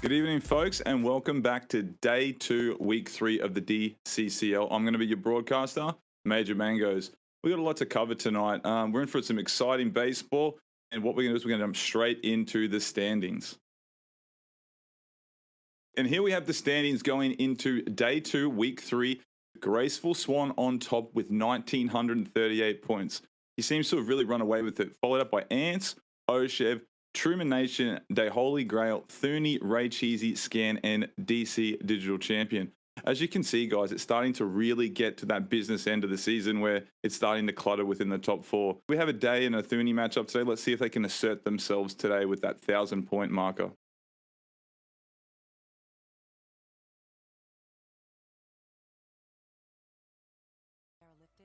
Good evening, folks, and welcome back to day 2, week 3 of the DCCL. I'm going to be your broadcaster, Major Mangoes. We got a lot to cover tonight. We're in for some exciting baseball, and what we're going to do is we're going to jump straight into the standings. And here we have the standings going into day 2, week 3. Graceful Swan on top with 1,938 points. He seems to have really run away with it, followed up by Ance, OhChev, Truman Nation, DaeholeeGrail, Thuuuney, Ray Cheesy, Scann, and DC Digital Champion. As you can see, guys, it's starting to really get to that business end of the season where it's starting to clutter within the top 4. We have a Day and a Thuuuney matchup today. Let's see if they can assert themselves today with that 1,000-point marker.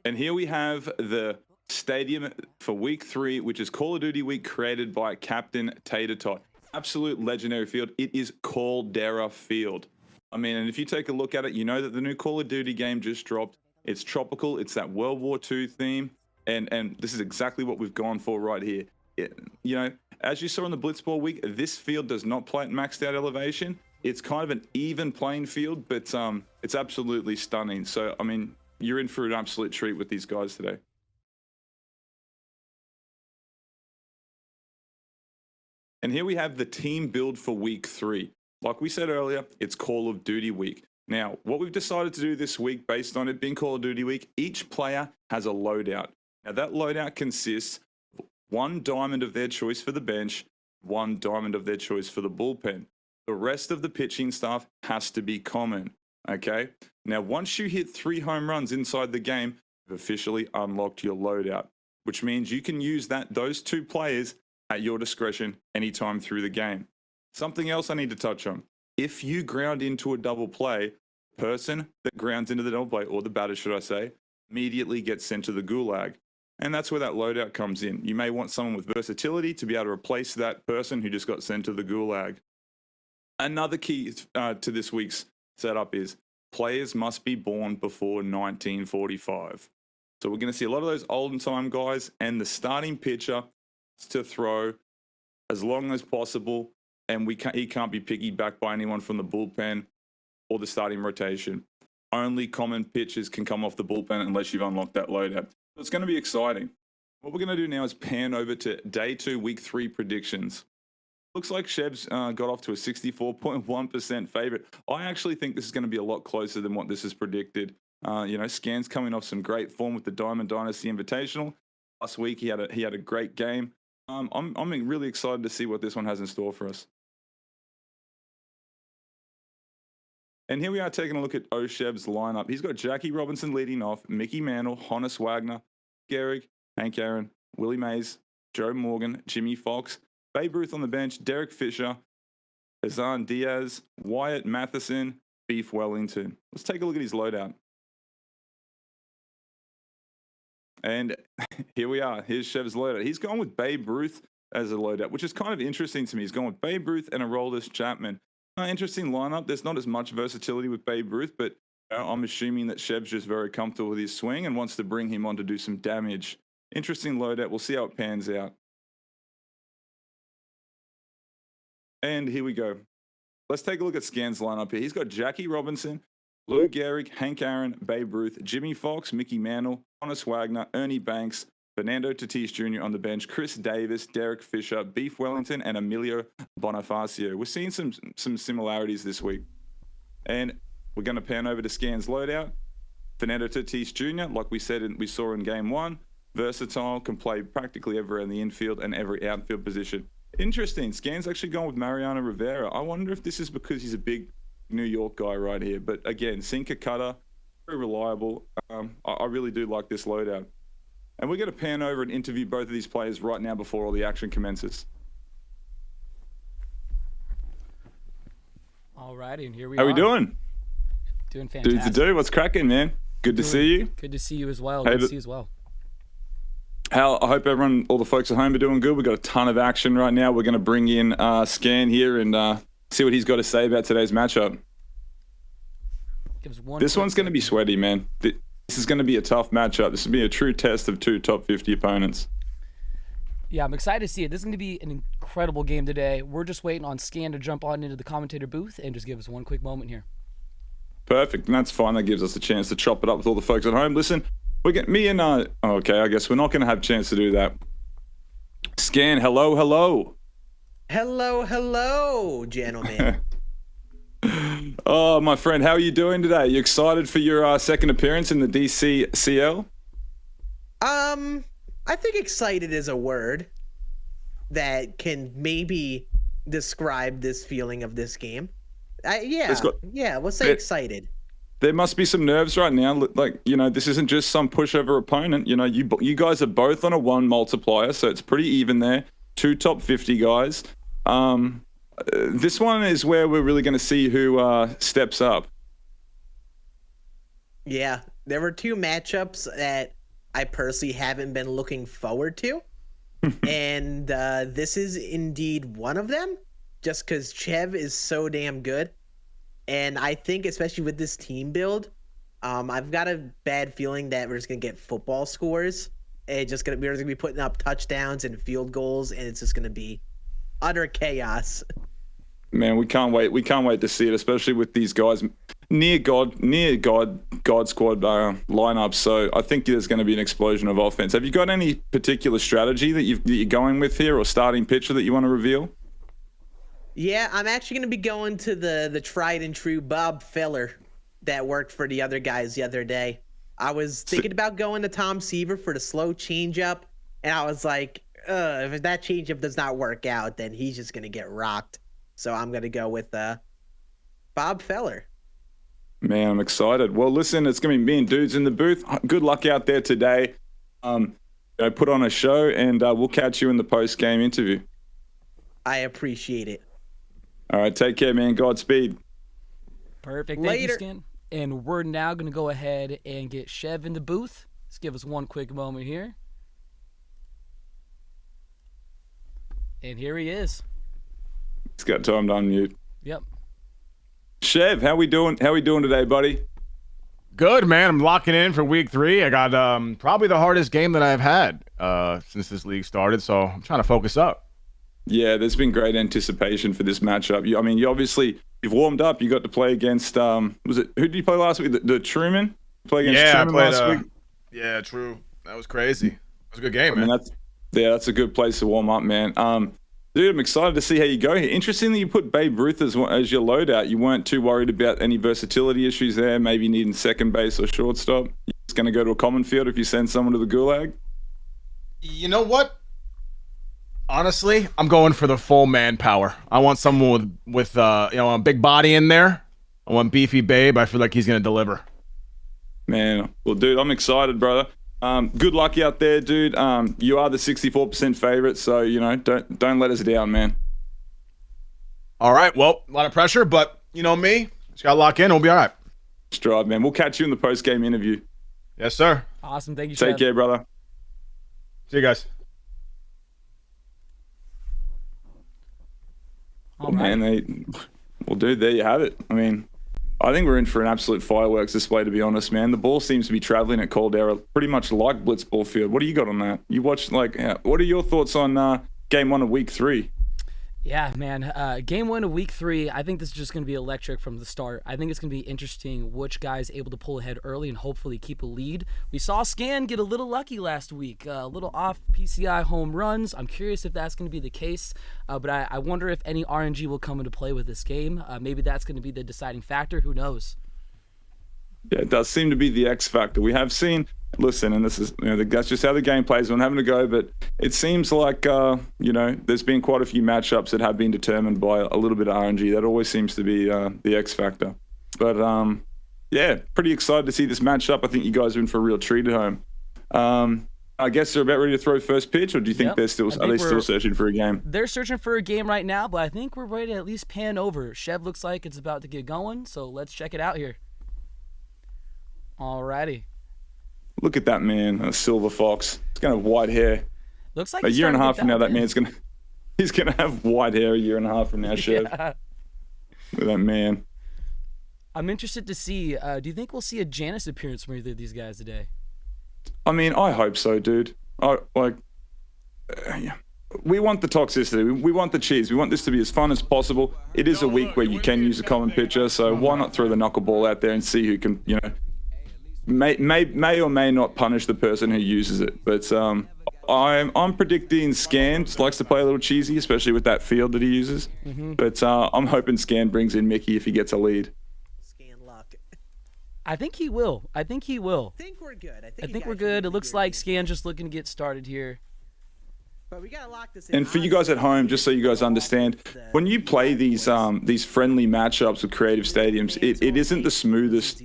And here we have the stadium for week 3, which is Call of Duty week, created by Captain Tater Tot. Absolute legendary field. It is Caldera Field. I mean, and if you take a look at it, you know that the new Call of Duty game just dropped. It's tropical. It's that World War II theme. And this is exactly what we've gone for right here. You know, as you saw in the Blitzball week, this field does not play at maxed out elevation. It's kind of an even playing field, but it's absolutely stunning. So, I mean, you're in for an absolute treat with these guys today. And here we have the team build for week 3. Like we said earlier, it's Call of Duty week. Now, what we've decided to do this week, based on it being Call of Duty week, each player has a loadout. Now, that loadout consists of 1 diamond of their choice for the bench, 1 diamond of their choice for the bullpen. The rest of the pitching staff has to be common, okay? Now, once you hit 3 home runs inside the game, you've officially unlocked your loadout, which means you can use those 2 players at your discretion anytime through the game. Something else I need to touch on. If you ground into a double play, the person that grounds into the double play, or the batter should I say, immediately gets sent to the gulag. And that's where that loadout comes in. You may want someone with versatility to be able to replace that person who just got sent to the gulag. Another key to this week's setup is players must be born before 1945. So we're going to see a lot of those olden time guys, and the starting pitcher to throw as long as possible, and he can't be piggybacked by anyone from the bullpen or the starting rotation. Only common pitches can come off the bullpen unless you've unlocked that loadout. So it's going to be exciting. What we're going to do now is pan over to day 2, week 3 predictions. Looks like Chev's got off to a 64.1% favorite. I actually think this is going to be a lot closer than what this is predicted. You know, Scann's coming off some great form with the Diamond Dynasty Invitational. Last week he had a great game. I'm really excited to see what this one has in store for us. And here we are taking a look at OhChev's lineup. He's got Jackie Robinson leading off, Mickey Mantle, Honus Wagner, Gehrig, Hank Aaron, Willie Mays, Joe Morgan, Jimmy Fox, Babe Ruth on the bench, Derek Fisher, Azan Diaz, Wyatt Matheson, Beef Wellington. Let's take a look at his loadout. And here we are. Here's Chev's loadout. He's gone with Babe Ruth as a loadout, which is kind of interesting to me. He's gone with Babe Ruth and Aroldis Chapman. Interesting lineup. There's not as much versatility with Babe Ruth, but I'm assuming that Chev's just very comfortable with his swing and wants to bring him on to do some damage. Interesting loadout. We'll see how it pans out. And here we go. Let's take a look at Scann's lineup here. He's got Jackie Robinson, Lou Gehrig, Hank Aaron, Babe Ruth, Jimmy Fox, Mickey Mantle, Honus Wagner, Ernie Banks, Fernando Tatis Jr. on the bench, Chris Davis, Derek Fisher, Beef Wellington, and Emilio Bonifacio. We're seeing some similarities this week. And we're going to pan over to Scann's loadout. Fernando Tatis Jr., like we said, we saw in game 1, versatile, can play practically everywhere in the infield and every outfield position. Interesting. Scann's actually gone with Mariano Rivera. I wonder if this is because he's a big New York guy right here. But again, sinker cutter, very reliable. I really do like this loadout. And we're going to pan over and interview both of these players right now before all the action commences. All righty, and here we are. How we doing? Doing fantastic. Dudes to do. What's cracking, man? Good to see you. Good to see you as well. Hey, Good to see you as well. I hope everyone, all the folks at home are doing good. We've got a ton of action right now. We're going to bring in Scann here and see what he's got to say about today's matchup. This one's going to be sweaty, man. This is going to be a tough matchup. This will be a true test of 2 top 50 opponents. Yeah, I'm excited to see it. This is going to be an incredible game today. We're just waiting on Scann to jump on into the commentator booth and just give us one quick moment here. Perfect, and that's fine. That gives us a chance to chop it up with all the folks at home. Listen, we get me and okay, I guess we're not going to have a chance to do that. Scann, hello, hello. Hello, gentlemen. Oh, my friend, how are you doing today? You excited for your second appearance in the DCCL? I think excited is a word that can maybe describe this feeling of this game. We'll say excited. There must be some nerves right now. Like, this isn't just some pushover opponent. You guys are both on a 1 multiplier, so it's pretty even there. 2 top 50 guys. This one is where we're really going to see who steps up. Yeah, there were 2 matchups that I personally haven't been looking forward to. And this is indeed one of them, just because Chev is so damn good. And I think, especially with this team build, I've got a bad feeling that we're just going to get football scores. We're just going to be putting up touchdowns and field goals, and it's just going to be utter chaos. Man, we can't wait. We can't wait to see it, especially with these guys near God squad lineup. So I think there's going to be an explosion of offense. Have you got any particular strategy that you're going with here, or starting pitcher that you want to reveal? Yeah, I'm actually going to be going to the tried and true Bob Feller that worked for the other guys the other day. I was thinking about going to Tom Seaver for the slow changeup, and I was like, if that changeup does not work out, then he's just going to get rocked. So I'm going to go with Bob Feller. Man, I'm excited. Well, listen, it's going to be me and Dudes in the booth. Good luck out there today. Put on a show, and we'll catch you in the post-game interview. I appreciate it. All right, take care, man. Godspeed. Perfect. Later. Thank you, Scann. And we're now going to go ahead and get Chev in the booth. Let's give us one quick moment here. And here he is. He's got time to unmute. Yep. Chev, how we doing? How we doing today, buddy? Good, man. I'm locking in for week 3. I got probably the hardest game that I've had since this league started, so I'm trying to focus up. Yeah, there's been great anticipation for this matchup. You've warmed up. You got to play against who did you play last week? The Truman? Play against Truman last week? Yeah, true. That was crazy. It was a good game, man. That's a good place to warm up, man. Dude, I'm excited to see how you go here. Interesting that you put Babe Ruth as your loadout. You weren't too worried about any versatility issues there, maybe needing second base or shortstop. You're just going to go to a common field if you send someone to the gulag? You know what? Honestly, I'm going for the full manpower. I want someone with a big body in there. I want beefy Babe. I feel like he's going to deliver. Man, well, dude, I'm excited, brother. Good luck out there, dude. You are the 64% favorite, so don't let us down, man. All right, well, a lot of pressure, but you know me, just gotta lock in. We'll be all right. Strive, man. We'll catch you in the post-game interview. Yes, sir. Awesome. Thank you, Take Chev. care, brother. See you guys. All right. Man, dude, there you have it. I mean, I think we're in for an absolute fireworks display, to be honest, man. The ball seems to be traveling at Caldera pretty much like Blitzball Field. What do you got on that? You watched, what are your thoughts on game 1 of week 3? Yeah, man. Game 1 of week 3, I think this is just going to be electric from the start. I think it's going to be interesting which guy's able to pull ahead early and hopefully keep a lead. We saw Scann get a little lucky last week, a little off PCI home runs. I'm curious if that's going to be the case, but I wonder if any RNG will come into play with this game. Maybe that's going to be the deciding factor. Who knows? Yeah, it does seem to be the X factor. We have seen, listen, and this is, that's just how the game plays. I'm having to go, but it seems like, there's been quite a few matchups that have been determined by a little bit of RNG. That always seems to be the X factor. But, pretty excited to see this matchup. I think you guys are in for a real treat at home. I guess they're about ready to throw first pitch, or do you think are they still searching for a game? They're searching for a game right now, but I think we're ready to at least pan over. Chev looks like it's about to get going, so let's check it out here. Alrighty. Look at that man, a silver fox. He's gonna have white hair. Looks like A year and a half from now, that man. man's he's gonna have white hair a year and a half from now, Chev. Yeah. Look at that man. I'm interested to see. Do you think we'll see a Janice appearance from either of these guys today? I mean, I hope so, dude. we want the toxicity. We want the cheese. We want this to be as fun as possible. It is a week where you can use a common pitcher, so why not throw the knuckleball out there and see who can, may or may not punish the person who uses it. But I'm predicting Scann likes to play a little cheesy, especially with that field that he uses. But I'm hoping Scann brings in Mickey if he gets a lead. Scan luck. I think he will. I think we're good. I think we're good. It looks like Scann just looking to get started here. But we gotta lock this in. And for you guys at home, just so you guys understand, when you play these friendly matchups with creative stadiums, it isn't the smoothest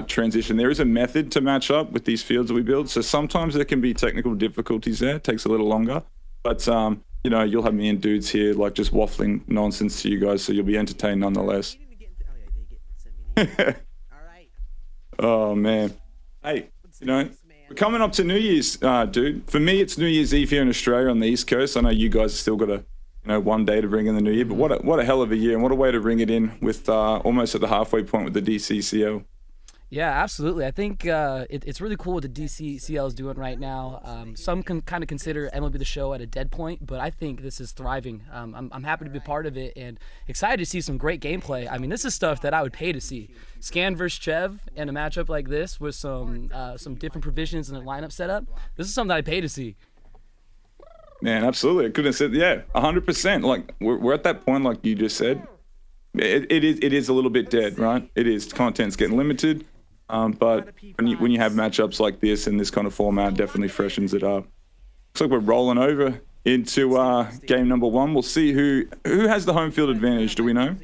transition. There is a method to match up with these fields that we build, so sometimes there can be technical difficulties there. It takes a little longer, but you'll have me and dudes here like just waffling nonsense to you guys, so you'll be entertained nonetheless. All right. Oh man, hey, we're coming up to New Year's, dude. For me, it's New Year's Eve here in Australia on the East Coast. I know you guys have still got one day to bring in the New Year, but what a hell of a year, and what a way to ring it in with almost at the halfway point with the DCCL. Yeah, absolutely. I think it's really cool what the DCCL is doing right now. Some can kind of consider MLB The Show at a dead point, but I think this is thriving. I'm happy to be part of it and excited to see some great gameplay. I mean, this is stuff that I would pay to see. Scann versus Chev in a matchup like this with some different provisions in the lineup setup. This is something I'd pay to see. Man, absolutely. I couldn't have said, 100%. Like we're at that point, like you just said. It is a little bit dead, right? It is. Content's getting limited. But when you have matchups like this in this kind of format, definitely freshens it up. Looks like we're rolling over into game number 1. We'll see who has the home field advantage. Do we know?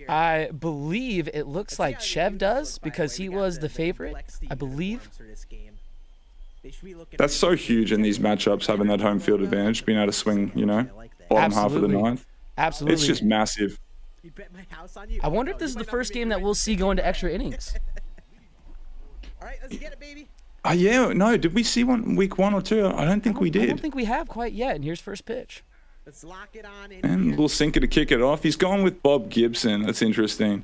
I believe it looks like Chev does because he was the favorite, I believe. That's so huge in these matchups, having that home field advantage, being able to swing, bottom half of the ninth. Absolutely. It's just massive. I wonder if this is the first game that we'll see go into extra innings. All right, let's get it, baby. Yeah, no, did we see one week 1 or 2? I don't think we did. I don't think we have quite yet, and here's first pitch. Let's lock it on in. And a little sinker to kick it off. He's gone with Bob Gibson. That's interesting.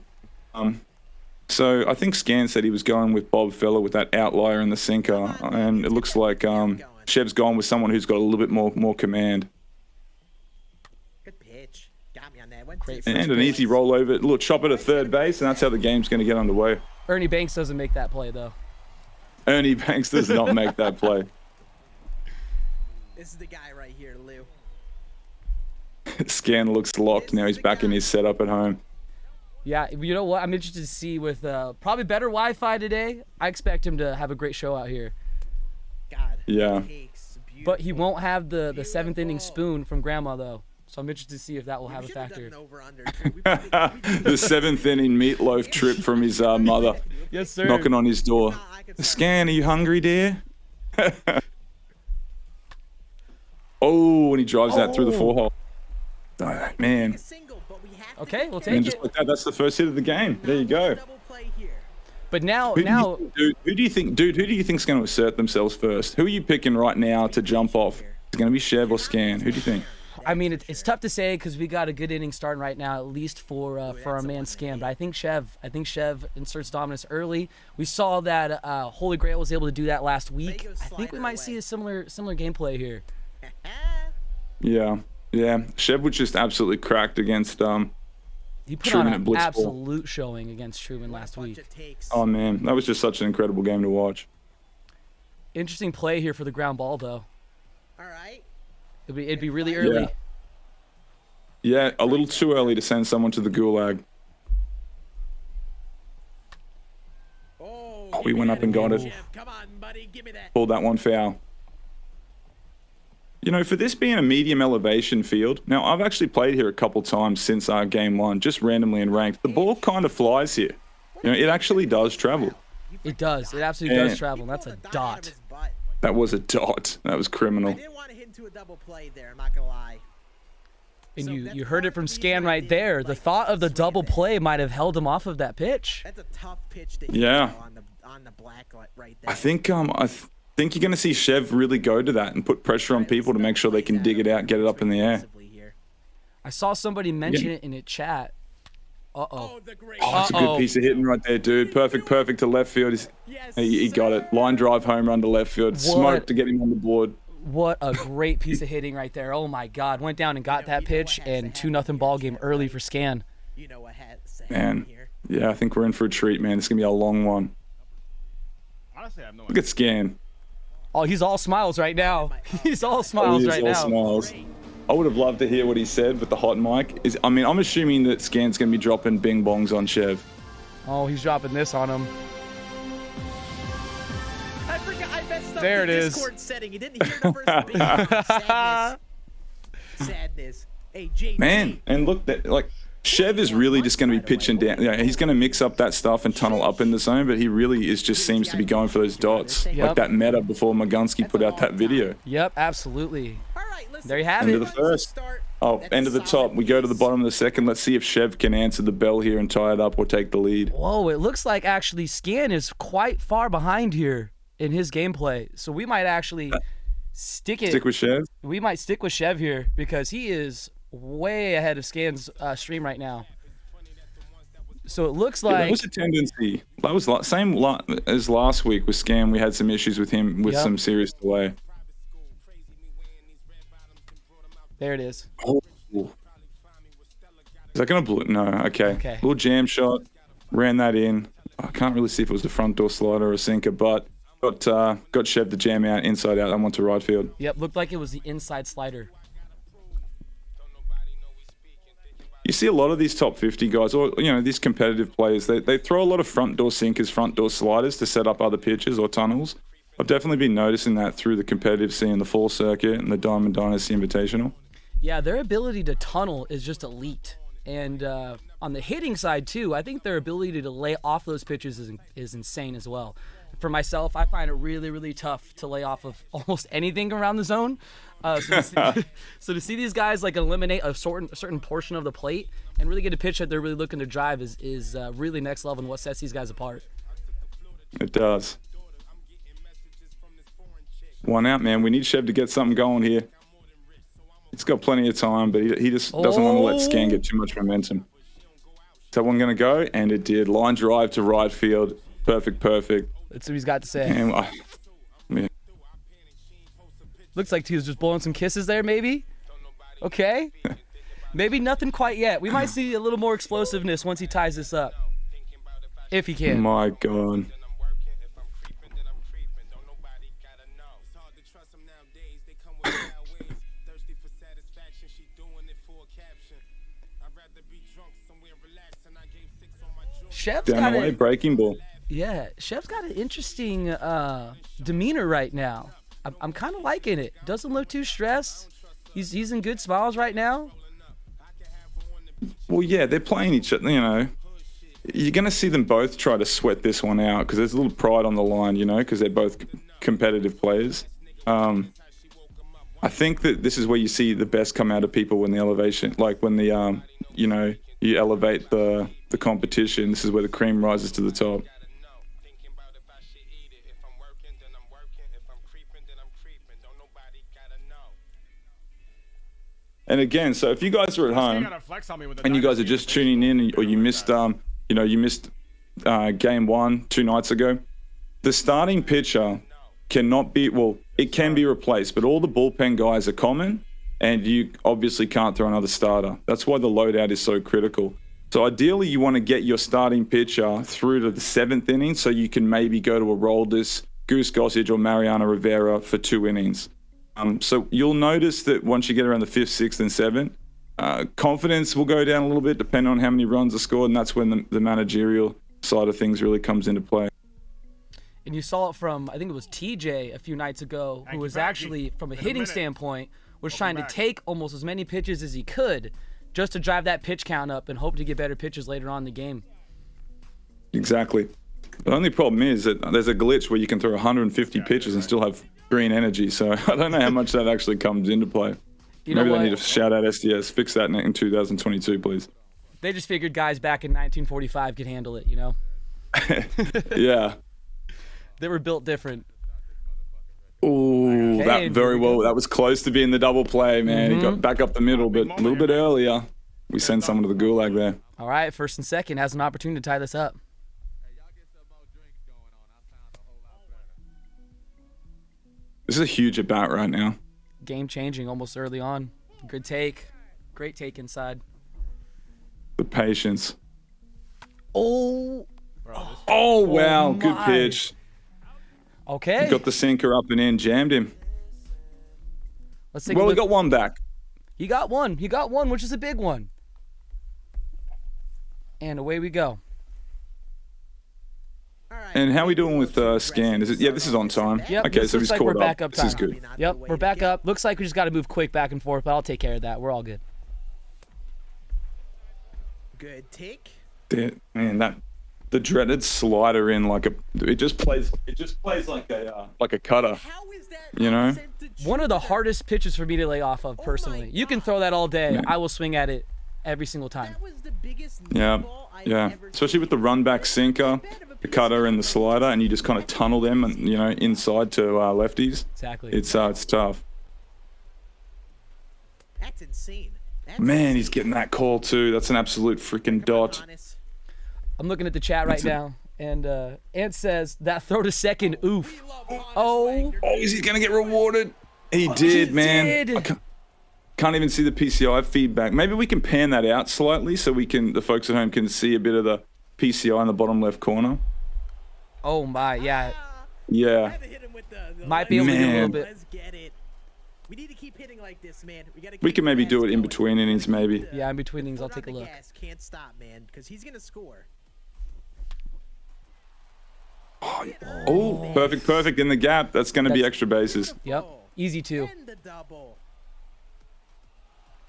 So I think Scann said he was going with Bob Feller with that outlier in the sinker, and it looks like Chev's gone with someone who's got a little bit more command. Good pitch. Got me on that one. Great And an easy rollover, a little chopper to third base, and that's how the game's going to get underway. Ernie Banks doesn't make that play, though. Ernie Banks does not make that play. This is the guy right here, Lou. Scann looks locked. Now he's back in his setup at home. Yeah, you know what? I'm interested to see with probably better Wi-Fi today. I expect him to have a great show out here. God. Yeah. But he won't have the 7th inning spoon from Grandma, though. So I'm interested to see if that will have a factor. The 7th inning meatloaf trip from his mother. Yes, sir. Knocking on his door. Scann, are you hungry, dear? Oh, and he drives that through the 4-hole. Oh, man. Okay, we'll And take just it. like that, that's the first hit of the game. There you go. But now, Who do you think's going to assert themselves first? Who are you picking right now to jump off? Is it going to be Chev or Scann? Who do you think? I mean, it's tough to say because we got a good inning starting right now, at least for our man Scann. But I think Chev inserts dominance early. We saw that OhChev was able to do that last week. I think we might see a similar gameplay here. Yeah. Chev was just absolutely cracked against He put Truman on at an Blitzball. absolute showing against Truman last week. Oh man, that was just such an incredible game to watch. Interesting play here for the ground ball, though. All right. It'd be really early. Yeah, a little too early to send someone to the gulag. Oh, he went up and got it. Come on, buddy, give me that. Pulled that one foul. For this being a medium elevation field, now I've actually played here a couple times since our game 1, just randomly in ranked. The ball kind of flies here. It actually does travel. It does. It absolutely does travel. That's a dot. That was a dot. That was criminal. I didn't want to hit into a double play there, I'm not gonna lie. And you heard it from Scann right there. The thought of the double play might have held him off of that pitch. That's a tough pitch to hit on the black right there. I think you're going to see Chev really go to that and put pressure on people to make sure they can dig it out, get it up in the air. I saw somebody mention it in a chat. Uh-oh. Oh, it's a good piece of hitting right there, dude. Perfect to left field. He got it. Line drive home run to left field. Smoked to get him on the board. What a great piece of hitting right there. Oh my God. Went down and got that pitch, and 2-0 ball game early for Scann. You know what has to Man, happen here. yeah, I think we're in for a treat, man. It's going to be a long one. Honestly, I have no Look at Scann. Oh, he's all smiles right now. He's all smiles He is right all now. smiles. I would have loved to hear what he said with the hot mic. I mean, I'm assuming that Scann's going to be dropping bing bongs on Chev. Oh, he's dropping this on him. I forgot I messed up There the it is. Discord setting. You didn't hear the first big sadness. Sadness. Hey, JD. Man, and look, like Chev is really just going to be pitching down. He's going to mix up that stuff and tunnel up in the zone, but he really just seems to be going for those dots, Yep. like that meta before Magunski put out that video. Yep, absolutely. All right, listen. There you have End it. of the first. Oh, end of the top. We go to the bottom of the second. Let's see if Chev can answer the bell here and tie it up or take the lead. Whoa, it looks like actually Scann is quite far behind here in his gameplay. So we might actually stick with Chev. We might stick with Chev here because he is way ahead of Scann's stream right now. So it looks That like was a tendency. That was same as last week with Scann. We had some issues with him with Yep. some serious delay. there it is. Oh. Is that going to blow? No, okay. Okay. Little jam shot. Ran that in. I can't really see if it was the front door slider or a sinker, but got Chev to jam out, inside out, and went to right field. Yep, looked like it was the inside slider. You see a lot of these top 50 guys, or these competitive players, they throw a lot of front door sinkers, front door sliders to set up other pitches or tunnels. I've definitely been noticing that through the competitive scene, the Fall Circuit and the Diamond Dynasty Invitational. Yeah, their ability to tunnel is just elite. And on the hitting side, too, I think their ability to lay off those pitches is insane as well. For myself, I find it really, really tough to lay off of almost anything around the zone. So to see these guys like eliminate a certain portion of the plate and really get a pitch that they're really looking to drive is really next level and what sets these guys apart. It does. One out, man. We need Chev to get something going here. He's got plenty of time, but he just doesn't want to let Scann get too much momentum. Is that one going to go? And it did. Line drive to right field. Perfect. That's what he's got to say. And, man. Looks like he was just blowing some kisses there, maybe. Okay. Maybe nothing quite yet. We might see a little more explosiveness once he ties this up. If he can. My God. Chev's Down got the way, breaking ball. Yeah, Chev's got an interesting demeanor right now. I'm kind of liking it. Doesn't look too stressed. He's in good smiles right now. Well, yeah, they're playing each other, You're going to see them both try to sweat this one out because there's a little pride on the line, because they're both competitive players. I think that this is where you see the best come out of people when the elevation, like when the, you elevate the competition. This is where the cream rises to the top. And again, so if you guys are at home and you guys are just tuning in, or you missed, game 1 2 nights ago, the starting pitcher cannot be, it can be replaced, but all the bullpen guys are common, and you obviously can't throw another starter. That's why the loadout is so critical. So ideally, you want to get your starting pitcher through to the 7th inning, so you can maybe go to a Roldis, Goose Gossage, or Mariano Rivera for 2 innings. So you'll notice that once you get around the 5th, 6th, and 7th, confidence will go down a little bit depending on how many runs are scored, and that's when the managerial side of things really comes into play. And you saw it from, I think it was TJ a few nights ago, who was actually, from a hitting standpoint, was trying to take almost as many pitches as he could just to drive that pitch count up and hope to get better pitches later on in the game. Exactly. The only problem is that there's a glitch where you can throw 150 pitches and still have green energy, so I don't know how much that actually comes into play. Maybe they need to shout out SDS. Fix that in 2022, please. They just figured guys back in 1945 could handle it, Yeah. They were built different. Ooh, Okay, that very well. That was close to being the double play, man. He got back up the middle, but a little bit earlier, we sent someone to the gulag there. All right, 1st and 2nd has an opportunity to tie this up. This is a huge at bat right now. Game changing almost early on. Good take. Great take inside. The patience. Oh. Oh, wow. Good my. pitch. Okay. Got the sinker up and in. Jammed him. Let's take a Well, we look. got one back. He got one. He got one, which is a big one. And away we go. And how are we doing with Scann? Is it? Yeah, this is on time. Yep, Okay, this so looks he's like caught we're up. back up This is time. good. Yep, we're back up. Looks like we just got to move quick back and forth, but I'll take care of that. We're all good. Good take. Man, the dreaded slider in like a. It just plays like a cutter. How is that? You know? One of the hardest pitches for me to lay off of personally. You can throw that all day. Man. I will swing at it every single time. That was the biggest Yeah, ball I've yeah. ever Especially with the run back sinker, the cutter, and the slider, and you just kind of tunnel them, and inside to lefties. Exactly. It's tough. That's insane. That's Man, he's insane. getting that call too. That's an absolute freaking Come on, dot. Giannis. I'm looking at the chat right now, and Ance says that throw to second. Oof. We love Giannis Oh. Wagner. Oh, is he gonna get rewarded? He did, man. did. I can't even see the PCI feedback. Maybe we can pan that out slightly so the folks at home can see a bit of the PCI in the bottom left corner. Oh my, yeah. Yeah. Had to hit him with the Might be able to do a little Man. bit. Let's get it. We need to keep hitting like this, man. We can maybe do it in between innings, maybe. Yeah, in between innings, I'll Foot on take a the look. gas, can't stop, man, because he's gonna score. Oh, perfect in the gap. That's going to be That's- extra bases. Yep, easy two. And the double.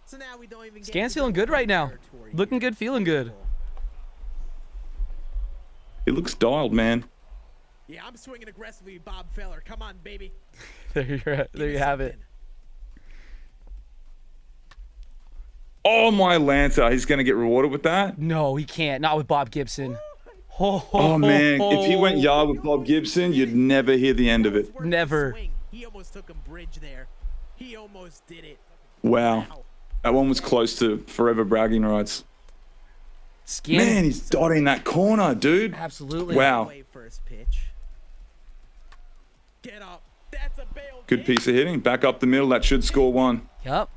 So now we don't even get Scann's to feeling the good right now. territory Looking here. good, feeling good. He looks dialed, man. Yeah, I'm swinging aggressively, Bob Feller. Come on, baby. There you have it. Oh, my Lancer. He's going to get rewarded with that. No, he can't. Not with Bob Gibson. Oh, man. If he went yard with Bob Gibson, you'd never hear the end of it. Worth the Never. swing. He almost took him bridge there. He almost did it. Wow. That one was close to forever bragging rights. Scann. Man, he's dotting that corner, dude. Absolutely. Wow. Away first pitch. Get up. That's a bail. Good piece of hitting. Back up the middle. That should score one. Yep.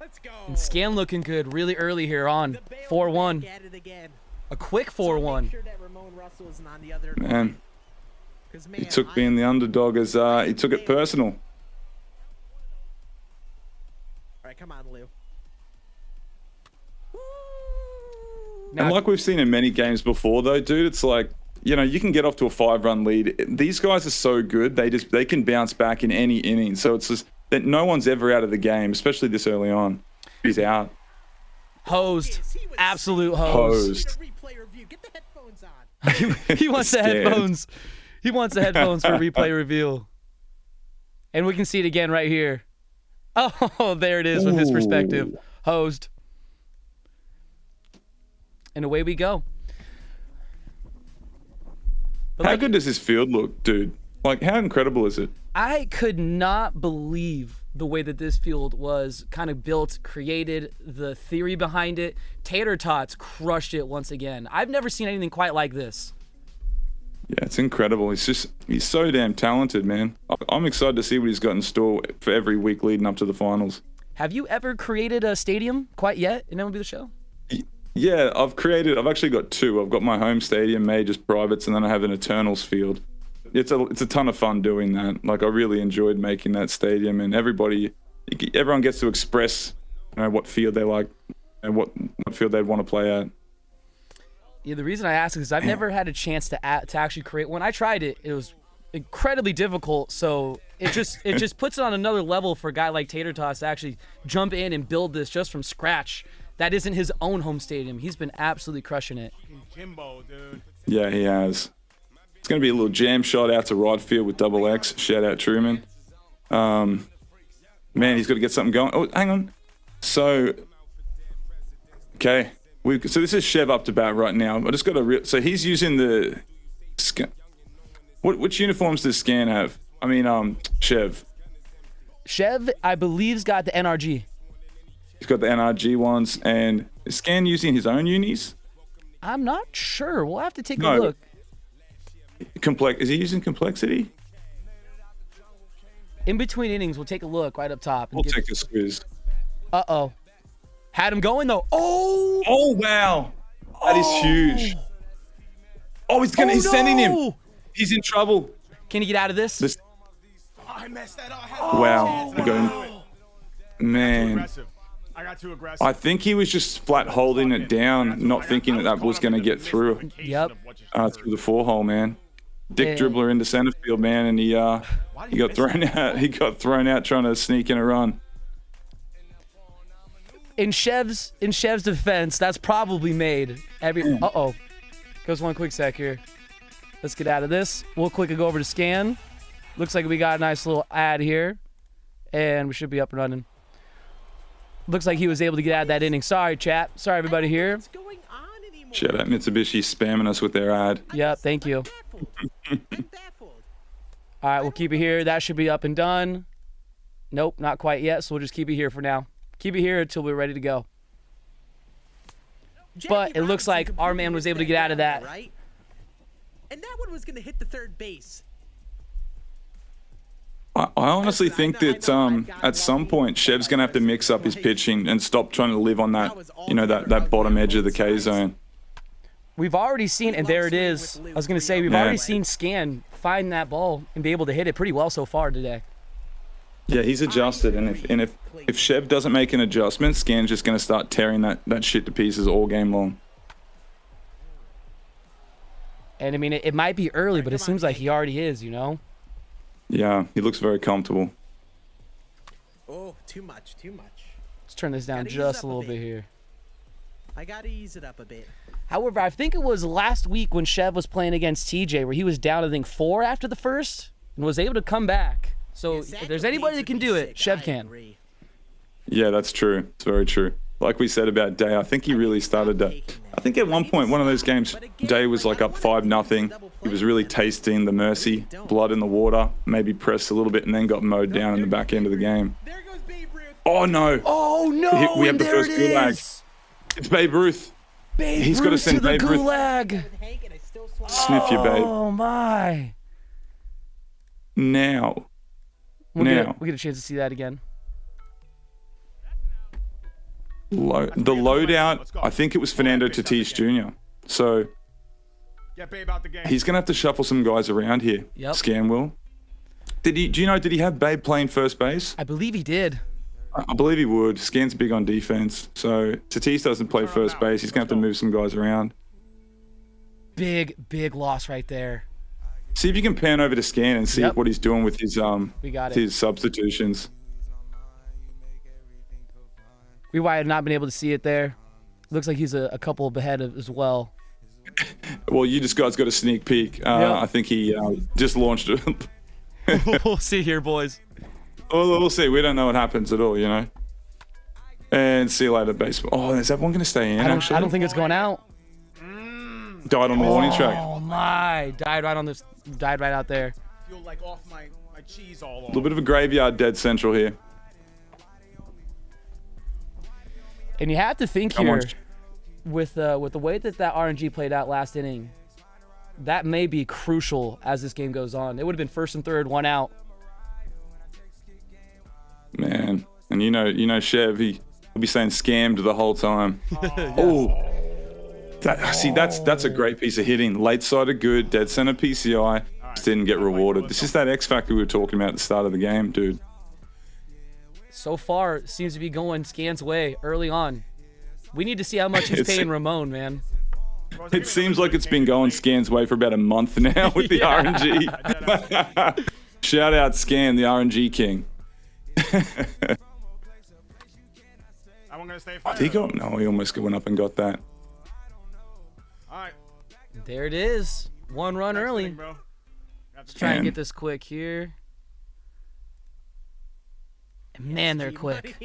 Let's go. And Scann looking good really early here on. The bail 4-1. back at it again. A quick So make 4-1. sure that Ramon Russell isn't on the other Man, line. 'Cause, man, he took I being the am- underdog as he took it personal. All right, come on, Lou. Now, And like we've seen in many games before, though, dude, it's like, you can get off to a 5-run lead. These guys are so good; they can bounce back in any inning. So it's just that no one's ever out of the game, especially this early on. He's out. hosed. Yes, he was Absolute sick. hose. Hosed. Replay review. Get the headphones on. He wants the Scared. headphones. He wants the headphones for replay reveal. And we can see it again right here. Oh, there it is from his perspective. Hosed. And away we go. But How like, good does this field look, dude? Like, how incredible is it? I could not believe the way that this field was kind of built, created, the theory behind it. Tater Tots crushed it once again. I've never seen anything quite like this. Yeah, it's incredible. He's so damn talented, man. I'm excited to see what he's got in store for every week leading up to the finals. Have you ever created a stadium quite yet in MLB The Show? Yeah, I've actually got two. I've got my home stadium made just privates, and then I have an Eternals field. It's a ton of fun doing that. Like, I really enjoyed making that stadium, and everyone gets to express, what field they like and what field they'd want to play at. Yeah, the reason I ask is I've never had a chance to actually create. When I tried it, it was incredibly difficult. So it just puts it on another level for a guy like Tater Tots to actually jump in and build this just from scratch. That isn't his own home stadium. He's been absolutely crushing it. Kimbo, dude. Yeah, he has. It's going to be a little jam shot out to right field with double X. Shout out Truman. Man, he's got to get something going. Oh, hang on. So, okay. So this is Chev up to bat right now. I just got to. So he's using the. Which uniforms does Scann have? I mean, Chev. Chev, I believe's got the NRG. He's got the NRG ones, and is Scann using his own unis? I'm not sure. We'll have to take No. a look. Is he using complexity? In between innings, we'll take a look right up top. We'll take a squeeze. Uh-oh. Had him going, though. Oh! Oh, wow. That is huge. Oh, he's sending him. He's in trouble. Can he get out of this? I messed that up. Wow. He got him. Man. I got too aggressive. I think he was just flat holding it down, not thinking that was going to get through. Yep. Through the 4-hole, man. Dick dribbler into center field, man, and he got thrown out. He got thrown out trying to sneak in a run. In Chev's defense, that's probably made every. Uh-oh. Goes one quick sec here. Let's get out of this. We'll quickly go over to Scann. Looks like we got a nice little ad here, and we should be up and running. Looks like he was able to get out of that inning. Sorry, chat. Sorry, everybody here. Shout out Mitsubishi spamming us with their ad. Yep, thank you. All right, we'll keep it here. That should be up and done. Nope, not quite yet, so we'll just keep it here for now. Keep it here until we're ready to go. But it looks like our man was able to get out of that. Right? And that one was going to hit the third base. I honestly think that at some point Chev's going to have to mix up his pitching and stop trying to live on that, that bottom edge of the K zone. We've already seen, and there it is. I was going to say, we've already seen Scann find that ball and be able to hit it pretty well so far today. Yeah, he's adjusted, and if Chev doesn't make an adjustment, Scann's just going to start tearing that shit to pieces all game long. And I mean, it might be early, but it seems like he already is, Yeah, he looks very comfortable. Oh, too much. Let's turn this down just a little bit here. I gotta ease it up a bit. However, I think it was last week when Chev was playing against TJ where he was down, I think, 4 after the first and was able to come back. So if there's anybody that can do it, Chev can. Yeah, that's true. It's very true. Like we said about Day, I think he really started to... I think at one point, one of those games, Day was like up 5-0. He was really tasting the mercy, blood in the water, maybe pressed a little bit, and then got mowed down in the back end of the game. Oh, no. Oh, no. We have the first gulag. It's Babe Ruth. He's got to send Babe Ruth. Gulag. Sniff your babe. Oh, my. Now. We'll get a chance to see that again. The loadout, I think it was Fernando Tatis Jr. So he's going to have to shuffle some guys around here. Yep. Scann will. Did he have Babe playing first base? I believe he did. I believe he would. Scann's big on defense. So Tatis doesn't play first base. He's going to have to move some guys around. Big loss right there. See if you can pan over to Scann and see what he's doing with his his substitutions. We might have not been able to see it there. Looks like he's a couple ahead as well. Well, you just guys got a sneak peek. I think he just launched it. We'll see here, boys. We'll see. We don't know what happens at all, And see you later, baseball. Oh, is that one going to stay in, actually? I don't think it's going out. Died on the warning track. Oh, my. Died right out there. I feel like off my cheese all over. A little bit of a graveyard dead central here. And you have to think here, with the way that RNG played out last inning, that may be crucial as this game goes on. It would have been first and third, 1 out. Man, and Chev, he'll be saying scammed the whole time. Oh, that's a great piece of hitting. Late side are good, dead center PCI, just didn't get rewarded. This is that X factor we were talking about at the start of the game, dude. So far, it seems to be going Scann's way early on. We need to see how much he's paying Ramon, man. It seems like it's been going Scann's way for about a month now with the RNG. Shout out Scann, the RNG king. He almost went up and got that. There it is. 1 run early. Let's try and get this quick here. Man, they're quick.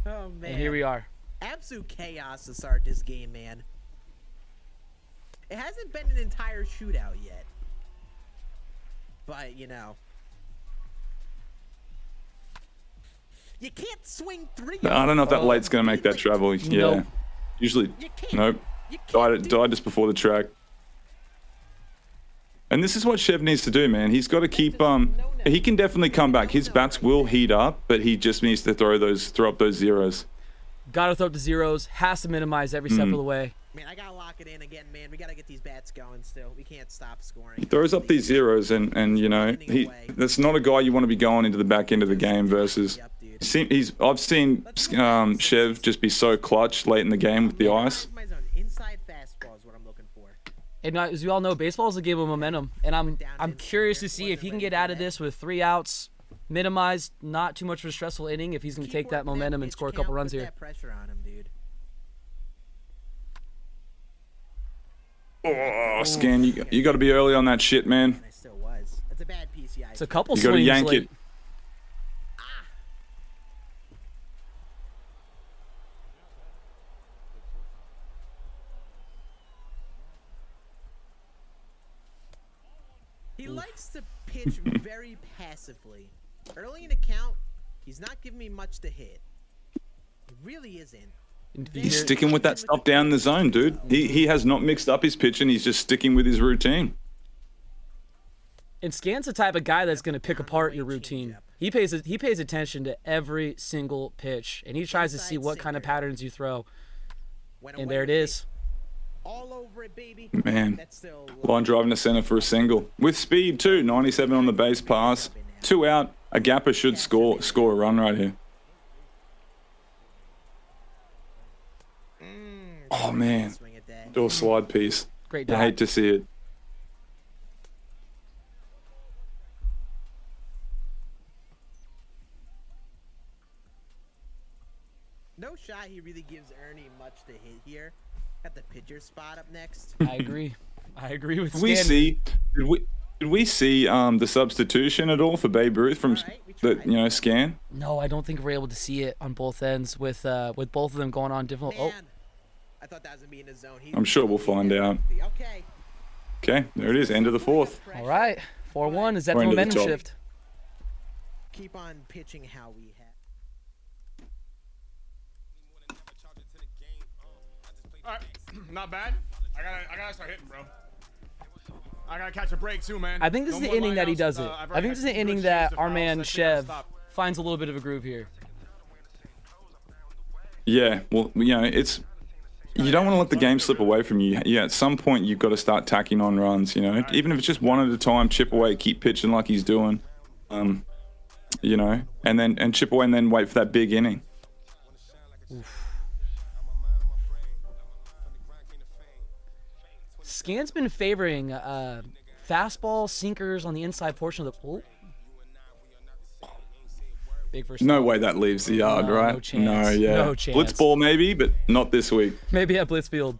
Oh, man. And here we are. Absolute chaos to start this game, man. It hasn't been an entire shootout yet. But, you can't swing 3. I don't know if that light's going to make that travel. Yeah. Nope. Usually, nope. Died just before the track. And this is what Chev needs to do, man. He's got to keep he can definitely come back. His bats will heat up, but he just needs to throw up those zeros. Gotta throw up the zeros. Has to minimize every step of the way. Man, I gotta lock it in again, man. We gotta get these bats going still. We can't stop scoring. He throws up these zeros, and you know, that's not a guy you want to be going into the back end of the game versus. I've seen Chev just be so clutch late in the game with the ice. Inside fastball is what I'm looking for. And as you all know, baseball is a game of momentum, and I'm curious to see if he can get out of this with 3 outs, minimize, not too much of a stressful inning, if he's going to take that momentum and score a couple runs here. Pressure on him, dude. Oh, Scann, you got to be early on that shit, man. I still was. That's a bad PCI. It's a couple You got to swings yank late. it. He likes to pitch very passively. Early in the count, he's not giving me much to hit. He really isn't. He's sticking with that stuff down the zone, dude. He has not mixed up his pitch, and he's just sticking with his routine. And Scann's the type of guy that's going to pick apart your routine. He pays attention to every single pitch, and he tries to see what kind of patterns you throw. And there it is. All over it, baby. Man, line driving to center for a single with speed too. 97 on the base pass. 2 out. A gapper should score a run right here. Oh man, do a slide piece. Great I dot. hate to see it. No shot he really gives Ernie much to hit here. Got the pitcher spot up next. I agree. I agree with Did Scann. did we see the substitution at all for Babe Ruth from Scann? No, I don't think we're able to see it on both ends with both of them going on different. Oh, Man, I thought that was gonna be in the zone. I'm sure we'll find out. Okay. Okay, there it is. End of the 4th. all right. 4-1. Is that We're the into the momentum top. shift? Keep on pitching how we have. All right, not bad. I gotta start hitting, bro. I gotta catch a break too, man. I think this is the inning that he does it. I think this is the inning that our man Chev finds a little bit of a groove here. Yeah, well, you know, you don't want to let the game slip away from you. Yeah, at some point you've got to start tacking on runs. You know, even if it's just one at a time, chip away, keep pitching like he's doing. You know, and chip away and then wait for that big inning. Scann's been favoring fastball sinkers on the inside portion of the pool. Big first. No way that leaves the yard, right? No chance. No, yeah. No chance. Blitz ball maybe, but not this week. Maybe at Blitzfield.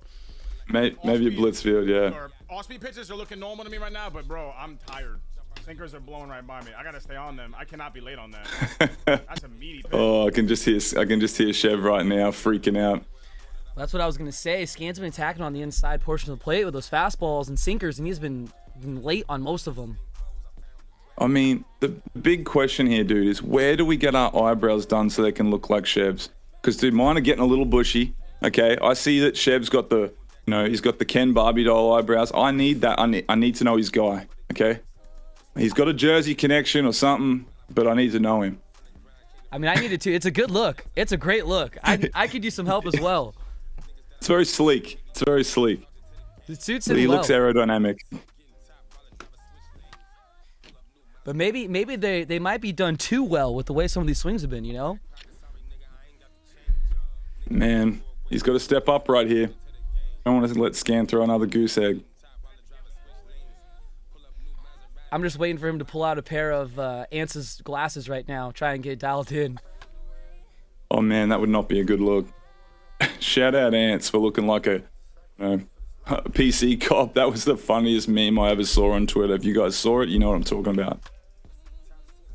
Maybe a Blitzfield, yeah. Off-speed pitches are looking normal to me right now, but bro, I'm tired. Sinkers are blowing right by me. I gotta stay on them. I cannot be late on that. That's a meaty pitch. Oh, I can just hear Chev right now freaking out. That's what I was gonna say. Scann's been attacking on the inside portion of the plate with those fastballs and sinkers, and he's been late on most of them. I mean, the big question here, dude, is where do we get our eyebrows done so they can look like Chev's? Because, dude, mine are getting a little bushy. Okay, I see that Chev's got the, he's got the Ken Barbie doll eyebrows. I need that. I need to know his guy. Okay, he's got a Jersey connection or something, but I need to know him. I mean, I needed to. It's a good look. It's a great look. I could use some help as well. It's very sleek. It's very sleek. It suits him He well. looks aerodynamic. But maybe they might be done too well with the way some of these swings have been, you know? Man, he's got to step up right here. I don't want to let Scann throw another goose egg. I'm just waiting for him to pull out a pair of Ance's glasses right now, try and get it dialed in. Oh, man, that would not be a good look. Shout out Ance for looking like a PC cop. That was the funniest meme I ever saw on Twitter. If you guys saw it, you know what I'm talking about.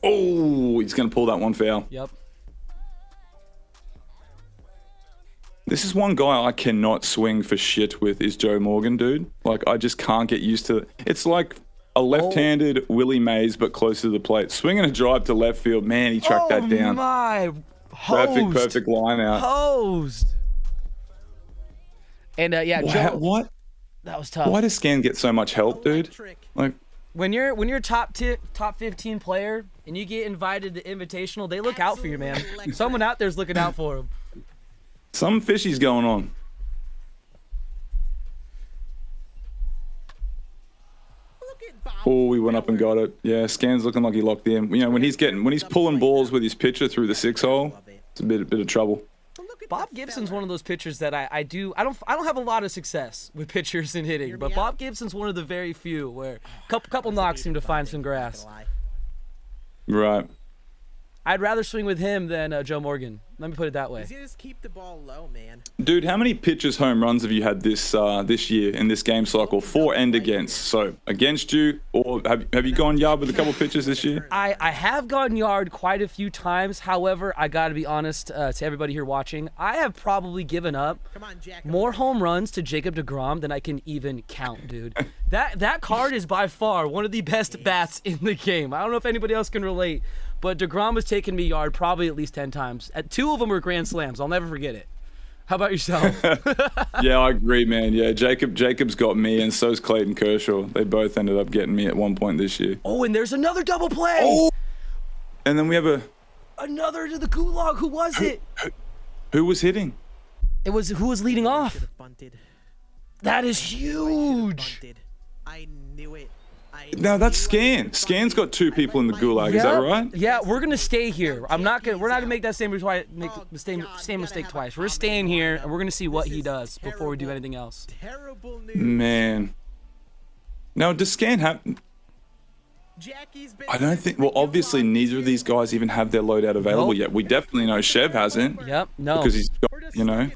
Oh, he's going to pull that one foul. Yep. This is one guy I cannot swing for shit with is Joe Morgan, dude. Like, I just can't get used to it. It's like a left-handed Willie Mays, but closer to the plate. Swinging a drive to left field. Man, he tracked that down. Oh, my. Hosed. Perfect line out. Hosed. And, yeah, Joe. What? That was tough. Why does Scann get so much help, dude? Electric. Like, When you're a top 15 player and you get invited to Invitational, they look out for you, man. Someone out there's looking out for him. Some fishy's going on. Oh, we went up and got it. Yeah, Scann's looking like he locked in. You know, when he's pulling balls with his pitcher through the 6-hole, it's a bit of trouble. Bob Gibson's one of those pitchers that I don't have a lot of success with pitchers and hitting, but Bob Gibson's one of the very few where couple knocks seem to find some grass. Right. I'd rather swing with him than Joe Morgan. Let me put it that way. Just keep the ball low, man. Dude, how many pitchers home runs have you had this year in this game cycle, for and against? So against you, or have you gone yard with a couple pitchers this year? I have gone yard quite a few times. However, I got to be honest to everybody here watching, I have probably given up more home runs to Jacob deGrom than I can even count, dude. That card is by far one of the best bats in the game. I don't know if anybody else can relate, but deGrom has taken me yard probably at least 10 times. Two of them were grand slams. I'll never forget it. How about yourself? Yeah, I agree, man. Yeah, Jacob's got me, and so's Clayton Kershaw. They both ended up getting me at one point this year. Oh, and there's another double play. Oh, and then we have another to the gulag. Who was it? Who was hitting? It was who was leading off. That is huge. I knew it. No, that's Scann. Scann's got 2 people in the gulag. Is that right? Yeah, we're gonna stay here. We're not gonna make that same mistake twice. We're staying here and we're gonna see what he does before we do anything else. Man. Now, does Scann have? I don't think. Well, obviously, neither of these guys even have their loadout available yet. We definitely know OhChev hasn't. Yep. No. Because he's got, you know.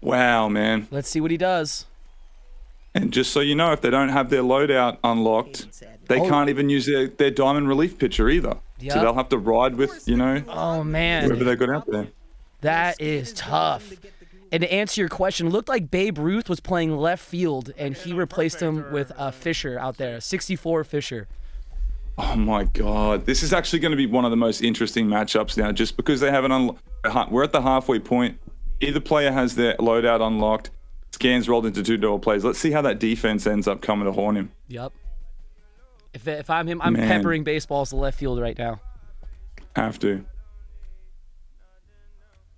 Wow, man. Let's see what he does. And just so you know, if they don't have their loadout unlocked, they can't even use their diamond relief pitcher either. Yep. So they'll have to ride with, you know, oh man, whoever they got out there. That is tough. And to answer your question, it looked like Babe Ruth was playing left field, and he replaced him with Fisher out there, 64 Fisher. Oh my God, this is actually going to be one of the most interesting matchups now, just because they haven't we're at the halfway point. Either player has their loadout unlocked. Scann's rolled into 2 double plays. Let's see how that defense ends up coming to horn him. Yep. If I'm him, I'm peppering baseballs to left field right now. Have to.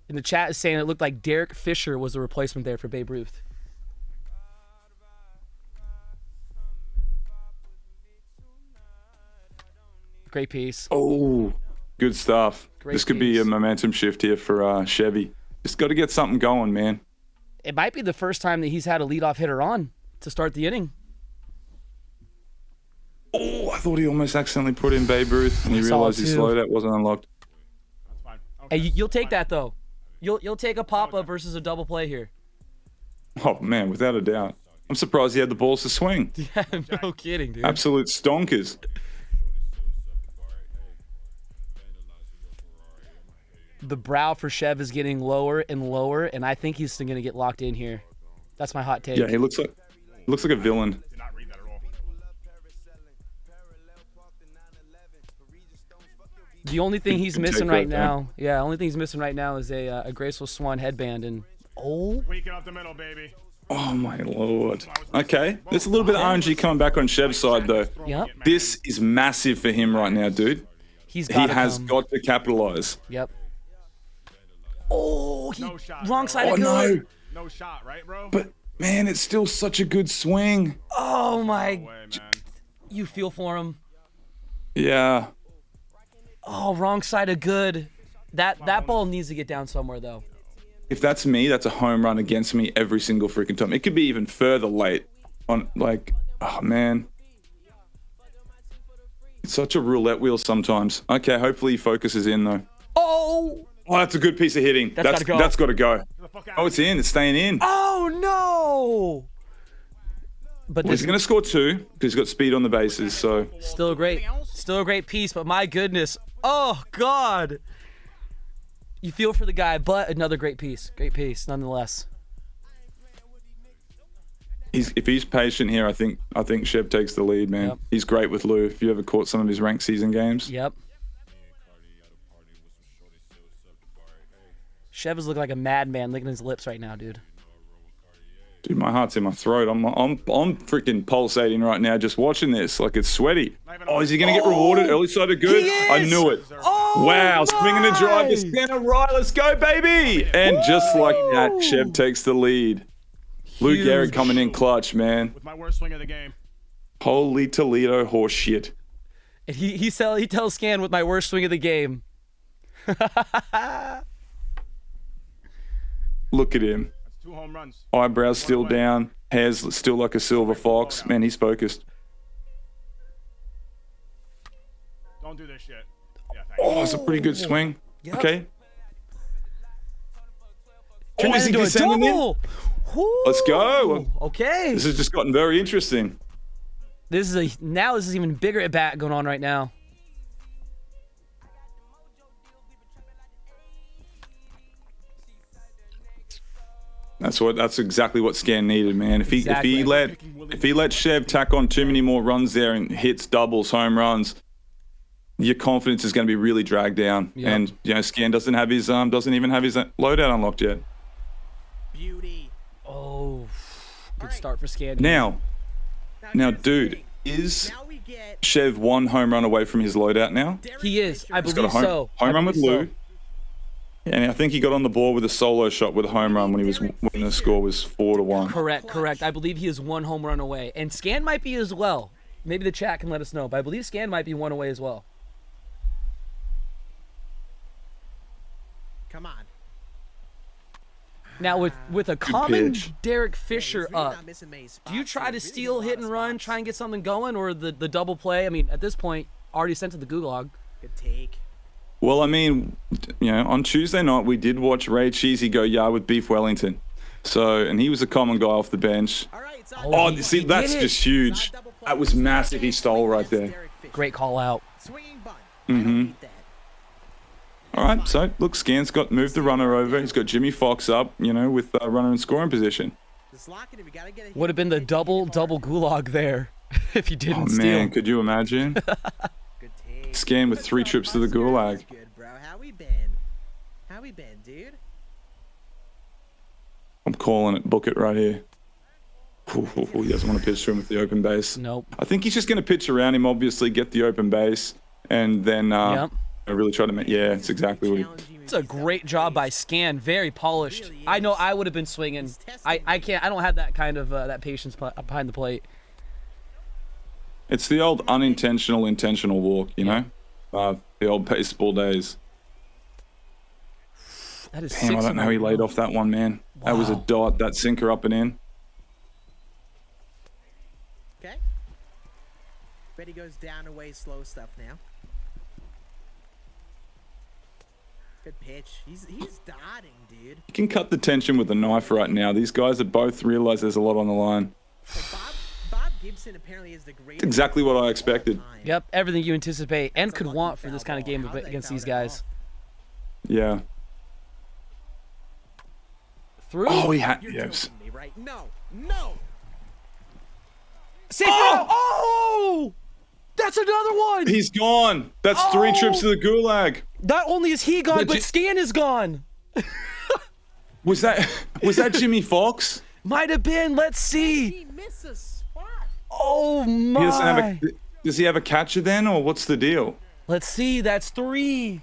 And the chat is saying it looked like Derek Fisher was the replacement there for Babe Ruth. Great piece. Oh, good stuff. Great this could piece. be a momentum shift here for Chevy. Just got to get something going, man. It might be the first time that he's had a leadoff hitter on to start the inning. Oh, I thought he almost accidentally put in Babe Ruth, and he realized his loadout wasn't unlocked. That's fine. Okay. Hey, you'll take that though. You'll take a pop-up versus a double play here. Oh man, without a doubt. I'm surprised he had the balls to swing. Yeah, no kidding, dude. Absolute stonkers. The brow for Chev is getting lower and lower, and I think he's going to get locked in here. That's my hot take. Yeah, he looks like a villain. Did not read that at all. The only thing he's Good missing take right there. now, only thing he's missing right now is a graceful swan headband. And Weaken up the middle, baby. Oh my lord. Okay, there's a little bit of RNG coming back on Chev's side though. Yep. This is massive for him right now, dude. he Has got to capitalize. Yep. Oh, No shot, wrong bro. side Oh of good. no, No shot, right, bro? but man, it's still such a good swing. Oh my, No way, man. you feel for him. Yeah. Oh, wrong side of good. That ball needs to get down somewhere though. If that's me, that's a home run against me every single freaking time. It could be even further late on, like, oh man. It's such a roulette wheel sometimes. Okay, hopefully he focuses in though. Oh. Oh, that's a good piece of hitting. That's gotta go. That's got to go. Get the fuck out Oh, of it's in. It's staying in. Oh no. But Well, this he's going to score 2 because he's got speed on the bases. So still a great piece. But my goodness, oh God. You feel for the guy, but another great piece nonetheless. if he's patient here, I think Chev takes the lead, man. Yep. He's great with Lou. If you ever caught some of his ranked season games. Yep. Chev is looking like a madman licking his lips right now, dude. Dude, my heart's in my throat. I'm freaking pulsating right now just watching this. Like, it's sweaty. Oh, is he going to get rewarded? Early side of good? I knew it. Oh, wow, swinging a drive to Scann. Right, let's go, baby. And just like that, Chev takes the lead. Lou Gehrig coming in clutch, man. With my worst swing of the game. Holy Toledo horse shit. And he tells Scann with my worst swing of the game. Look at him. That's 2 home runs. Eyebrows still down. Hair's still like a silver fox. Man, he's focused. Don't do this shit. Yeah, thanks. Oh, it's a pretty good swing. Yep. Okay. Turn is that he into a descending in? double. Woo. Let's go. Okay. This has just gotten very interesting. This is even bigger at bat going on right now. That's exactly what Scann needed, man. If he let Chev tack on too many more runs there and hits doubles, home runs, your confidence is going to be really dragged down. Yep. And Scann doesn't even have his loadout unlocked yet. Beauty. Oh, good start for Scann. Now, here's the dude, thing. is Now we get Chev 1 home run away from his loadout now? He is. I He's got believe a so. home run with believe Lou. And I think he got on the board with a solo shot with a home run when the score was 4-1. Correct. I believe he is 1 home run away. And Scann might be as well. Maybe the chat can let us know. But I believe Scann might be 1 away as well. come on. Now, with a common pitch. Derek Fisher He's really up, not missing many spots do you try here. to Really steal, a lot hit of and run, spots. try and get something going, or the double play? I mean, at this point, already sent to the gulag. Good take. Well, I mean, on Tuesday night we did watch Ray Cheesy go yard with Beef Wellington. So, and he was a common guy off the bench. All right, it's Oh, he see, did that's it. just huge. That was massive. He stole right there. Great call out. Swinging bunt. I don't beat that. All right, so look, Scann's moved the runner over. He's got Jimmy Fox up, with runner in scoring position. Just locking him. We gotta get a Would have been the hit. double gulag there if you didn't Oh steal. man, could you imagine? Good take. Scann with 3 trips to the gulag. Good, bro. How we been? How we been, dude? I'm calling it. Book it right here. He doesn't want to pitch to him with the open base. Nope. I think he's just going to pitch around him, obviously, get the open base, and then Yep. really try to make. Yeah, it's exactly what he. It's a great job by Scann. Very polished. I know I would have been swinging. I can't. I don't have that kind of that patience behind the plate. It's the old unintentional, intentional walk, the old baseball days. That is. Damn, I don't know how he laid off that one, man. That was a Wow. dot, that sinker up and in. Okay. Betty goes down away, slow stuff now. Good pitch. He's dotting, dude. You can cut the tension with a knife right now. These guys have both realized there's a lot on the line. Like Bob Gibson apparently is the greatest. Exactly what I expected. Yep. Everything you anticipate and could want for this kind of game against these guys. Yeah. Through. Oh, he had. You're Yes. joking me, right? No. No. Safe route. Oh! That's another one. He's gone. That's 3 trips to the gulag. Not only is he gone, But but Scann is gone. Was that Jimmy Fox? Might have been. Let's see. He missed a spot. Oh He my. does he have a catcher then, or what's the deal? Let's see. That's 3.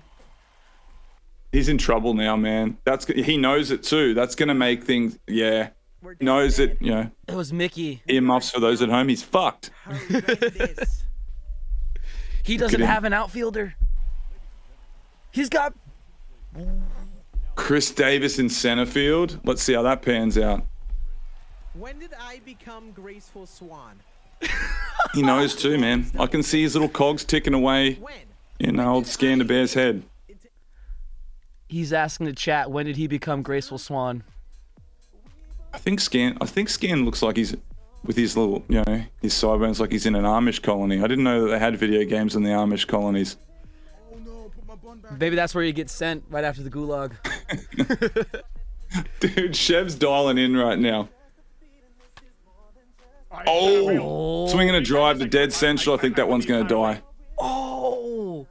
He's in trouble now, man. He knows it too. That's gonna make things. Yeah, We're dead, knows dead. it. It was Mickey. Earmuffs for those at home. He's fucked. Hurry, win this. He doesn't at him. have an outfielder. He's got. Chris Davis in center field. Let's see how that pans out. When did I become Graceful Swan? He knows too, man. I can see his little cogs ticking away When? in old Scan the Bear's head. He's asking the chat, when did he become Graceful Swan? I think Scan looks like he's with his little, his sideburns like he's in an Amish colony. I didn't know that they had video games in the Amish colonies. Maybe that's where he gets sent right after the gulag. Dude, Chev's dialing in right now. Oh, swinging a drive to dead central. I think that one's going to die. Oh!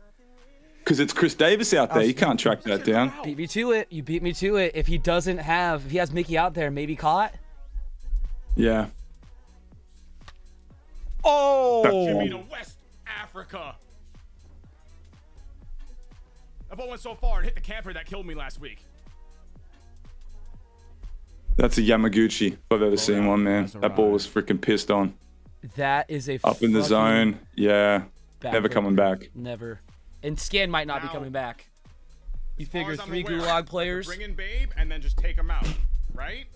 Because it's Chris Davis out there. You can't track that down. Beat me to it. You beat me to it. If he has Mickey out there, maybe caught. Yeah. Oh! Jimmy to West Africa. That ball went so far, it hit the camper that killed me last week. That's a Yamaguchi if I've ever seen one, man. That ball was freaking pissed on. That is a Up in the zone. Yeah. Never coming back. Never. And Scann might not be coming back. You figure 3 Gulag players. Bring in Babe and then just take him out, right?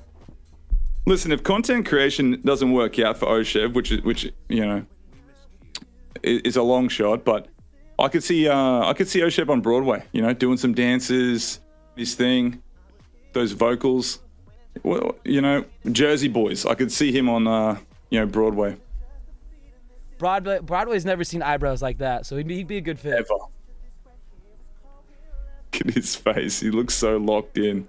Listen, if content creation doesn't work out for OhChev, which you know is a long shot, but I could see OhChev on Broadway, you know, doing some dances, his thing, those vocals. Well, you know, Jersey Boys. I could see him on Broadway. Broadway's never seen eyebrows like that, so he'd be a good fit. Ever. Look at his face. He looks so locked in.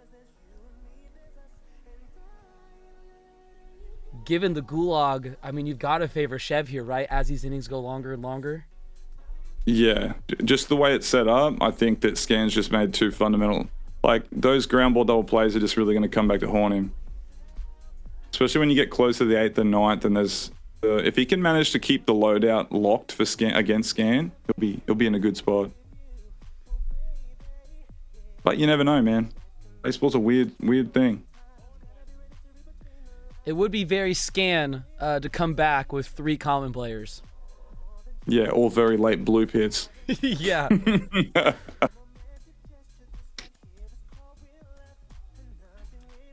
Given the Gulag, I mean, you've got to favor Chev here, right? As these innings go longer and longer. Yeah, just the way it's set up, I think that Scann's just made too fundamental. Like, those ground ball double plays are just really going to come back to haunt him. Especially when you get close to the 8th and 9th, and there's... if he can manage to keep the loadout locked for against Scann, he'll be in a good spot. But you never know, man. Baseball's a weird thing. It would be very Scann to come back with 3 common players. Yeah, all very late blue hits. Yeah.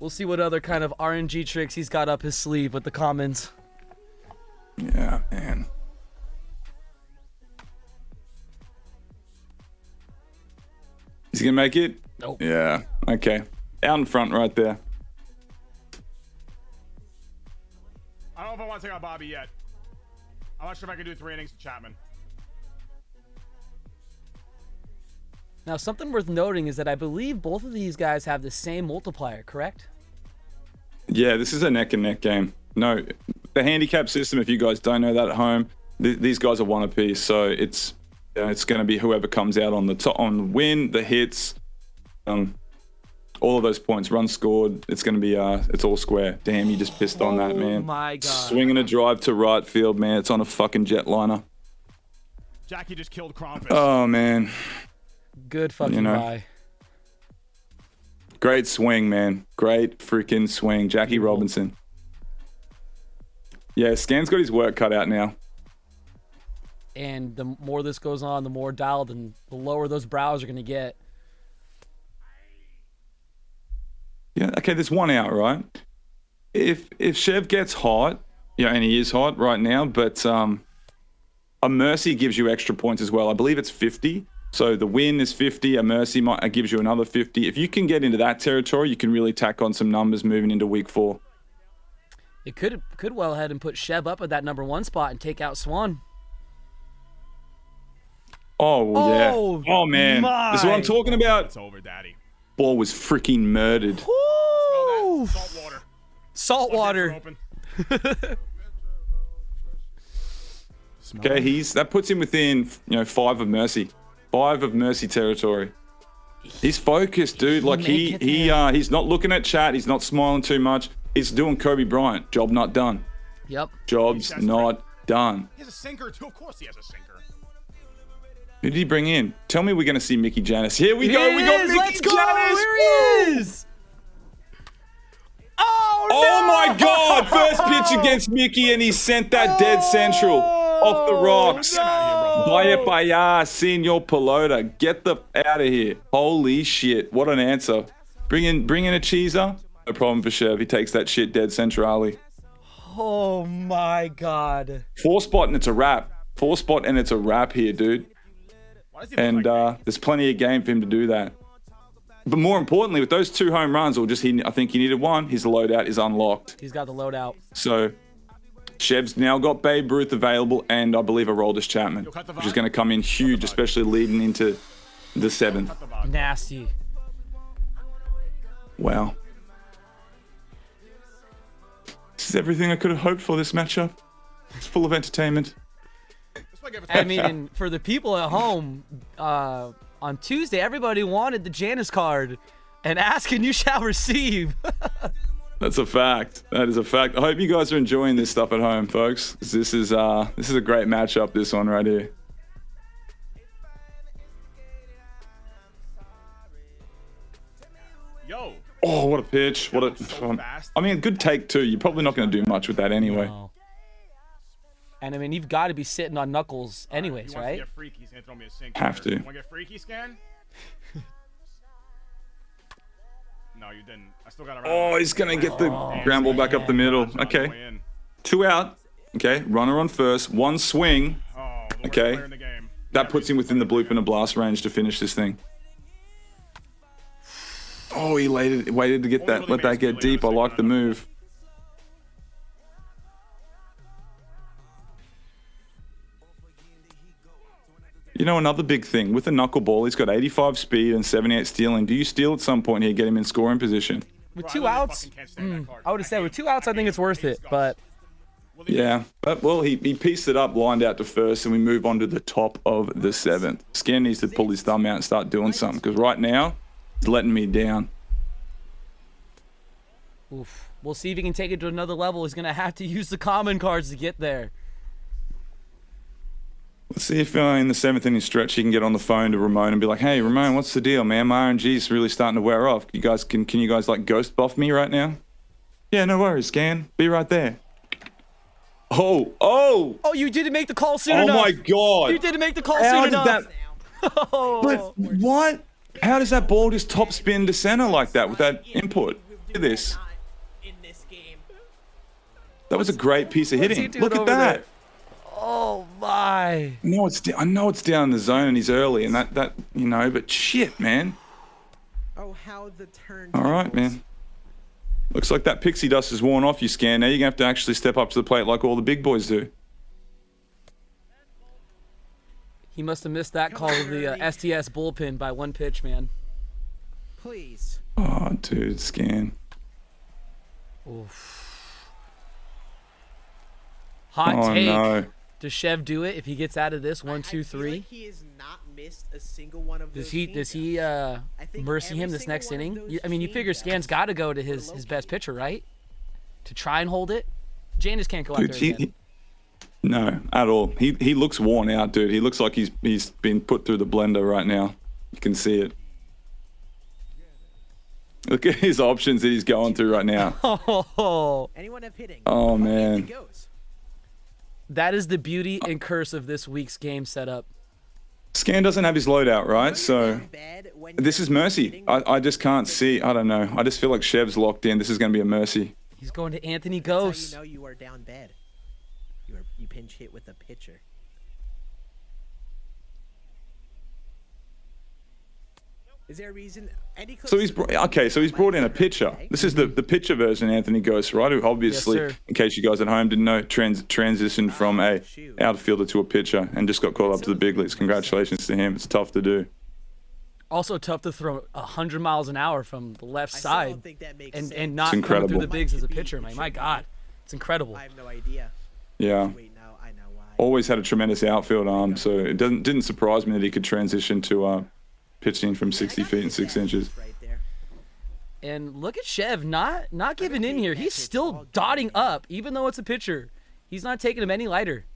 We'll see what other kind of RNG tricks he's got up his sleeve with the commons. Yeah, man. Is he gonna make it? Nope. Yeah. Okay. Out in front right there. I don't know if I want to take out Bobby yet. I'm not sure if I can do 3 innings to Chapman. Now, something worth noting is that I believe both of these guys have the same multiplier, correct? Yeah, this is a neck and neck game. No, the handicap system, if you guys don't know that at home, these guys are one apiece. So it's going to be whoever comes out on the top, on the win, the hits, all of those points, runs scored. It's going to be it's all square. Damn, you just pissed on that, man. Oh my god! Swinging a drive to right field, man. It's on a fucking jetliner. Jackie just killed Krampus. Oh man. Good fucking guy. Great swing, man. Great freaking swing. Jackie Robinson. Yeah, Scann's got his work cut out now. And the more this goes on, the more dialed and the lower those brows are going to get. Yeah, okay, there's 1 out, right? If Chev gets hot, yeah, and he is hot right now, but a mercy gives you extra points as well. I believe it's 50. So the win is 50, a mercy gives you another 50. If you can get into that territory, you can really tack on some numbers moving into week 4. It could well ahead and put Chev up at that number 1 spot and take out Swan. Oh, yeah. Oh, man. This is what I'm talking about. It's over, Daddy. Ball was freaking murdered. Woo! Salt water. Salt water. Okay, that puts him within 5 of mercy. 5 of mercy territory. He's focused, dude. Like he's not looking at chat. He's not smiling too much. He's doing Kobe Bryant. Job not done. Yep. Job's not done. He has a sinker too. Of course he has a sinker. Who did he bring in? Tell me we're going to see Mickey Janis. Here we go. We got Mickey Let's go. Janis. Here he is. Oh my God. First pitch against Mickey, and he sent that dead central off the rocks. Vaya para, Senor Pelota. Get the out of here. Holy shit. What an answer. Bring in a cheeser. No problem for Chev. He takes that shit dead central alley. Oh my God. 4 spot and it's a wrap. 4 spot and it's a wrap here, dude. And there's plenty of game for him to do that. But more importantly, with those 2 home runs, I think he needed 1. His loadout is unlocked. He's got the loadout. So Chev's now got Babe Ruth available, and I believe Aroldis Chapman, which is going to come in huge, especially leading into the 7th. Nasty. Wow. This is everything I could have hoped for this matchup. It's full of entertainment. I mean, and for the people at home, on Tuesday, everybody wanted the Janus card, and ask and you shall receive. That's a fact. That is a fact. I hope you guys are enjoying this stuff at home, folks. This is a great matchup, this one right here. Yo. Oh, what a pitch. What a fast. I mean, good take too. You're probably not going to do much with that anyway. No. And I mean, you've got to be sitting on knuckles anyways, right? Get freaky, he's gonna throw me a sink Have to. You want to get freaky, Scann? No, you didn't. I still got around. Oh, he's going to get the ground ball back up the middle. Okay. 2 out. Okay. Runner on first. 1 swing. Oh, the worst Okay. player in the game. That puts him within the bloop and a blast range to finish this thing. Oh, he waited to get that. Let that get deep. I like the move. You know, another big thing with the knuckleball, he's got 85 speed and 78 stealing. Do you steal at some point here, get him in scoring position? With 2 outs, I would have said with 2 outs, I think it's worth it. But Yeah, but well, he pieced it up, lined out to first, and we move on to the top of the 7th. Scann needs to pull his thumb out and start doing something, because right now, he's letting me down. oof, we'll see if he can take it to another level. He's gonna have to use the common cards to get there. Let's see if in the 7th inning stretch he can get on the phone to Ramon and be like, "Hey, Ramon, what's the deal, man? My RNG's really starting to wear off. You guys can you guys like ghost buff me right now?" Yeah, no worries, Scann. Be right there. Oh! Oh, you didn't make the call soon enough. Oh my God! You didn't make the call How soon did enough. that? Oh. But what? How does that ball just top spin to center like that with that input? Look at this. That was a great piece of What's he hitting. doing Look at over that. there? Oh my! I know it's down in the zone and he's early and that you know, but shit, man. Oh, how the turn. All right, man. Looks like that pixie dust is worn off you, Scann. Now you're gonna have to actually step up to the plate like all the big boys do. He must have missed that call of the STS bullpen by 1 pitch, man. Please. Oh, dude, Scann. Oof. Hot Oh take. no. Does Chev do it if he gets out of this 1, 2, 3? Like he has not missed a single one of Does those he think mercy every him this single next one of inning? those I mean, you figure changeups Scann's got to go to his best pitcher, right? To try and hold it. Janus can't go out Dude, there again. no, at all. He looks worn out, dude. He looks like he's been put through the blender right now. You can see it. Look at his options that he's going through right now. Oh, Anyone have hitting? Oh, Up man. he goes. that is the beauty and curse of this week's game setup. Scann doesn't have his loadout, right? So Down bad when this is you're mercy. hitting. I just can't see. I don't know. I just feel like Chev's locked in. This is going to be a mercy. He's going to Anthony That's how Ghost. you know you are down bad. You pinch hit with a pitcher. Is there a reason? So he's brought in a pitcher. This is the pitcher version, Anthony Ghost, right? Who obviously, Yes, sir. in case you guys at home didn't know, transitioned from a outfielder to a pitcher and just got called up to the big leagues. Congratulations to him. It's tough to do. Also tough to throw 100 miles an hour from the left I still don't side think that makes and sense. not It's coming through incredible. the bigs as a pitcher, man. My God, it's incredible. I have no idea. Yeah. Wait, no, I know why. Always had a tremendous outfield arm, so it didn't surprise me that he could transition to pitching from 60 feet and 6 inches. Right there. And look at Chev not giving in here. He's still dotting up, even though it's a pitcher. He's not taking him any lighter.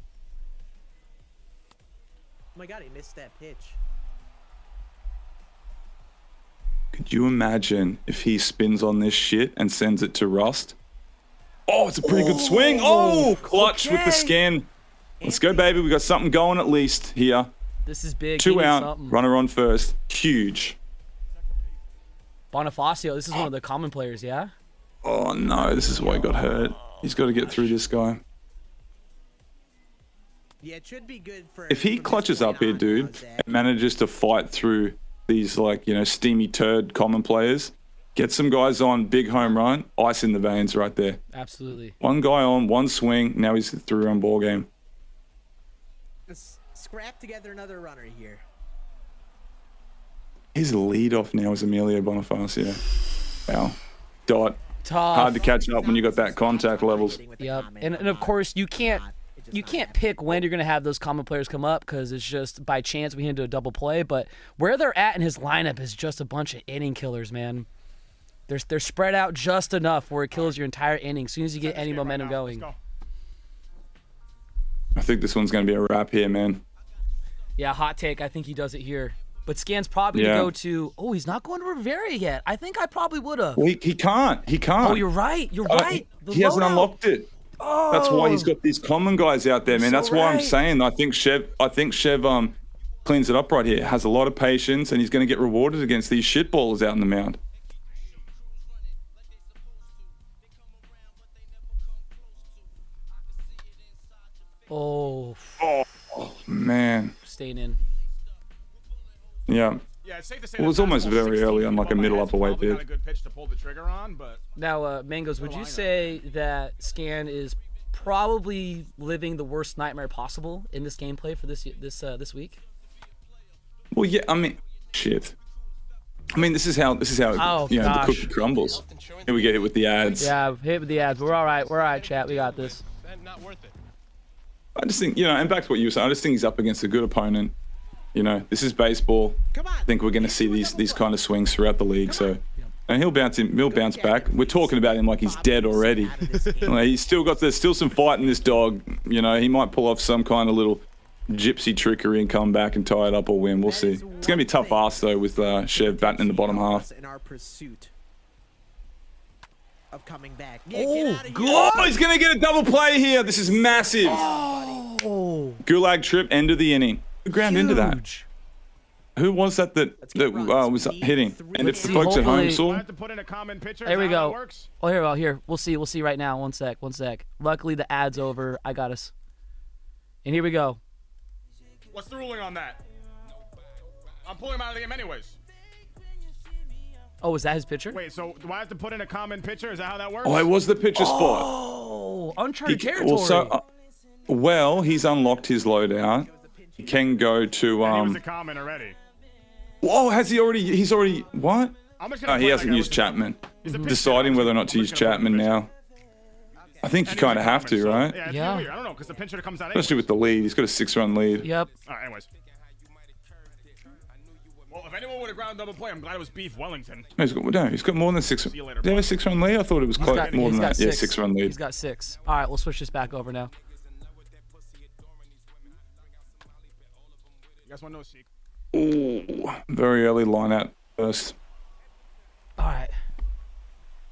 Oh my God, he missed that pitch. Could you imagine if he spins on this shit and sends it to Rust? Oh, it's a pretty good swing. Oh, clutch with the okay. Scann. Let's go, baby. We got something going at least here. This is big. He 2 needs out, something. runner on first. Huge. Bonifacio, this is one of the common players, yeah? Oh no, this is why he got hurt. He's got to get through this guy. Yeah, it should be good for. If he from this clutches point up here, on, dude, how's that? and manages to fight through these like, you know, steamy turd common players, get some guys on, big home run, ice in the veins right there. Absolutely. One guy on, one swing, now he's through on ball game. Let's scrap together another runner here. His leadoff now is Emilio Bonifacio. Wow. Dot. Tough. Hard to catch up when you got that contact levels. Yep. And of course, you can't pick when you're going to have those common players come up because it's just by chance we hit into a double play. But where they're at in his lineup is just a bunch of inning killers, man. They're spread out just enough where it kills your entire inning as soon as you get any momentum going. Let's go. I think this one's going to be a wrap here, man. Yeah, hot take. I think he does it here. But Scann's probably going to go to... Oh, he's not going to Rivera yet. I think I probably would have. Well, he can't. He can't. Oh, you're right. You're right. He hasn't unlocked it. Oh. That's why he's got these common guys out there, man. So That's why I'm right. saying I think Chev cleans it up right here. Has a lot of patience, and he's going to get rewarded against these shitballers out in the mound. Oh, Man. staying in. Yeah. Yeah, it's safe to say Well, it was almost very early on, like a middle upper weight there. there. Not a good pitch to pull the trigger on, but Now, Mangoes, would you say that Scann is probably living the worst nightmare possible in this gameplay for this week? Well, yeah. I mean, shit. I mean, this is how Oh, the gosh. cookie crumbles. Here we get hit with the ads. Yeah, hit with the ads. We're all right. We're all right, chat. We got this. Not worth it. I just think, and back to what you were saying, I just think he's up against a good opponent. This is baseball. I think we're going to see these kind of swings throughout the league. So, and he'll bounce back. We're talking about him like he's dead already. There's still some fight in this dog. He might pull off some kind of little gypsy trickery and come back and tie it up or win. We'll see. It's going to be a tough ask though with Chev batting in the bottom half. In our pursuit of coming back. Oh, good. Oh, he's going to get a double play here. This is massive. Oh, Gulag trip, end of the inning. Who ground into that? huge. Who was that was hitting? And if the folks at home Hopefully- saw, I have to put in a common picture. There we Is that how go. that works? Oh, here. We'll see right now. One sec. Luckily, the ad's over. I got us. And here we go. What's the ruling on that? I'm pulling him out of the game anyways. Oh, is that his pitcher? Wait, so do I have to put in a common picture? Is that how that works? it was the pitcher spot. Oh, uncharted territory. Also, he's unlocked his loadout. He can go to He was a common already. Oh, he's already what? I'm just No, gonna he play hasn't like I used was- Chapman. He's a pitcher. Deciding whether or not to I'm use just gonna play Chapman the now. I think you And he's kind a of have common, to, so- right? Yeah, it's Yeah. weird. I don't know, because the pincher comes out Especially with the lead. He's got a 6-run lead. Yep. All right, anyways. Well, if anyone would have ground double play, I'm glad it was Beef Wellington. No, he's got more than 6. See you later, Did he have a 6-run lead? I thought it was close, more He's than got that. Yeah, 6. 6-run lead. He's got 6. All right, we'll switch this back over now. You guys want to know a secret? Ooh, very early line out first. All right.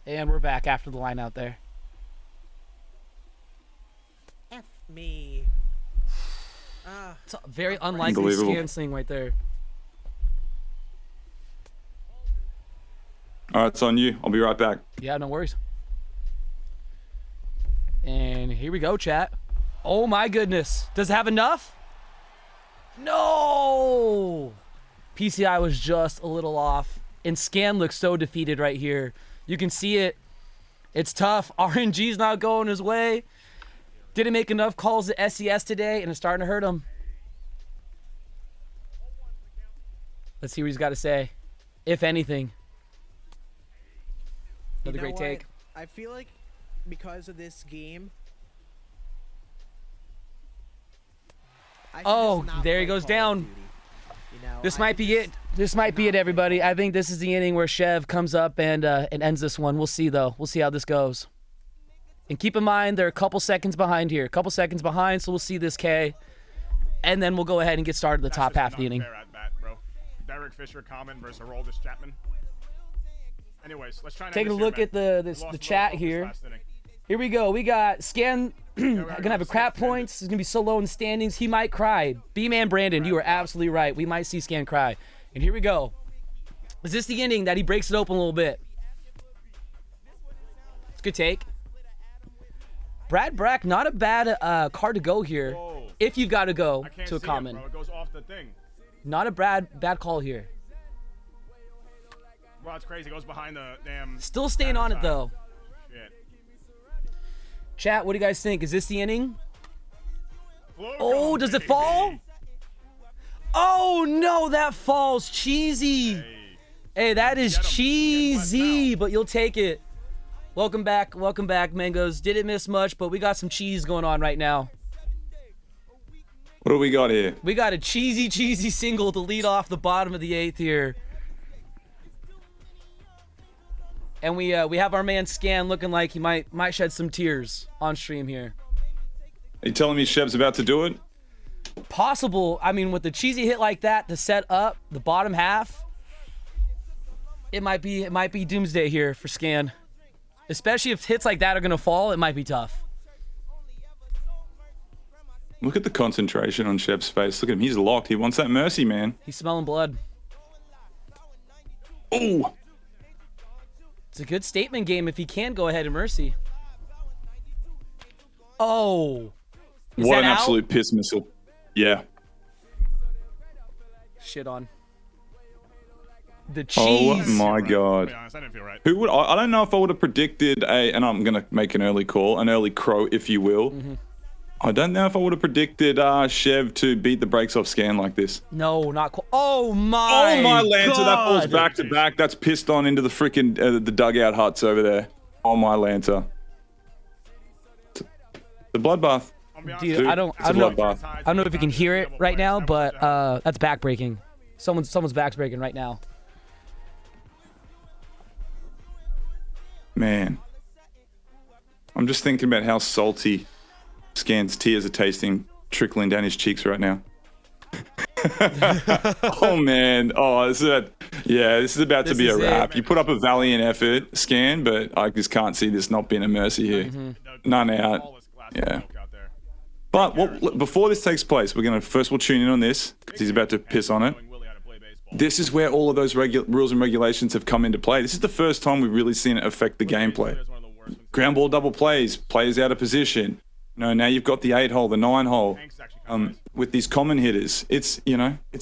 And we're back after the line out there. F me. It's a very unlikely Unbelievable. Scan thing right there. All right, it's on you. I'll be right back. Yeah, no worries. And here we go, chat. Oh my goodness. Does it have enough? No! PCI was just a little off. And Scan looks so defeated right here. You can see it. It's tough. RNG's not going his way. Didn't make enough calls at SES today, and it's starting to hurt him. Let's see what he's got to say, if anything. Another great take. I feel like because of this game. I should Oh, just not there he play goes Call of down. Duty, This I might be it. This might be it, everybody. I think this is the inning where Chev comes up and ends this one. We'll see, though. We'll see how this goes. And keep in mind, they're a couple seconds behind here. A couple seconds behind, so we'll see this K. And then we'll go ahead and get started the That's top just half of the an inning. unfair at bat, bro. Derek Fisher common versus Aroldis Chapman. Anyways, let's try and end Taking a this here, look man. at We lost a the little chat focus here. last inning. Here we go. We got Scan gonna have a crap Scan. points. He's gonna be so low in the standings. He might cry. B-man Brandon, you are absolutely right. We might see Scan cry. And here we go. Is this the inning that he breaks it open a little bit? It's a good take. Brad Brack, not a bad card to go here. Whoa. If you've got to go I can't to a see common. It, bro. It goes off the thing. Not a bad call here. Bro, it's crazy. It goes behind the damn. Still staying on it side. though. Shit. Chat, what do you guys think? Is this the inning? Flow Oh, gun, does it baby. fall? Oh no, that falls cheesy. Hey, that is Get 'em. Get cheesy, left but you'll take it. Welcome back, Mangoes. Didn't miss much, but we got some cheese going on right now. What do we got here? We got a cheesy single to lead off the bottom of the 8th here. And we have our man Scann looking like he might shed some tears on stream here. Are you telling me Chev's about to do it? Possible. I mean, with the cheesy hit like that to set up the bottom half, it might be doomsday here for Scann. Especially if hits like that are gonna fall, it might be tough. Look at the concentration on Chev's face. Look at him. He's locked. He wants that mercy, man. He's smelling blood. Oh! It's a good statement game if he can go ahead and mercy. Oh. Is What that an out? absolute piss missile. Yeah. Shit on. The Oh cheese. my To god. be honest, I didn't feel right. Who would I don't know if I would have predicted and I'm gonna make an early call, an early crow, if you will. I don't know if I would have predicted Chev to beat the brakes off Scann like this. No, not quite. Oh my. Oh my Lancer, that falls God. back to back. That's pissed on into the freaking the dugout huts over there. Oh my Lancer. The bloodbath. Dude, Dude, I don't it's a know. bloodbath. I don't know if you can hear it right now, but that's backbreaking. Someone's back's breaking right now. Man. I'm just thinking about how salty Scann's tears are tasting, trickling down his cheeks right now. Oh man. Oh, this is about to This be a is it. wrap. You put up a valiant effort, Scann, but I just can't see this not being a mercy here. None out. Yeah. But before this takes place, we'll tune in on this because he's about to piss on it. This is where all of those rules and regulations have come into play. This is the first time we've really seen it affect the gameplay. Ground ball double plays, players out of position. Now you've got the 8-hole, the 9-hole. With these common hitters, it's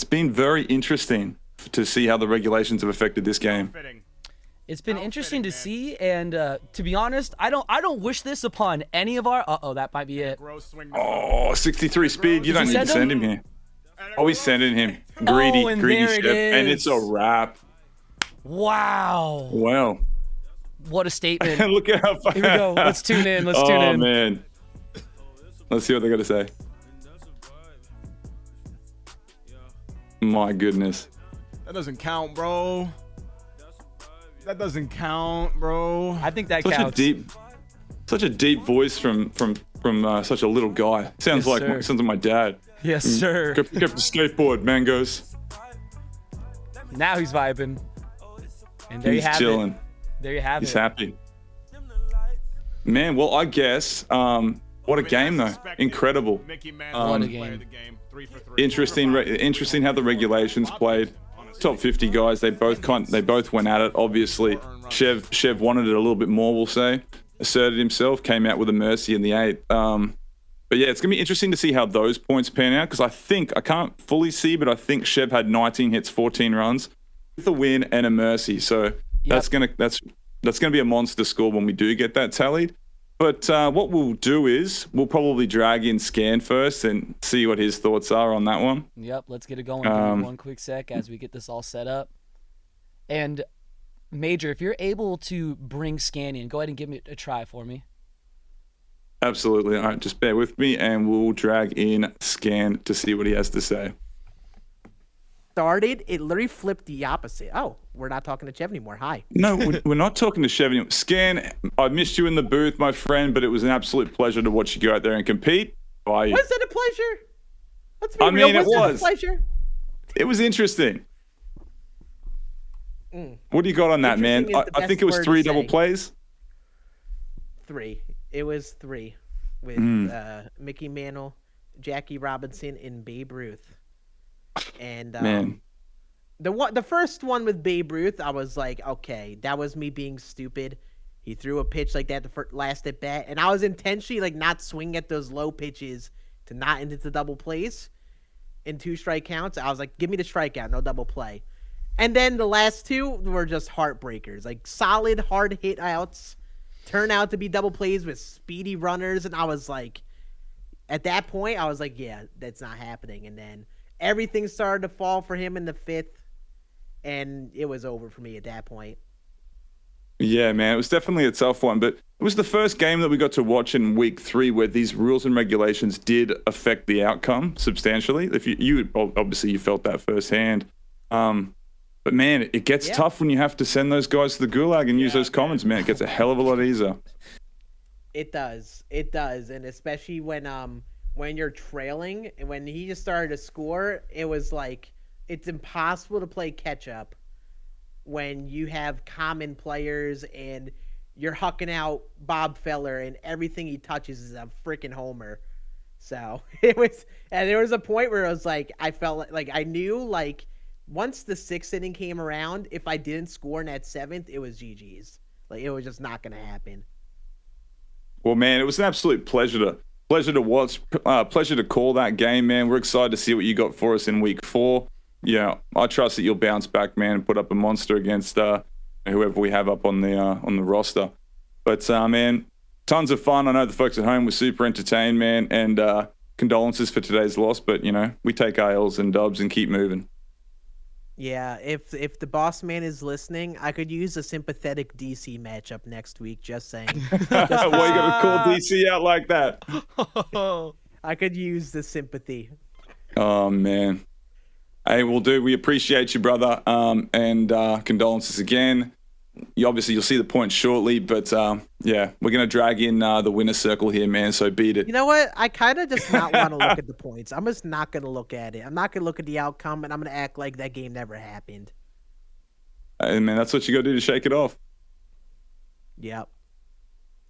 been very interesting to see how the regulations have affected this game. It's been interesting to see, and to be honest, I don't wish this upon any of our. That might be it. Oh, 63 speed. You don't need to send send him? him here. Oh, he's sending him. Greedy, and greedy there it Chev. And is. it's a wrap. Wow, Well, what a statement! look at how far. Here we go. Let's tune in. Let's tune in. Oh man. Let's see what they got to say. My goodness. That doesn't count, bro. That doesn't count, bro. I think that Such counts. a deep voice from such a little guy. Sounds Yes, like sir. my dad. Yes, sir. Go pick up the skateboard, mangoes. Now he's vibing. And there He's you have chilling. it. There you have He's it. happy. Man, well, I guess. What a game, though. Incredible. What a game. Interesting how the regulations played. Top 50 guys, they both went at it. Obviously, Chev wanted it a little bit more, we'll say. Asserted himself, came out with a mercy in the 8. But yeah, it's gonna be interesting to see how those points pan out because I can't fully see, but I think Chev had 19 hits, 14 runs with a win and a mercy. So that's gonna be a monster score when we do get that tallied. But what we'll do is we'll probably drag in Scann first and see what his thoughts are on that one. Yep, let's get it going. Give me one quick sec as we get this all set up. And Major, if you're able to bring Scann in, go ahead and give me a try for me. Absolutely. All right, just bear with me and we'll drag in Scann to see what he has to say. Started, it literally flipped the opposite. Oh, we're not talking to Chev anymore. Hi. No, we're not talking to Chev anymore. Scann, I missed you in the booth, my friend, but it was an absolute pleasure to watch you go out there and compete. How are you? Was it a pleasure? Let's be I real. mean, it Was it was. a pleasure? It was interesting. What do you got on that, man? Interesting is the I think best it was word 3 to double say. plays. 3. It was 3 with Mickey Mantle, Jackie Robinson, and Babe Ruth. And Man. the first one with Babe Ruth, I was like, okay, that was me being stupid. He threw a pitch like that the last at bat, and I was intentionally like not swinging at those low pitches to not into the double plays in 2 strike counts. I was like, give me the strikeout, no double play. And then the last 2 were just heartbreakers, like solid hard hit outs, turn out to be double plays with speedy runners, and I was like, at that point, I was like, yeah, that's not happening. And then everything started to fall for him in the 5th, and it was over for me at that point. Yeah, man, it was definitely a tough one, but it was the first game that we got to watch in week 3 where these rules and regulations did affect the outcome substantially. If you obviously you felt that firsthand. But man, it gets tough when you have to send those guys to the gulag and use those commons, man. It gets a hell of a lot easier. It does, and especially when you're trailing, and when he just started to score, it was like it's impossible to play catch up when you have common players and you're hucking out Bob Feller and everything he touches is a freaking homer. So there was a point where it was like I felt like I knew like once the 6th inning came around, if I didn't score in that 7th, it was GG's. Like it was just not gonna happen. Well, man, it was an absolute pleasure to watch, pleasure to call that game, man. We're excited to see what you got for us in week 4. Yeah, I trust that you'll bounce back, man, and put up a monster against whoever we have up on the roster. But man, tons of fun. I know the folks at home were super entertained, man, and condolences for today's loss. But we take our L's and dubs and keep moving. Yeah, if the boss man is listening, I could use a sympathetic DC matchup next week. Just saying. Why you gotta call DC out like that? I could use the sympathy. Oh man. Hey, well, dude, we appreciate you, brother. And condolences again. You'll see the point shortly, but yeah, we're gonna drag in the winner circle here, man. So beat it. You know what? I kind of just not want to look at the points. I'm just not gonna look at it. I'm not gonna look at the outcome, and I'm gonna act like that game never happened. Hey, man, that's what you gotta do to shake it off. Yep.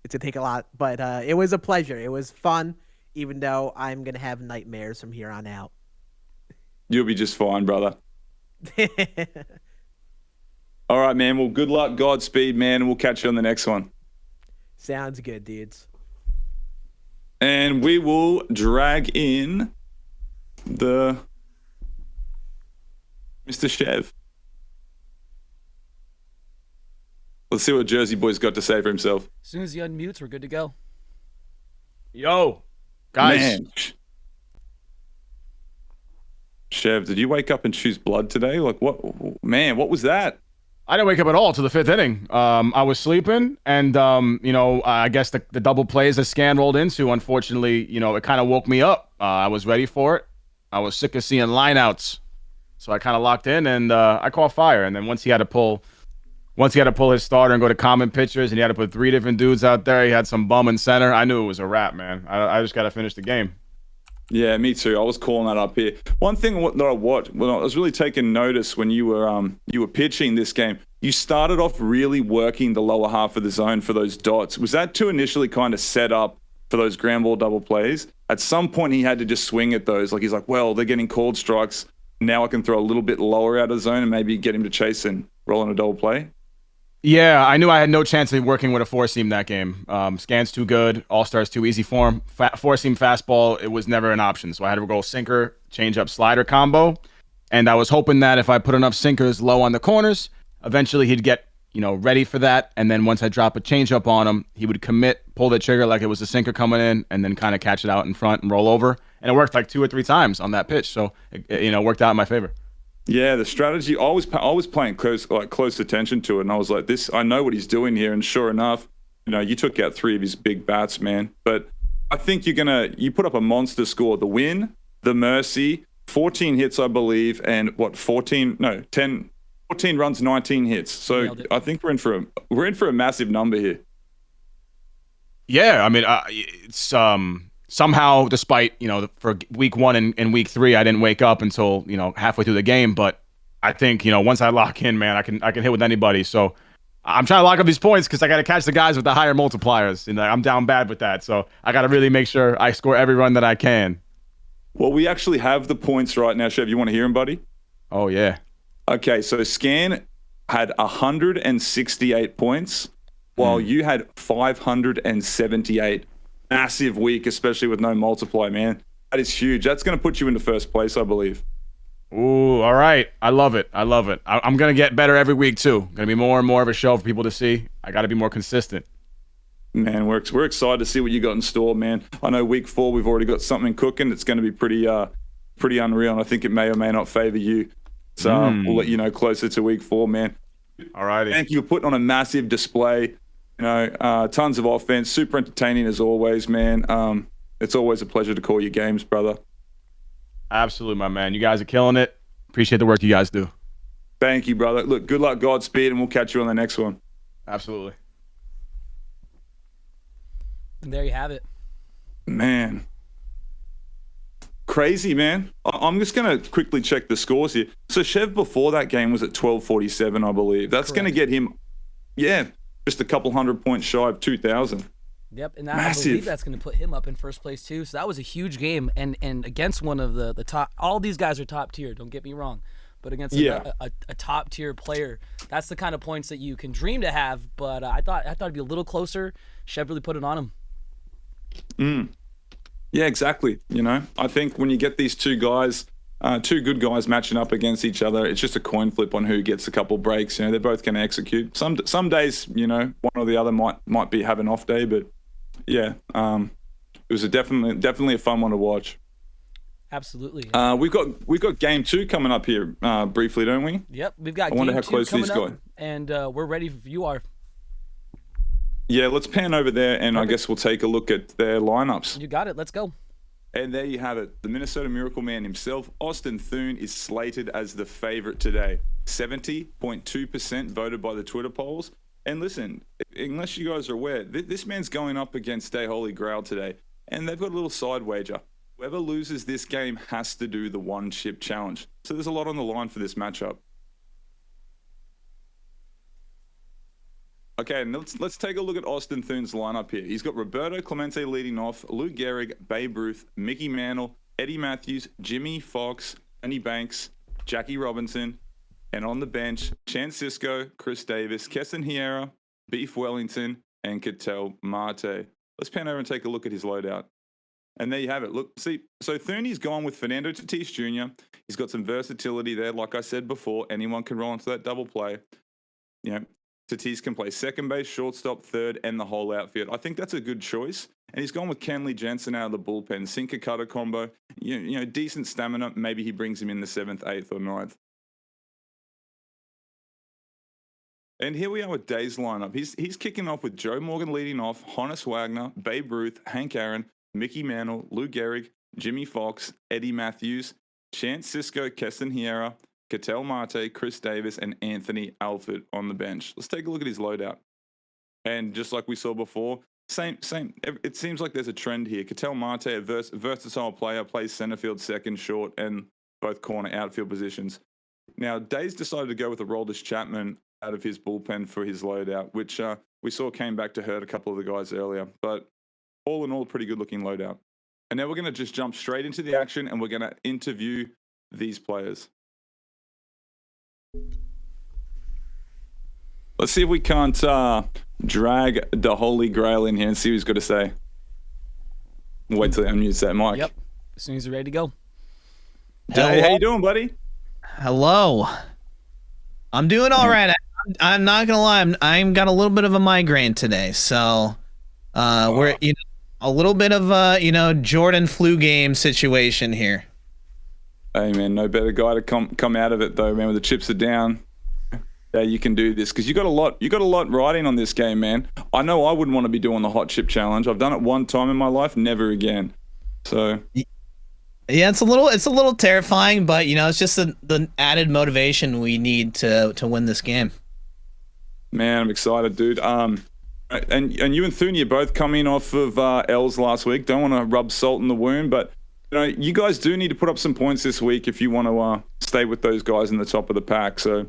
It's gonna take a lot, but it was a pleasure. It was fun, even though I'm gonna have nightmares from here on out. You'll be just fine, brother. All right, man. Well, good luck, Godspeed, man, and we'll catch you on the next one. Sounds good, dudes. And we will drag in the Mr. Chev. Let's see what Jersey Boy's got to say for himself. As soon as he unmutes, we're good to go. Yo, guys. Man. Chev, did you wake up and choose blood today? Like, what? Man, what was that? I didn't wake up at all to the 5th inning. I was sleeping, and I guess the double plays that Scann rolled into, unfortunately, it kind of woke me up. I was ready for it. I was sick of seeing lineouts, so I kind of locked in, and I caught fire. And then once he had to pull his starter and go to common pitchers, and he had to put 3 different dudes out there, he had some bum in center. I knew it was a wrap, man. I just got to finish the game. Yeah, me too. I was calling that up here. One thing that I was really taking notice when you were pitching this game. You started off really working the lower half of the zone for those dots. Was that to initially kind of set up for those ground ball double plays? At some point, he had to just swing at those. Like he's like, well, they're getting called strikes. Now I can throw a little bit lower out of the zone and maybe get him to chase and roll on a double play. Yeah, I knew I had no chance of working with a 4-seam that game. Scann's too good. All-Star's too easy for him. 4-seam fastball, it was never an option. So I had to go sinker, change-up, slider combo. And I was hoping that if I put enough sinkers low on the corners, eventually he'd get, ready for that. And then once I drop a change-up on him, he would commit, pull the trigger like it was a sinker coming in, and then kind of catch it out in front and roll over. And it worked like 2 or 3 times on that pitch. So, it worked out in my favor. Yeah, the strategy, I was paying close attention to it, and I was like, I know what he's doing here. And sure enough, you took out 3 of his big bats, man. But I think you put up a monster score. The win, the mercy, 14 hits, I believe, and 14 runs, 19 hits. So I think we're in for a massive number here. Yeah, I mean, it's somehow, despite, for week 1 and week 3, I didn't wake up until, halfway through the game. But I think, once I lock in, man, I can hit with anybody. So I'm trying to lock up these points because I got to catch the guys with the higher multipliers. And I'm down bad with that. So I got to really make sure I score every run that I can. Well, we actually have the points right now, Chev. You want to hear them, buddy? Oh, yeah. Okay, so Scann had 168 points, while you had 578. Massive week, especially with no multiply, man. That is huge. That's going to put you into first place, I believe. Ooh, all right. I love it. I'm going to get better every week, too. Going to be more and more of a show for people to see. I got to be more consistent. Man, we're excited to see what you got in store, man. I know week 4, we've already got something cooking. It's going to be pretty unreal, and I think it may or may not favor you. So we'll let you know closer to week 4, man. All righty. Thank you for putting on a massive display. Tons of offense, super entertaining as always, man. It's always a pleasure to call your games, brother. Absolutely, my man. You guys are killing it. Appreciate the work you guys do. Thank you, brother. Look, good luck, Godspeed, and we'll catch you on the next one. Absolutely. And there you have it. Man. Crazy, man. I'm just going to quickly check the scores here. So OhChev before that game was at 1247, I believe. That's going to get him, just a couple 100 points shy of 2,000. Yep, and I believe that's going to put him up in first place too. So that was a huge game, and against one of the top. All these guys are top tier. Don't get me wrong, but against a top tier player, that's the kind of points that you can dream to have. But I thought it'd be a little closer. OhChev really put it on him. Yeah, exactly. You know, I think when you get these two guys, two good guys matching up against each other, it's just a coin flip on who gets a couple breaks. You know, they're both going to execute. Some days, you know, one or the other might be have an off day, but yeah, it was definitely a fun one to watch. Absolutely. We've got game 2 coming up here briefly, don't we? Yep, we've got. I wonder game how close 2 these coming guys. up, and we're ready if you are. Yeah, let's pan over there, and I guess we'll take a look at their lineups. You got it. Let's go. And there you have it. The Minnesota Miracle Man himself, Austin Thuuuney, is slated as the favorite today. 70.2% voted by the Twitter polls. And listen, unless you guys are aware, this man's going up against DaeholeeGrail today, and they've got a little side wager. Whoever loses this game has to do the one chip challenge. So there's a lot on the line for this matchup. Okay, and let's take a look at Austin Thuuuney's lineup here. He's got Roberto Clemente leading off, Lou Gehrig, Babe Ruth, Mickey Mantle, Eddie Matthews, Jimmy Fox, Ernie Banks, Jackie Robinson, and on the bench, Chance Cisco, Chris Davis, Keston Hiera, Beef Wellington, and Ketel Marte. Let's pan over and take a look at his loadout. And there you have it. Look, see, so Thuuuney's gone with Fernando Tatis Jr. He's got some versatility there. Like I said before, anyone can roll into that double play. You know, Tatis can play second base, shortstop, third, and the whole outfield. I think that's a good choice. And he's gone with Kenley Jensen out of the bullpen. Sinker cutter combo. You know, decent stamina. Maybe he brings him in the 7th, 8th, or 9th. And here we are with Dae's lineup. He's kicking off with Joe Morgan leading off, Honus Wagner, Babe Ruth, Hank Aaron, Mickey Mantle, Lou Gehrig, Jimmy Fox, Eddie Matthews, Chance Cisco, Keston Hiera, Ketel Marte, Chris Davis, and Anthony Alford on the bench. Let's take a look at his loadout. And just like we saw before, same. It seems like there's a trend here. Ketel Marte, a versatile player, plays center field, second, short, and both corner outfield positions. Now, Dae's decided to go with Aroldis Chapman out of his bullpen for his loadout, which we saw came back to hurt a couple of the guys earlier. But all in all, pretty good-looking loadout. And now we're going to just jump straight into the action, and we're going to interview these players. Let's see if we can't drag DaeholeeGrail in here and see what he's got to say. Wait till I unmute that mic. Yep. As soon as you're ready to go. Hey, how you doing, buddy? Hello. I'm doing all right. I'm not gonna lie. I'm got a little bit of a migraine today, so we're a little bit of Jordan flu game situation here. Hey man, no better guy to come out of it though, man. When the chips are down, yeah, you can do this because you got a lot riding on this game, man. I know I wouldn't want to be doing the hot chip challenge. I've done it one time in my life, never again. So yeah, it's a little terrifying, but it's just the added motivation we need to win this game. Man, I'm excited, dude. And you and Thuuuney are both coming off of L's last week. Don't want to rub salt in the wound, but you guys do need to put up some points this week if you want to stay with those guys in the top of the pack. So,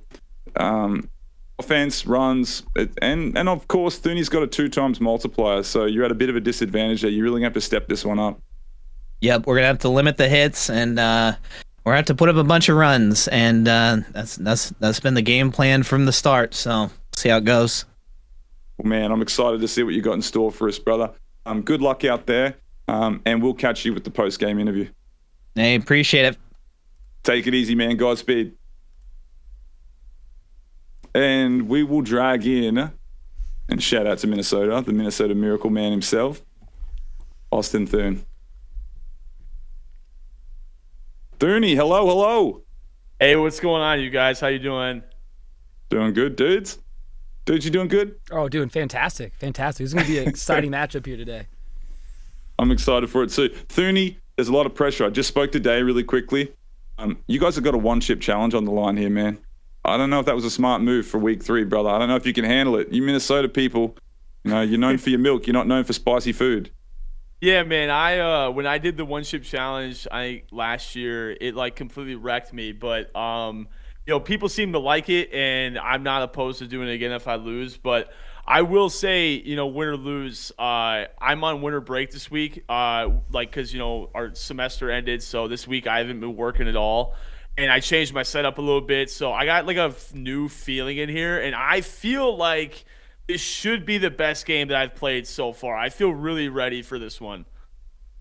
offense, runs, and of course, Thuuuney's got a 2x multiplier, so you're at a bit of a disadvantage there. You really have to step this one up. Yep, we're gonna have to limit the hits, and we're gonna have to put up a bunch of runs, and that's been the game plan from the start. So, see how it goes. Well, man, I'm excited to see what you got in store for us, brother. Good luck out there. And we'll catch you with the post-game interview. Hey, appreciate it. Take it easy, man. Godspeed. And we will drag in, and shout out to Minnesota, the Minnesota Miracle Man himself, Austin Thuuuney. Thuuuney, hello. Hey, what's going on, you guys? How you doing? Doing good, dudes. Dudes, you doing good? Oh, doing fantastic. This is going to be an exciting matchup here today. I'm excited for it too. Thuuuney, there's a lot of pressure. I just spoke to Dae really quickly. You guys have got a one-chip challenge on the line here, man. I don't know if that was a smart move for week 3, brother. I don't know if you can handle it. You Minnesota people, you're known for your milk. You're not known for spicy food. Yeah, man. I when I did the one chip challenge, last year, it like completely wrecked me. But people seem to like it, and I'm not opposed to doing it again if I lose. But I will say, win or lose, I'm on winter break this week, because our semester ended, so this week I haven't been working at all, and I changed my setup a little bit, so I got like a new feeling in here, and I feel like this should be the best game that I've played so far. I feel really ready for this one.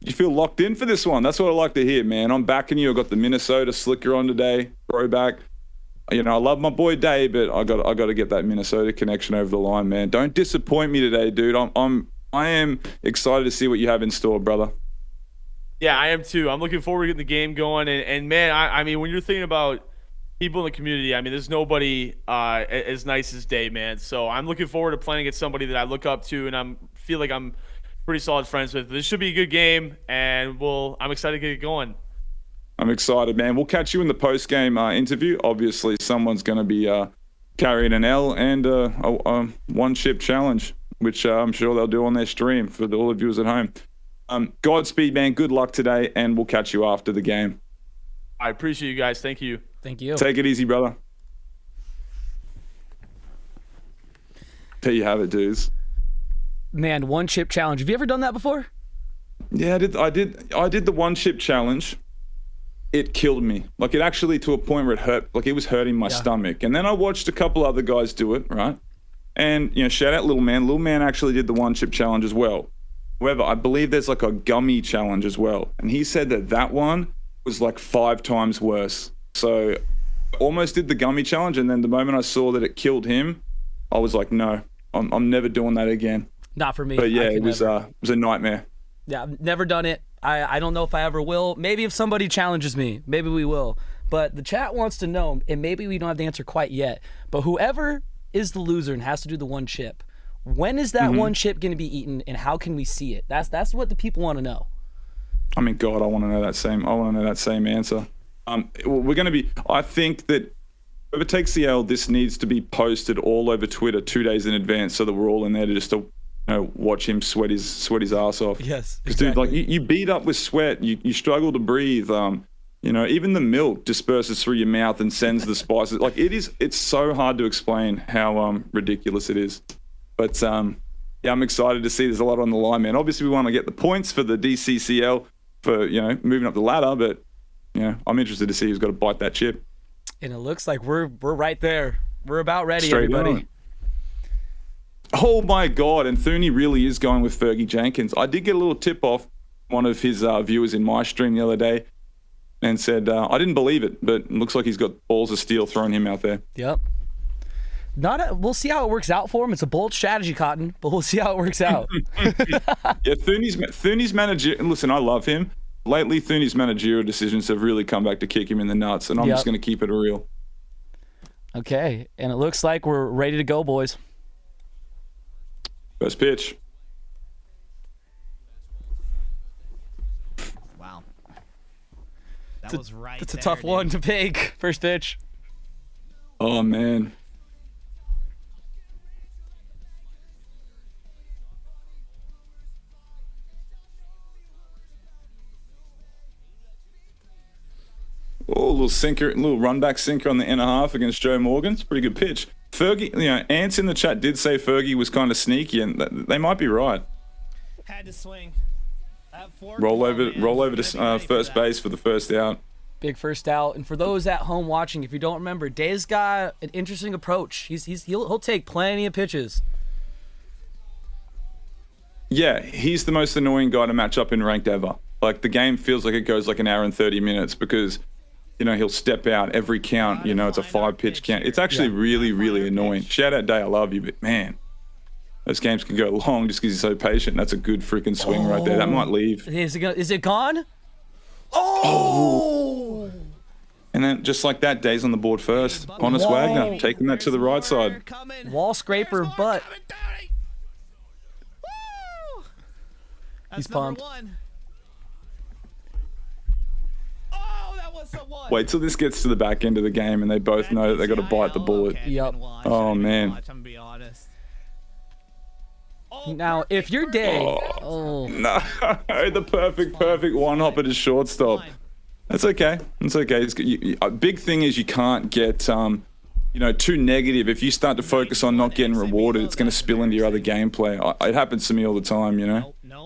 You feel locked in for this one? That's what I like to hear, man. I'm backing you. I got the Minnesota slicker on today, throwback. I love my boy Day, but I got to get that Minnesota connection over the line, man. Don't disappoint me today, dude. I am excited to see what you have in store, brother. Yeah, I am too. I'm looking forward to getting the game going, and man, I mean, when you're thinking about people in the community, I mean, there's nobody as nice as Day, man. So I'm looking forward to playing against somebody that I look up to, and feel like I'm pretty solid friends with. This should be a good game, and I'm excited to get it going. I'm excited, man. We'll catch you in the post-game interview. Obviously, someone's going to be carrying an L and a one-chip challenge, which I'm sure they'll do on their stream for all the viewers at home. Godspeed, man. Good luck today, and we'll catch you after the game. I appreciate you guys. Thank you. Thank you. Take it easy, brother. There you have it, dudes. Man, one chip challenge. Have you ever done that before? Yeah, I did the one-chip challenge. It killed me. Like, it actually, to a point where it hurt, like it was hurting my stomach. And then I watched a couple other guys do it, right? And, shout out Little Man. Little Man actually did the one-chip challenge as well. However, I believe there's like a gummy challenge as well. And he said that one was like 5 times worse. So I almost did the gummy challenge. And then the moment I saw that it killed him, I was like, no, I'm never doing that again. Not for me. But yeah, it was a nightmare. Yeah, I've never done it. I don't know if I ever will. Maybe if somebody challenges me, maybe we will. But the chat wants to know, and maybe we don't have the answer quite yet, but whoever is the loser and has to do the one chip, when is that one chip going to be eaten, and how can we see it? That's what the people want to know. I mean, God, I want to know that same answer. We're going to be, I think that whoever takes the L, this needs to be posted all over Twitter 2 days in advance so that we're all in there to just watch him sweat his ass off. Yes, because dude, like you beat up with sweat, you struggle to breathe. Even the milk disperses through your mouth and sends the spices. Like it's so hard to explain how ridiculous it is. But I'm excited to see there's a lot on the line, man. Obviously, we want to get the points for the DCCL for moving up the ladder, but I'm interested to see who's got to bite that chip. And it looks like we're right there. We're about ready, Straight everybody. on. Oh my God, and Thuuuney really is going with Fergie Jenkins. I did get a little tip off one of his viewers in my stream the other day and said, I didn't believe it, but it looks like he's got balls of steel throwing him out there. Yep. We'll see how it works out for him. It's a bold strategy, Cotton, but we'll see how it works out. Yeah, Thuuuney's manager, and listen, I love him. Lately, Thuuuney's managerial decisions have really come back to kick him in the nuts, and I'm just going to keep it real. Okay, and it looks like we're ready to go, boys. First pitch. Wow. That was right. It's a tough one to pick. First pitch. Oh, man. Oh, a little sinker, a little run back sinker on the inner half against Joe Morgan. It's a pretty good pitch. Fergie, Ance in the chat did say Fergie was kind of sneaky, and they might be right. Had to swing. Roll over to first base for the first out. Big first out. And for those at home watching, if you don't remember, Day's got an interesting approach. He'll take plenty of pitches. Yeah, he's the most annoying guy to match up in ranked ever. Like, the game feels like it goes like an hour and 30 minutes because he'll step out every count. It's a 5-pitch count. It's actually really, really annoying. Shout out Day, I love you, but man, those games can go long just because he's so patient. That's a good freaking swing right there. That might leave. Is it gone? Oh! And then just like that, Day's on the board first. Honest Wagner taking that to the right side. Wall scraper, but he's pumped. Oh, that was Wait till this gets to the back end of the game and they both know that they got to bite the bullet. Yep. Oh, man. I'm be honest. Now, if you're Day, No, the perfect one hopper to shortstop. That's okay. It's okay. A big thing is you can't get, too negative. If you start to focus on not getting rewarded, it's going to spill into your other gameplay. It happens to me all the time,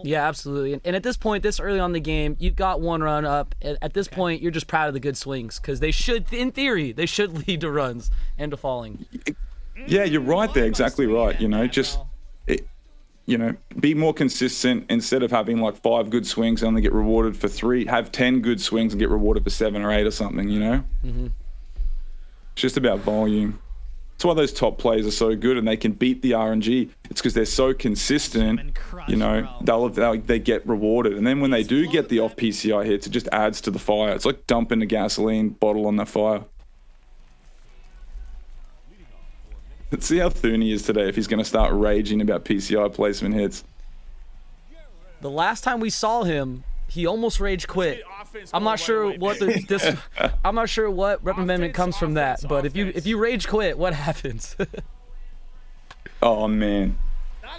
yeah, absolutely. And at this point, this early on in the game, you've got one run up. At this point, you're just proud of the good swings because they should, in theory, they should lead to runs and to falling. Yeah, you're right there. Exactly right. Be more consistent. Instead of having like 5 good swings and only get rewarded for 3, have 10 good swings and get rewarded for 7 or 8 or something, Mm-hmm. It's just about volume. That's why those top players are so good and they can beat the RNG. It's because they're so consistent, they get rewarded. And then when they do get the off PCI hits, it just adds to the fire. It's like dumping a gasoline bottle on that fire. Let's see how Thuuuney is today if he's going to start raging about PCI placement hits. The last time we saw him, he almost rage quit. I'm not sure what I'm not sure what reprimandment comes from that, but if you rage quit, what happens? Oh man.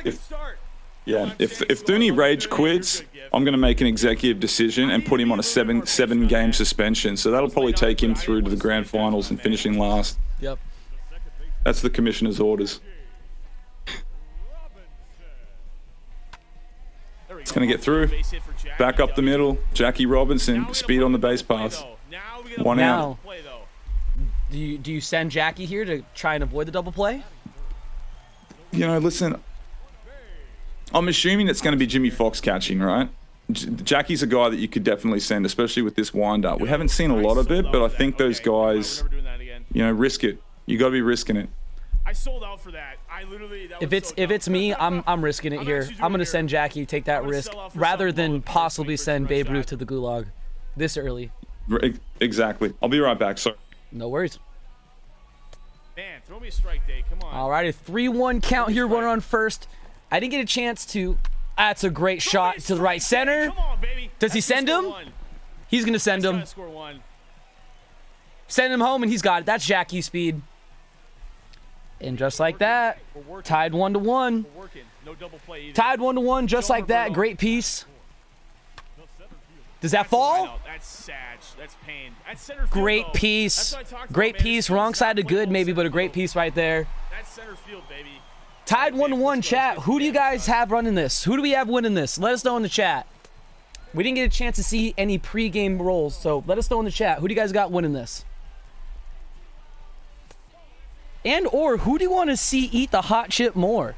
If Thuuuney rage quits, I'm going to make an executive decision and put him on a seven game suspension. So that'll probably take him through to the grand finals and finishing last. Yep. That's the commissioner's orders. It's going to get through. Back up the middle. Jackie Robinson, speed on the base pass. 1 out. Do you send Jackie here to try and avoid the double play? Listen, I'm assuming it's going to be Jimmy Fox catching, right? Jackie's a guy that you could definitely send, especially with this wind-up. We haven't seen a lot of it, but I think those guys, risk it. You got to be risking it. I sold out for that. If it's me, I'm risking it here. I'm gonna send Jackie, take that risk, rather than possibly send Babe Ruth to the gulag this early. Exactly. I'll be right back. Sorry. No worries. Man, throw me a strike, Day. Come on. Alrighty, 3-1 count here. Runner on first. I didn't get a chance to. That's a great shot to the right center. Come on, baby. Does he send him? He's gonna send him. Send him home, and he's got it. That's Jackie speed. And just like that, tied 1-1. Tied 1-1, just like that. Great piece. Does that fall? That's Sag. That's pain. That's center field. Great piece. Great piece. Wrong side of good, maybe, but a great piece right there. That's center field, baby. Tied 1-1, chat. Who do you guys have running this? Who do we have winning this? Let us know in the chat. We didn't get a chance to see any pre-game rolls, so let us know in the chat. Who do you guys got winning this? And or who do you want to see eat the hot chip more?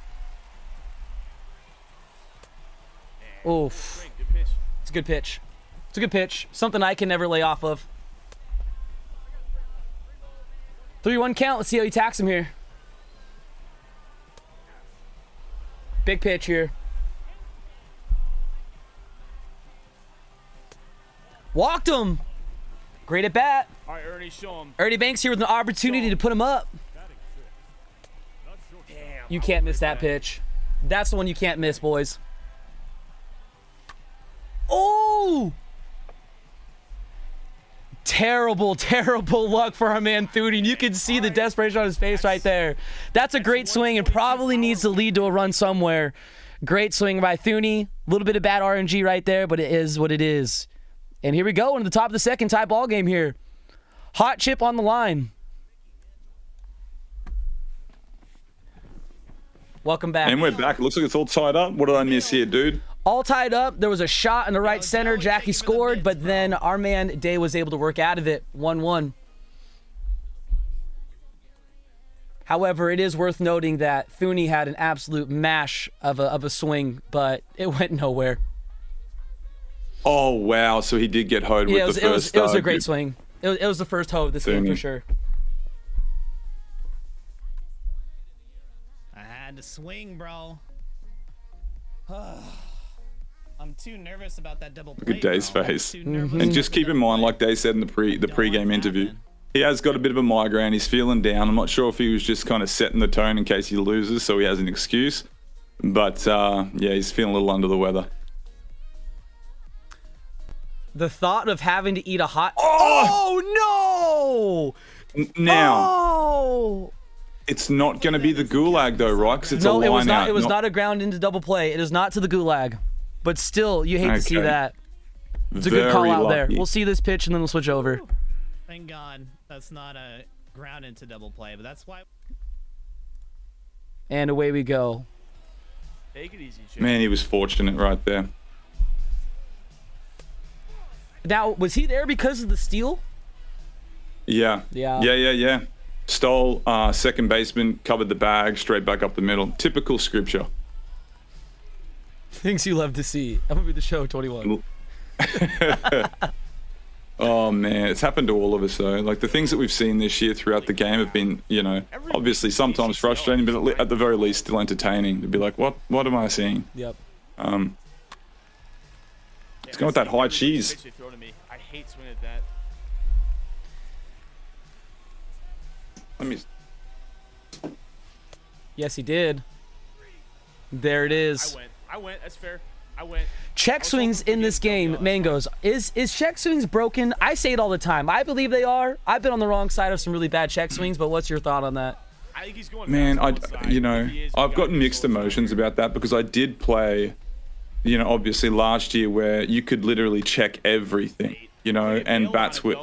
Oof. It's a good pitch. It's a good pitch. Something I can never lay off of. 3-1 count. Let's see how he attacks him here. Big pitch here. Walked him. Great at bat. All right, Ernie, show him. Ernie Banks here with an opportunity to put him up. You can't miss that pitch. That's the one you can't miss, boys. Oh! Terrible, terrible luck for our man Thuuuney. You can see the desperation on his face right there. That's a great swing and probably needs to lead to a run somewhere. Great swing by Thuuuney. A little bit of bad RNG right there, but it is what it is. And here we go into the top of the second, tie ball game here. Hot chip on the line. Welcome back. And we're back. It looks like it's all tied up. What did I miss here, dude? All tied up. There was a shot in the right center. Jackie scored, but then our man Day was able to work out of it. 1-1. However, it is worth noting that Thuuuney had an absolute mash of a swing, but it went nowhere. Oh, wow. So he did get hoed with the first. It was a great swing. It was the first hoe of this game for sure. I had to swing, bro. I'm too nervous about that double play. Look at Day's face. And just keep in mind, like Day said in the pre-game interview, he has got a bit of a migraine. He's feeling down. I'm not sure if he was just kind of setting the tone in case he loses, so he has an excuse. But yeah, he's feeling a little under the weather. The thought of having to eat a hot. Oh no! Now Oh! it's not going to be the gulag though, right? Because it's No, a it was line not. out. It was not a ground into double play. It is not to the gulag. But still, you hate to see Okay. that. It's a good Very call out there. lucky. We'll see this pitch and then we'll switch over. Thank God that's not a ground into double play, but that's why. And away we go. Take it easy, Jay. Man, he was fortunate right there. Now, was he there because of the steal? Yeah. Yeah. Stole second baseman, covered the bag, straight back up the middle. Typical scripture. Things you love to see. I'm gonna be the show 21. Oh man, it's happened to all of us though. Like the things that we've seen this year throughout the game have been, you know, obviously sometimes frustrating, but at the very least still entertaining. To be like, what am I seeing? Yep. Let's go with that high cheese. I hate swinging at that. Let me. Yes, he did. There it is. I went. That's fair. I went. Check swings in this game, Mangoes. Is check swings broken? I say it all the time. I believe they are. I've been on the wrong side of some really bad check swings, but what's your thought on that? I think he's going. Man, fast you on the know, side. If he is, I've we got gotta mixed go emotions side. about that because I did play, you know, obviously last year where you could literally check everything, you know, and bats were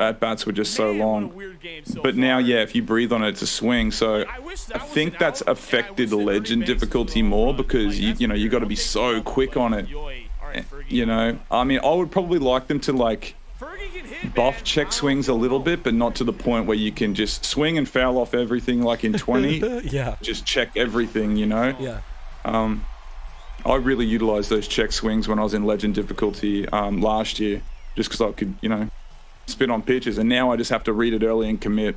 just so Man, what a long. weird game so But now, far. yeah, if you breathe on it, it's a swing. So I wish I that was think an that's out. affected the Yeah, I wish that legend Ernie Banks difficulty was more on. because Like, you know you got to I'll be take so the out, quick but on it. yoy. All right, Fergie. You know, I mean, I would probably like them to like Fergie can hit, buff man. check swings a little bit, but not to the point where you can just swing and foul off everything like in 20. Yeah. Just check everything, you know. Yeah. I really utilized those check swings when I was in legend difficulty last year, just because I could, you know, spin on pitches, and now I just have to read it early and commit.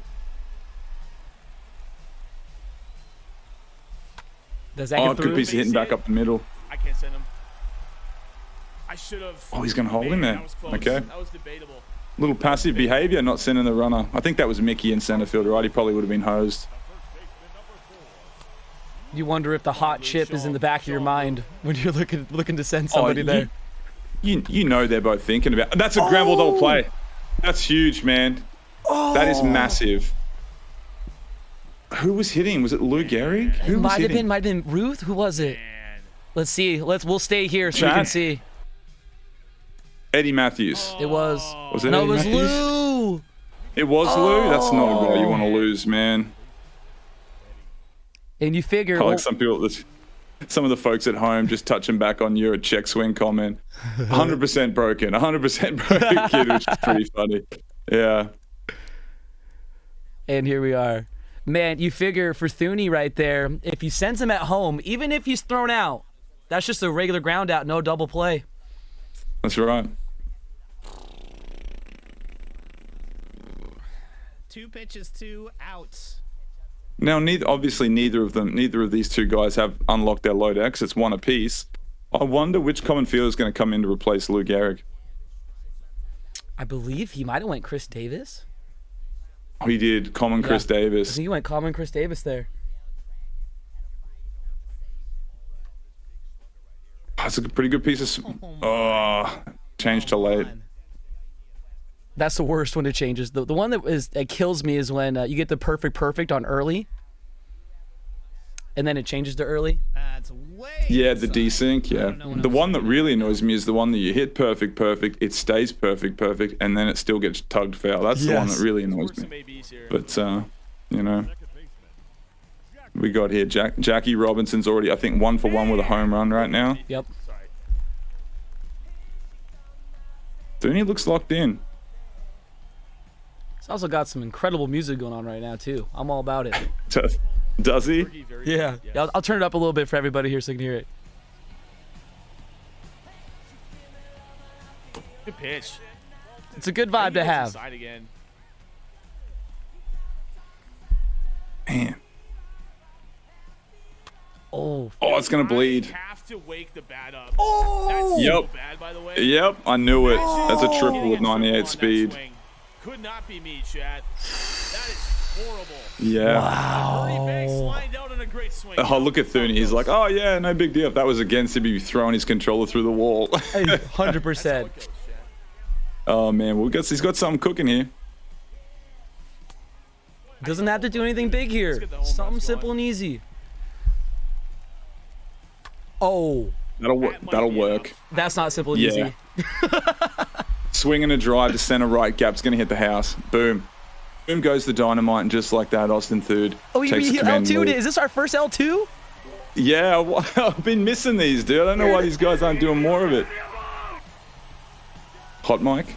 Does that Oh, get good through? piece of hitting back up the middle. I can't send him. I should have. Oh, he's gonna hold him Man, there. that was close. Okay. That was debatable. Little passive behavior, not sending the runner. I think that was Mickey in center field, right? He probably would have been hosed. You wonder if the hot chip is in the back of your mind when you're looking to send somebody there. You know they're both thinking about. That's a ground ball double play. That's huge, man. That is massive. Who was hitting? Was it Lou Gehrig? Who was Might have hitting? been Ruth. Who was it? Man. Let's see. We'll stay here so we can Chat. see. Eddie Matthews. It was. Was it No, Eddie it was Matthews? Lou. It was Lou. That's not a goal you want to lose, man. And you figure. I like some of the folks at home just touching back on your check swing comment. 100% broken. 100% broken kid, which is pretty funny. Yeah. And here we are. Man, you figure for Thuuuney right there, if he sends him at home, even if he's thrown out, that's just a regular ground out, no double play. That's right. 2 pitches, 2 outs. Now, neither of these two guys have unlocked their low decks. It's one apiece. I wonder which common fielder is going to come in to replace Lou Gehrig. I believe he might have went Chris Davis. Oh, he did. Common Chris I Davis. think he went common Chris Davis there. That's a pretty good piece of. Changed to late. That's the worst when it changes. The one that kills me is when you get the perfect on early, and then it changes to early. That's way. Yeah, the inside. desync. Yeah, know what the I'm one that really annoys me is the one that you hit perfect, it stays perfect, and then it still gets tugged foul. That's the one that really annoys Some me. ABs here. But you know, we got here. Jackie Robinson's already, I think, 1 for 1 with a home run right now. Yep. Sorry. Thuuuney looks locked in. He's also got some incredible music going on right now too. I'm all about it. Does he? Fergie, very Yeah. good. Yeah, I'll turn it up a little bit for everybody here so you can hear it. Good pitch. It's a good vibe to have. Side again. Man. Oh, Oh, it's gonna bleed. I have to wake the bat up. Oh! That's Yep. so bad, by the way. Yep, I knew it. That's a triple Getting with a triple on 98 that speed. swing. Could not be me, Chad. That is horrible. Yeah. Ernie Banks lined out on a great swing. Oh, look at Thuuuney. He's like, oh yeah, no big deal. If that was against him, he'd be throwing his controller through the wall. 100%. That's how it goes, Chad. Oh man, he's got something cooking here. Doesn't have to do anything big here. get the home Something runs simple going. and easy. Oh, That'll That might that'll be work. enough. that's not simple and Yeah. easy. Swinging a drive to center right gap's gonna hit the house. Boom. Boom goes the dynamite, and just like that, Austin Thuuuney Oh, you takes mean the command L2? lead. Is this our first L2? Yeah, I've been missing these, dude. I don't know why these guys aren't doing more of it. Hot mic.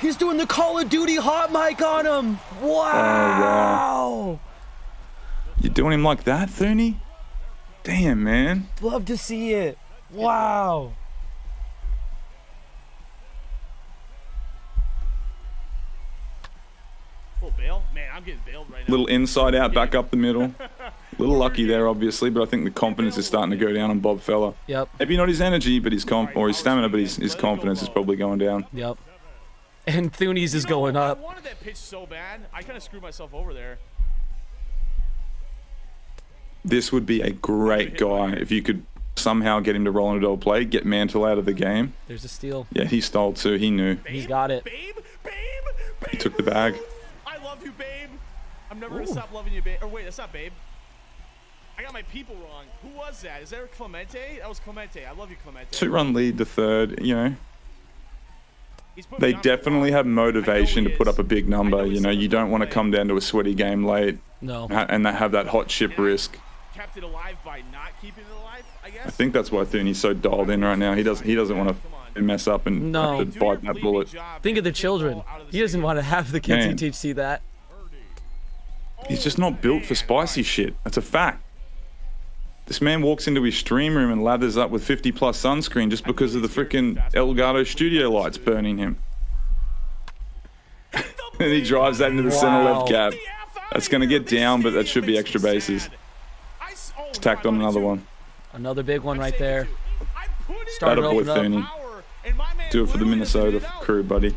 He's doing the Call of Duty hot mic on him. Wow. wow. You doing him like that, Thuuuney? Damn, man. Love to see it. Wow. Oh, bail? Man, I'm getting bailed right now. Little inside out, back up the middle. Little lucky there, obviously, but I think the confidence is starting to go down on Bob Feller. Yep. Maybe not his energy, but his stamina, but his confidence is probably going down. Yep. And Thuuuney's is going I up. wanted that pitch so bad. I kind of screwed myself over there. This would be a great guy if you could somehow get him to roll on a double play, get Mantle out of the game. There's a steal. Yeah, he stole too. He knew. He's got it. Babe? He took the bag. I love you, babe. I'm never going to stop loving you, babe. Or wait, that's not babe. I got my people wrong. Who was that? Is that Clemente? That was Clemente. I love you, Clemente. 2-run lead to third, you know. He's put They me on for a definitely while. have motivation I to know put he up a is. big I number. know You he's know, someone you don't who want to play. come down to a sweaty game late No. and have that hot chip risk. Kept it alive by not keeping it alive, I guess. I think that's why Thuuuney's so dialed in right now. He doesn't want to mess up and No. have to bite that bullet. Think of the children. He doesn't want to have the kids he Man. teach see that. He's just not built for spicy shit. That's a fact. This man walks into his stream room and lathers up with 50 plus sunscreen just because of the freaking Elgato studio lights burning him. And he drives that into the center left gap. That's going to get down, but that should be extra bases. He's tacked on another one. Another big one right there. That Starting a to boy open up. Thuuuney. Do it for the Minnesota crew, buddy.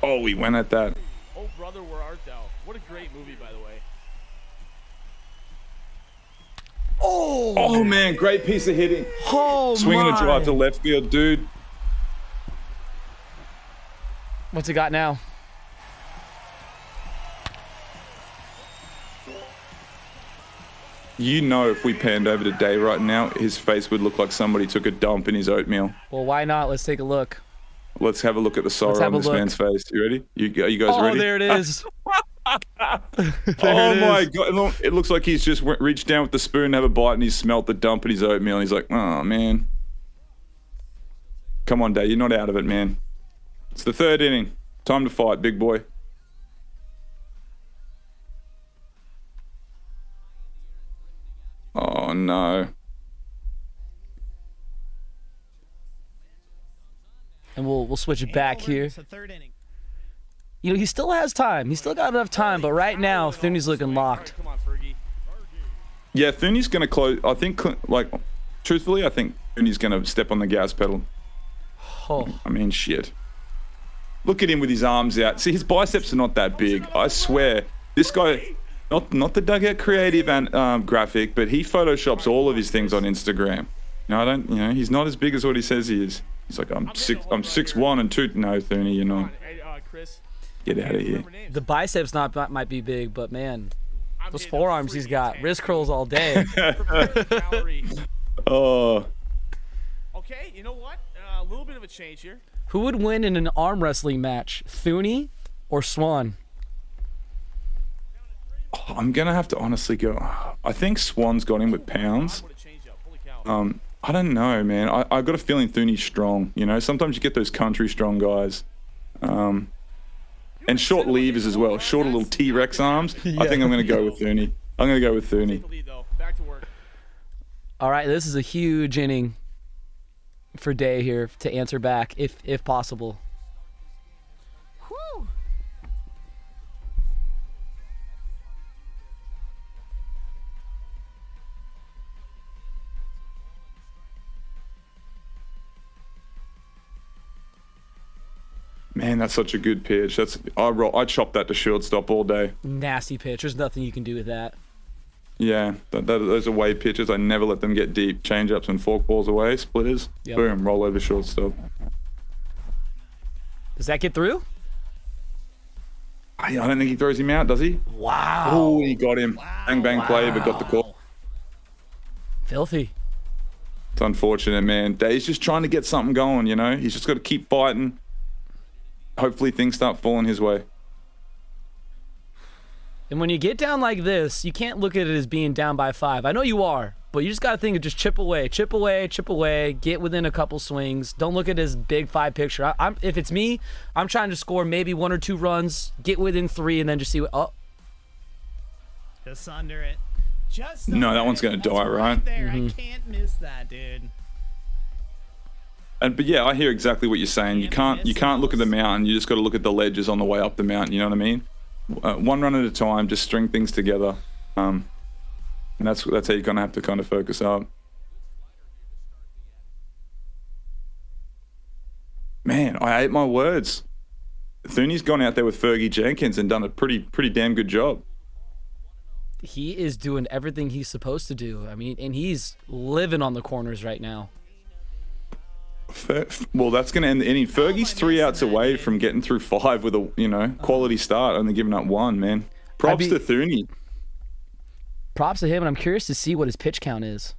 Oh, he went at that. Oh, brother, where art thou? What a great movie, by the way. Oh, man, great piece of hitting. Oh, Swinging a drive to my. left field, dude. What's he got now? You know, if we panned over to Day right now, his face would look like somebody took a dump in his oatmeal. Well, why not? Let's take a look. Let's have a look at the sorrow have on a this look. man's face. You ready? You guys Oh, ready? there it is. Oh it my is. god! It looks like he's just reached down with the spoon, and have a bite, and he's smelt the dump in his oatmeal, and he's like, "Oh man, come on, Day, you're not out of it, man. It's the third inning. Time to fight, big boy." Oh no! And we'll switch it back here. It's the third inning. You know, he still has time. He's still got enough time, but right now, Thuuuney's looking locked. Come on, Fergie. Yeah, Thuuuney's gonna close. I think, like, truthfully, I think Thuuuney's gonna step on the gas pedal. Oh, I mean, shit. Look at him with his arms out. See, his biceps are not that big. I swear. This guy, not the Dugout Creative and graphic, but he photoshops all of his things on Instagram. He's not as big as what he says he is. He's like, I'm 6'1" and 2. No, Thuuuney, you're not. Hey, Chris. Get out of here. the biceps might be big, but man, I'm those hitting a forearms he's freaking got, tank. wrist curls all day. Calorie. Oh, Okay, you know what? A little bit of a change here. Who would win in an arm wrestling match, Thuuuney or Swan? I'm gonna have to honestly go. I think Swan's got him with pounds. What a change up. Holy cow. I don't know, man. I got a feeling Thuuuney's strong. You know, sometimes you get those country strong guys. And short levers as well. Shorter little T-Rex arms. I think I'm going to go with Thuuuney. I'm going to go with Thuuuney. The lead, though. Back to work. All right, this is a huge inning for Day here to answer back, if possible. Man, that's such a good pitch. I chop that to shortstop all day. Nasty pitch. There's nothing you can do with that. Yeah, those away pitches, I never let them get deep. Change-ups and fork balls away, splitters. Yep. Boom, roll over shortstop. Does that get through? I don't think he throws him out, does he? Wow. Oh, he got him. Bang, bang play, but got the call. Filthy. It's unfortunate, man. Dae's just trying to get something going, you know? He's just got to keep fighting. Hopefully things start falling his way. And when you get down like this, you can't look at it as being down by 5. I know you are, but you just got to think of just chip away, chip away, chip away, get within a couple swings. Don't look at it as big 5 picture. If it's me, I'm trying to score maybe 1 or 2 runs, get within 3, and then just see what. Oh. Just under it. Just No, that one's going to die, right? there. I can't miss that, dude. But yeah, I hear exactly what you're saying. You can't look at the mountain. You just got to look at the ledges on the way up the mountain. You know what I mean? One run at a time. Just string things together. And that's how you're gonna have to kind of focus up. Man, I ate my words. Thuuuney's gone out there with Fergie Jenkins and done a pretty damn good job. He is doing everything he's supposed to do. I mean, and he's living on the corners right now. Well, that's going to end the inning. Fergie's 3 outs away from getting through 5 with a quality start, only giving up 1. Man, props to Thuuuney. Props to him, and I'm curious to see what his pitch count is.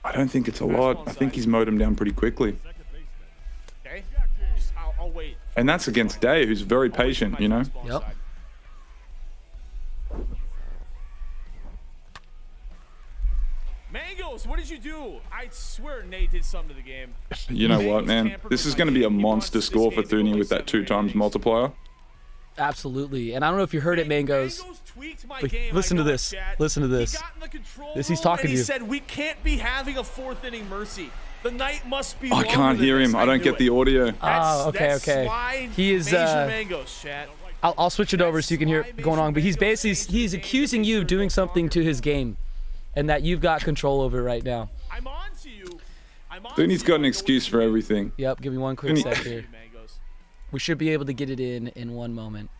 I don't think it's a lot. I think he's mowed him down pretty quickly. Okay. I'll wait. And that's against Dae, who's very patient. You know. Yep. Mangoes, what did you do? I swear Nate did something to the game. You know what, man? This is going to be a monster score for Thuuuney with that 2 times multiplier. Absolutely. And I don't know if you heard it, Mangoes. But listen to this. Listen to this. He's talking to you. He said, we can't be having a 4th inning mercy. The night must be I can't hear him. I don't get the audio. Oh, okay. He is. Mangoes, chat. I'll switch it over so you can hear it going on. But he's accusing you of doing something to his game, and that you've got control over right now. I'm on to you. Thuuuney's got an excuse for everything. Yep. Give me one quick sec here. We should be able to get it in one moment.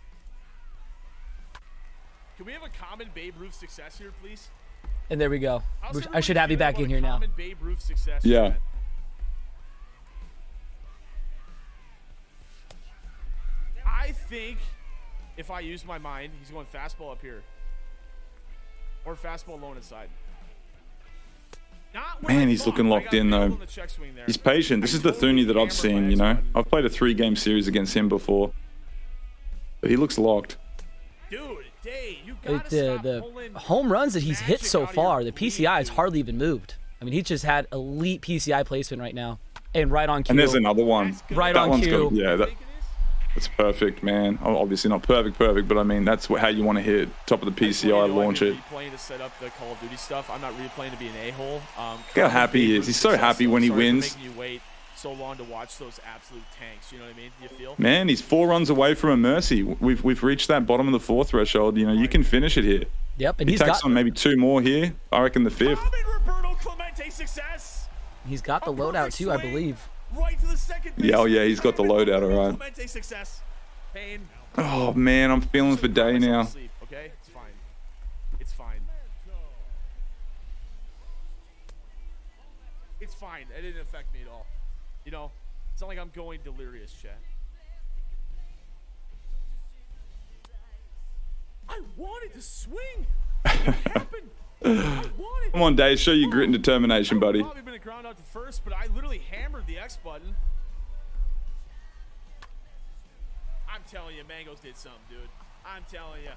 Can we have a common Babe Ruth success here, please? And there we go. I should have you back in here now. Babe Ruth success. Yeah. I think if I use my mind, he's going fastball up here. Or fastball low inside. Man, he's looking locked in, though. He's patient. This is the Thuuuney that I've seen, you know. I've played a 3-game series against him before. But he looks locked. Dude, Dae, you gotta the home runs that he's hit so far, the PCI has hardly even moved. I mean, he's just had elite PCI placement right now. And right on cue. And there's another one. Right that on cue. That's perfect, man. Obviously not perfect, but I mean, that's how you want to hit. Top of the PCI, launch it. Playing to set up the Call of Duty stuff. I'm not really playing to be an a-hole. Look how happy he is. He's so happy when he wins. Making you wait so long to watch those absolute tanks. You know what I mean? You feel? Man, he's 4 runs away from a mercy. We've reached that bottom of the 4th threshold. You know, you can finish it here. Yep, and he takes on maybe 2 more here. I reckon the 5th. He's got the loadout too, I believe. Right to the second base. Yeah, he's got the loadout, all right. Oh man, I'm feeling for Dae now. Okay, it's fine. It's fine. It's fine. It didn't affect me at all. You know, it's not like I'm going delirious, chat. I wanted to swing. What happened? Come on, Dae, show your grit and determination, buddy. I've probably been a ground out to first, but I literally hammered the X button. I'm telling you, Mangoes did something, dude. I'm telling you.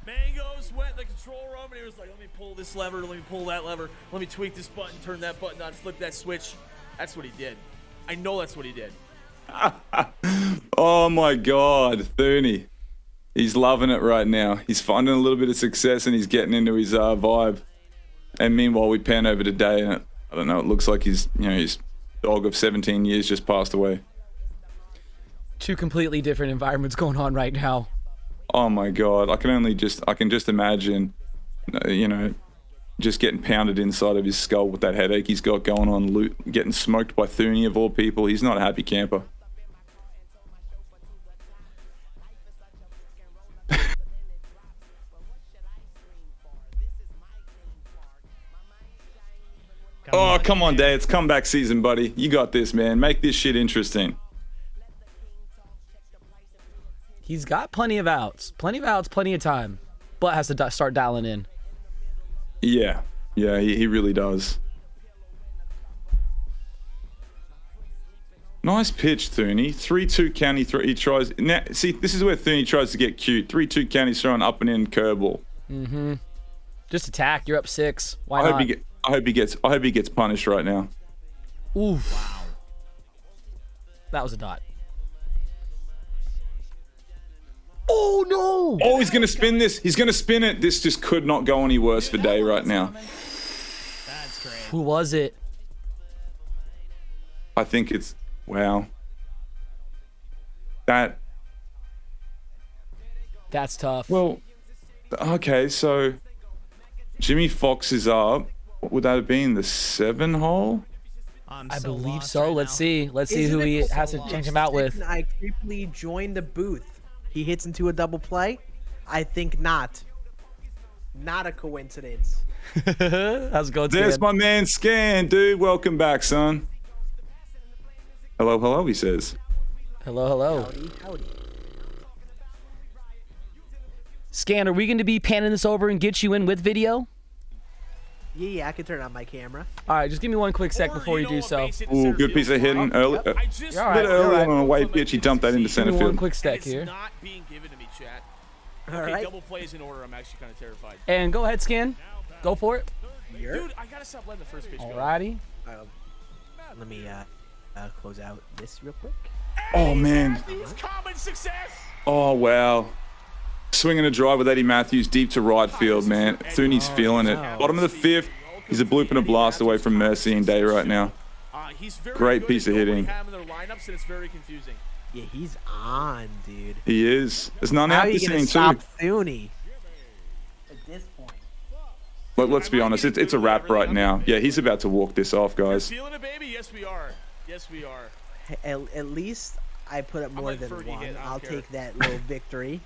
Mangoes went in the control room and he was like, let me pull this lever, let me pull that lever, let me tweak this button, turn that button on, flip that switch. That's what he did. I know that's what he did. Oh my God, Thuuuney. He's loving it right now. He's finding a little bit of success and he's getting into his vibe. And meanwhile, we pan over to Dae and I don't know, it looks like his dog of 17 years just passed away. 2 completely different environments going on right now. Oh my God, I can just imagine, just getting pounded inside of his skull with that headache he's got going on, getting smoked by Thuuuney of all people. He's not a happy camper. come on, Day. It's comeback season, buddy. You got this, man. Make this shit interesting. He's got plenty of outs. Plenty of outs, plenty of time. But has to start dialing in. Yeah. Yeah, he really does. Nice pitch, Thuuuney. 3-2 count. He tries. Now, see, this is where Thuuuney tries to get cute. 3-2 count. He's throwing up and in curveball. Mm-hmm. Just attack. You're up 6. Why I not? hope he gets punished right now. Oof. Wow. That was a dot. Oh no! Oh, he's gonna spin this. He's gonna spin it. This just could not go any worse for Day right now. That's great. Who was it? I think it's wow. That's tough. Well, okay, so Jimmy Fox is up. What would that have been? The 7 hole? I believe so. Let's see. Let's see who he has to change him out with. I creepily joined the booth. He hits into a double play. I think not. Not a coincidence. How's it going, There's Scann? my man Scann, dude. Welcome back, son. Hello, hello, he says. Hello, hello. Howdy, howdy. Scann, are we going to be panning this over and get you in with video? Yeah, I can turn on my camera. All right, just give me one quick sec before you do so. Ooh, good piece of hitting early. A You're all bit right, early you're all on a right. white pitch. He dumped that into Give center me one field. quick sec here. Not being given to me, chat. All Okay, right. double plays in order. I'm actually kind of terrified. And go ahead, Scann. Go for it. Dude, I gotta stop letting the first pitch go. Alrighty. Let me close out this real quick. Oh, man. Matthews, common success. Oh, wow. Swinging a drive with Eddie Matthews deep to right field, man. Thuuuney's feeling it. Bottom of the 5th. He's a bloop and a blast away from Mercy and Day right now. He's very Great good piece at of hitting. knowing how to have in their lineups, and it's very confusing. Yeah, he's on, dude. He is. There's none How out are you this gonna inning, stop too. Thuuuney? At this point. Let's be honest. It's a wrap right now. Yeah, he's about to walk this off, guys. Feeling it, baby? Yes, we are. Yes, we are. At least I put up more letting than Fergie one. hit, I don't I'll care. take that little victory.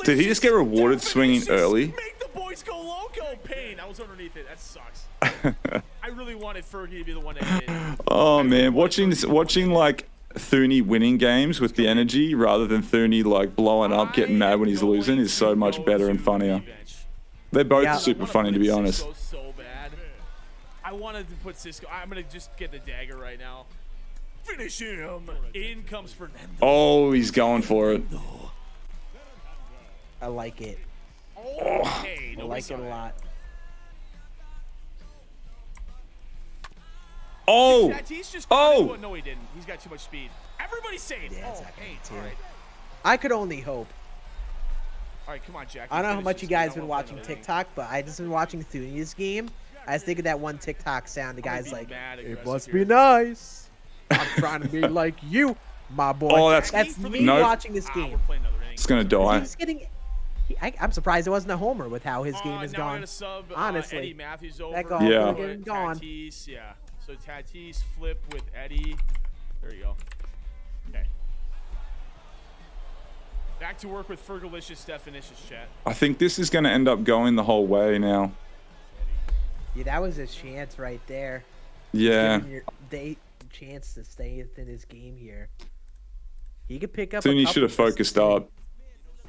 Did he just get rewarded swinging early? Make the boys go loco. Pain. I was underneath it. That sucks. I really wanted Fergie to be the one to hit it. Oh man, watching like Thuuuney winning games with the energy rather than Thuuuney like blowing up, getting mad when he's losing is so much better and funnier. They're both Yeah. super funny, to be honest. Cisco so bad. I wanted to put Cisco. I'm gonna just get the dagger right now. Finish him. In comes Fernando. Oh, he's going for it. I like it. Okay, I like it a lot. Oh, He's just oh. no, he didn't. He's got too much speed. Everybody's safe. Yeah, Oh, exactly, hey, too. all right. I could only hope. All right, come on, Jack. I don't know how Finish much this you game. guys I been wanna play watching another inning. TikTok, but I just been watching Thuuuney's game. I was thinking that one TikTok sound. The I'm gonna guy's be like, mad "It aggressive must here." be nice. I'm trying to be like you, my boy." Oh, that's- me Nope. watching this We're game. playing another inning. It's gonna die. He's getting. I'm surprised it wasn't a homer with how his game is now I gone. gotta sub, Honestly, Eddie Matthews over. that goal Yeah. could've been gone. Tatis, yeah. So Tatis flip with Eddie. There you go. Okay. Back to work with Fergalicious Definitions, chat. I think this is gonna end up going the whole way now. Yeah, that was his chance right there. Yeah. Giving your chance to stay within his game here. He could pick up. Thuuuney should have focused up.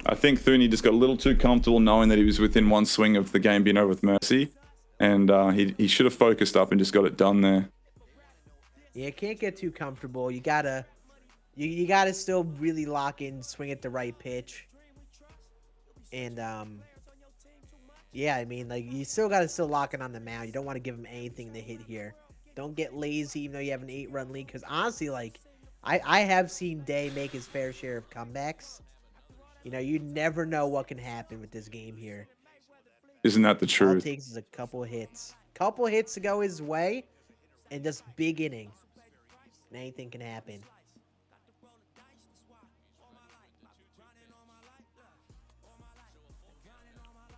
I think Thuuuney just got a little too comfortable knowing that he was within one swing of the game being over with Mercy. And he should have focused up and just got it done there. Yeah, can't get too comfortable. You gotta, you gotta still really lock in, swing at the right pitch. And yeah, I mean, like you still gotta lock in on the mound. You don't want to give him anything to hit here. Don't get lazy, even though you have an 8-run lead. Because honestly, like I have seen Day make his fair share of comebacks. You know, you never know what can happen with this game here. Isn't that the All it truth? takes is a couple hits. Couple hits to go his way, and just big inning. And anything can happen.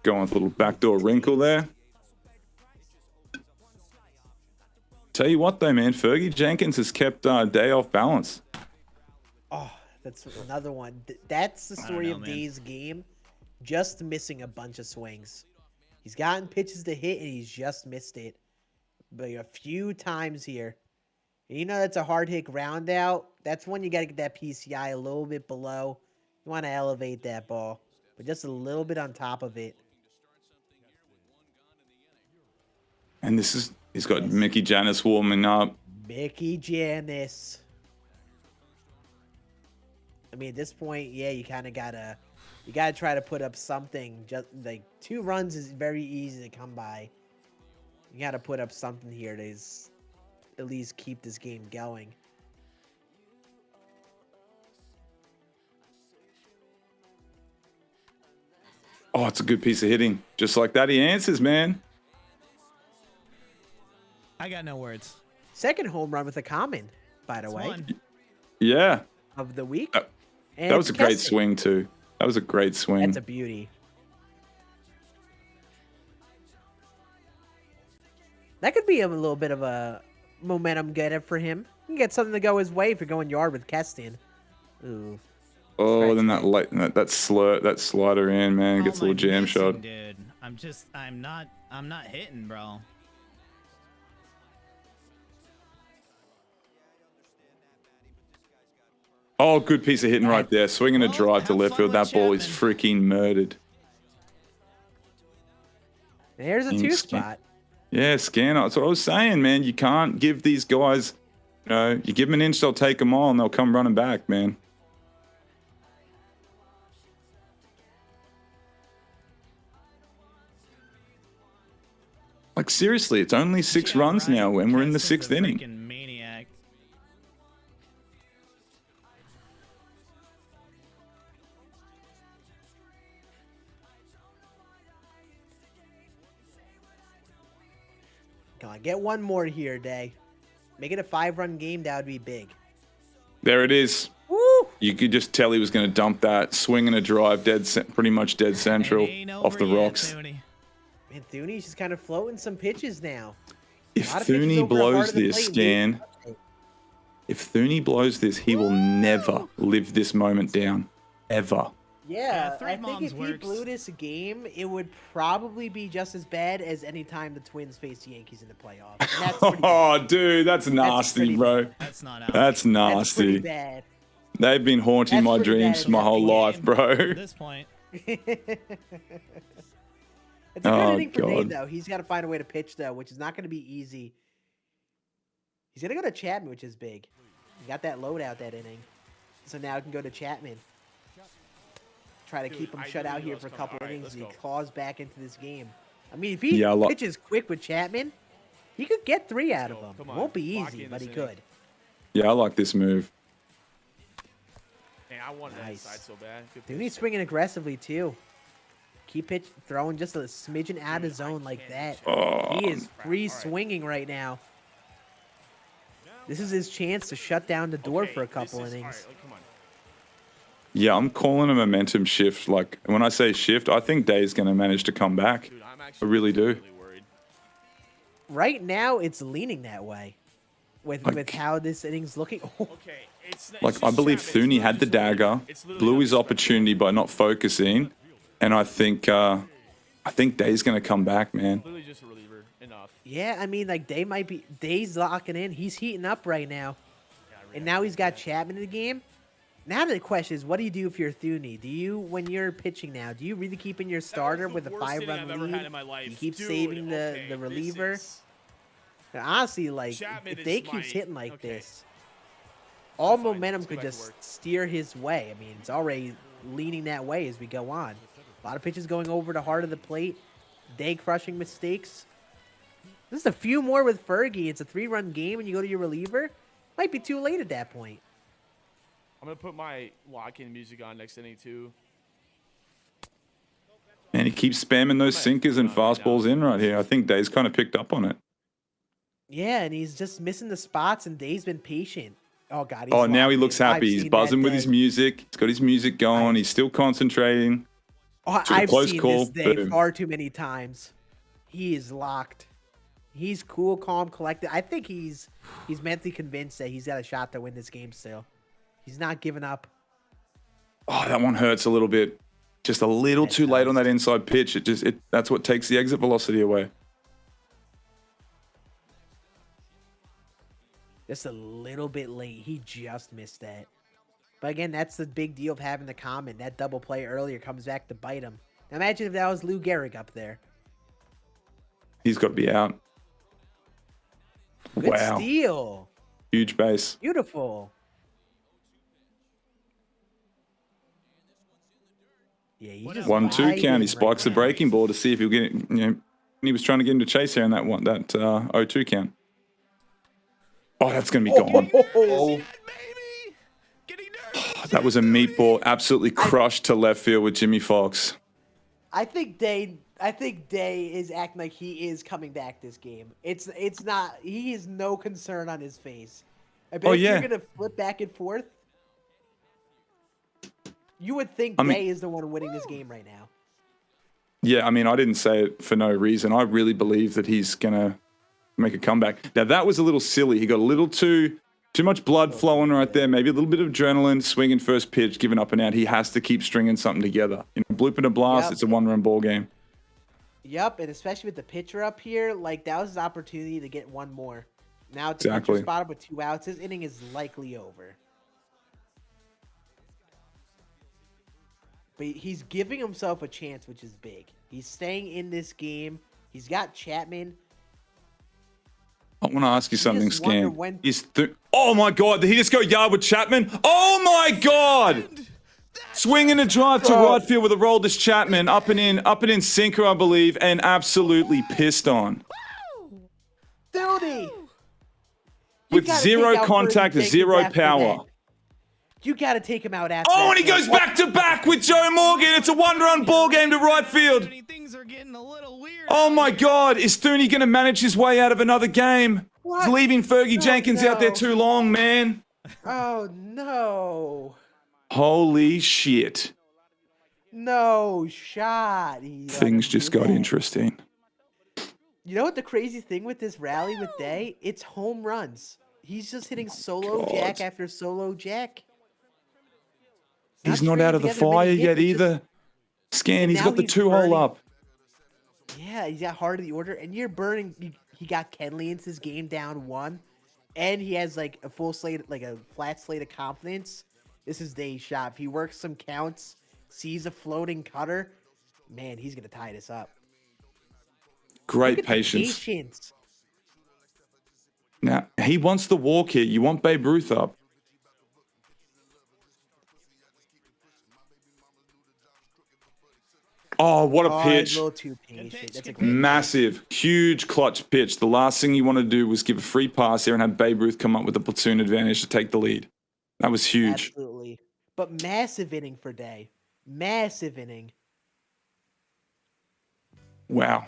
Going with a little backdoor wrinkle there. Tell you what though, man, Fergie Jenkins has kept Day off balance. Oh, that's another one. That's the story know, of man. Day's game. Just missing a bunch of swings. He's gotten pitches to hit, and he's just missed it. But a few times here. And you know that's a hard hit ground out. That's when you got to get that PCI a little bit below. You want to elevate that ball, but just a little bit on top of it. And he's got Mickey Janis warming up. Mickey Janis. I mean, at this point, yeah, you kind of gotta try to put up something. Just like 2 runs is very easy to come by. You gotta put up something here to at least keep this game going. Oh, it's a good piece of hitting. Just like that, he answers, man. I got no words. Second home run with a common, by the It's way, one. Yeah. of the week. That was a great Keston. swing, too. That was a great swing. That's a beauty. That could be a little bit of a momentum getter for him. You can get something to go his way if you're going yard with Keston. Ooh. Oh, then that slider in, man, gets a Oh little my jam missing, shot. Dude, I'm not hitting, bro. Oh, good piece of hitting right there. Swinging a Well, drive to have left fun field. with That ball is Chapman. freaking murdered. There's a Mm, 2 Scan- spot. Yeah, Scanner. That's what I was saying, man. You can't give these guys, you give them an inch, they'll take them all, and they'll come running back, man. Like, seriously, it's only 6 Yeah, runs right. now, and we're in the Keston's 6th a inning. freaking maniac. Come on, get one more here, Day. Make it a 5-run game. That would be big. There it is. Woo! You could just tell he was going to dump that, swinging a drive, pretty much dead central, It ain't off the over yet, rocks. Thuuuney. Man, Thuuuney's just kind of floating some pitches now. If A lot of pitches Thuuuney over the heart blows of the this, plate, Scan, if Thuuuney blows this, he will never live this moment down. Ever. Yeah, Three I think moms if he works. blew this game, it would probably be just as bad as any time the Twins face the Yankees in the playoffs. And that's pretty bad. Oh, dude, that's nasty, pretty bro. That's not out. That's That's pretty nasty. bad. They've been haunting That's my pretty dreams bad. my whole Game. life, bro. At this point, It's a good Oh, inning for Dave, God. though. He's got to find a way to pitch, though, which is not going to be easy. He's going to go to Chapman, which is big. He got that load out that inning. So now he can go to Chapman. Try to Dude, keep him I shut really out here know for a it's coming. couple All right, innings. let's He go. claws back into this game. I mean, if he Yeah, pitches quick with Chapman, he could get 3 out of go. him. Come It on. won't be Lock easy, in but this he inning. could. Yeah, I like this move. Hey, I wanted that Nice. inside so bad. Good Dude, pitch. he's swinging aggressively, too. Keep throwing just a smidgen out of zone like that. Oh, He is free All right. swinging right now. This is his chance to shut down the door Okay, for a this couple is- all innings. right, like, come on. yeah, I'm calling a momentum shift. Like, when I say shift, I think Day's going to manage to come back. Dude, I'm I actually really do. really worried. Right now, it's leaning that way with how this inning's looking. Oh, Okay, it's Like, I believe Thuuuney had the dagger, blew his opportunity by not focusing, and I think Day's going to come back, man. Literally just a reliever. Enough. yeah, I mean, like, Day's locking in. He's heating up right now. And now he's got Chapman in the game. Now the question is, what do you do if you're Thuuuney? Do you, when you're pitching now, do you really keep in your starter with a 5-run lead? You keep saving the reliever? And honestly, like, Chapman if Day is keeps my- hitting like okay. this, all Fine, momentum let's go could back to just work. steer his way. I mean, it's already leaning that way as we go on. A lot of pitches going over the heart of the plate. Day crushing mistakes. This is a few more with Fergie. It's a 3-run game and you go to your reliever. Might be too late at that point. I'm gonna put my lock-in music on next inning too. And he keeps spamming those sinkers and fastballs in right here. I think Day's kind of picked up on it. Yeah, and he's just missing the spots, and Day's been patient. Oh God! He's Oh, now he locked looks in. I've happy. He's seen buzzing that with his Day. music. He's got his music going. He's still concentrating. Oh, Took a I've close seen call. this Day Boom. far too many times. He is locked. He's cool, calm, collected. I think he's mentally convinced that he's got a shot to win this game still. He's not giving up. Oh, that one hurts a little bit. Just a little too late on that inside pitch. That's what takes the exit velocity away. Just a little bit late. He just missed that. But again, that's the big deal of having the common. That double play earlier comes back to bite him. Now imagine if that was Lou Gehrig up there. He's got to be out. Good Wow. steal. Huge base. Beautiful. Yeah, you just 1-2 count. He spikes the now. breaking ball to see if he'll get it. He was trying to get him to chase here in that 0-2 count. Oh, that's going to be gone. Oh. That was a meatball, absolutely crushed to left field with Jimmy Fox. I think Day is acting like he is coming back this game. It's not. He has no concern on his face. I bet if you're gonna flip back and forth, you would think Day is the one winning this game right now. Yeah, I mean, I didn't say it for no reason. I really believe that he's gonna make a comeback. Now that was a little silly. He got a little too much blood flowing right there. Maybe a little bit of adrenaline, swinging first pitch, giving up and out. He has to keep stringing something together. Bloop and a blast. It's a one-run ball game. Yep, and especially with the pitcher up here, like that was his opportunity to get one more. Now to Exactly. pitcher spot him with 2 outs, his inning is likely over. But he's giving himself a chance, which is big. He's staying in this game. He's got Chapman. I want to ask you something, just wonder Scan. when- Oh my God! Did he just go yard with Chapman? Oh my God! Swinging a drive to right field with a roll to Chapman, up and in sinker, I believe, and absolutely pissed on. Thuuuney! With zero contact, zero power. You got to take him out after. Oh, and he goes back to back with Joe Morgan. It's a one-run ball game to right field. Things are getting a little weird. Oh my God! Is Thuuuney going to manage his way out of another game? What? He's leaving Fergie Jenkins out there no. too long, man. Oh no! Holy shit! No shot. Things just got interesting. You know what the crazy thing with this rally with Day? It's home runs. He's just hitting solo jack after solo jack. He's not out of the fire yet either. Scan, he's got the 2-hole up. Yeah, he's got heart of the order, and you're burning. He got Kenley into his game down 1, and he has like a full slate, like a flat slate of confidence. This is Day's shot. If he works some counts, sees a floating cutter, man, he's gonna tie this up. Great Look at the patience. Now, he wants the walk here. You want Babe Ruth up. Oh, what a pitch. A little too patient. That's a great Massive, huge clutch pitch. The last thing you want to do was give a free pass here and have Babe Ruth come up with a platoon advantage to take the lead. That was huge. Absolutely. But massive inning for Day. Massive inning. Wow.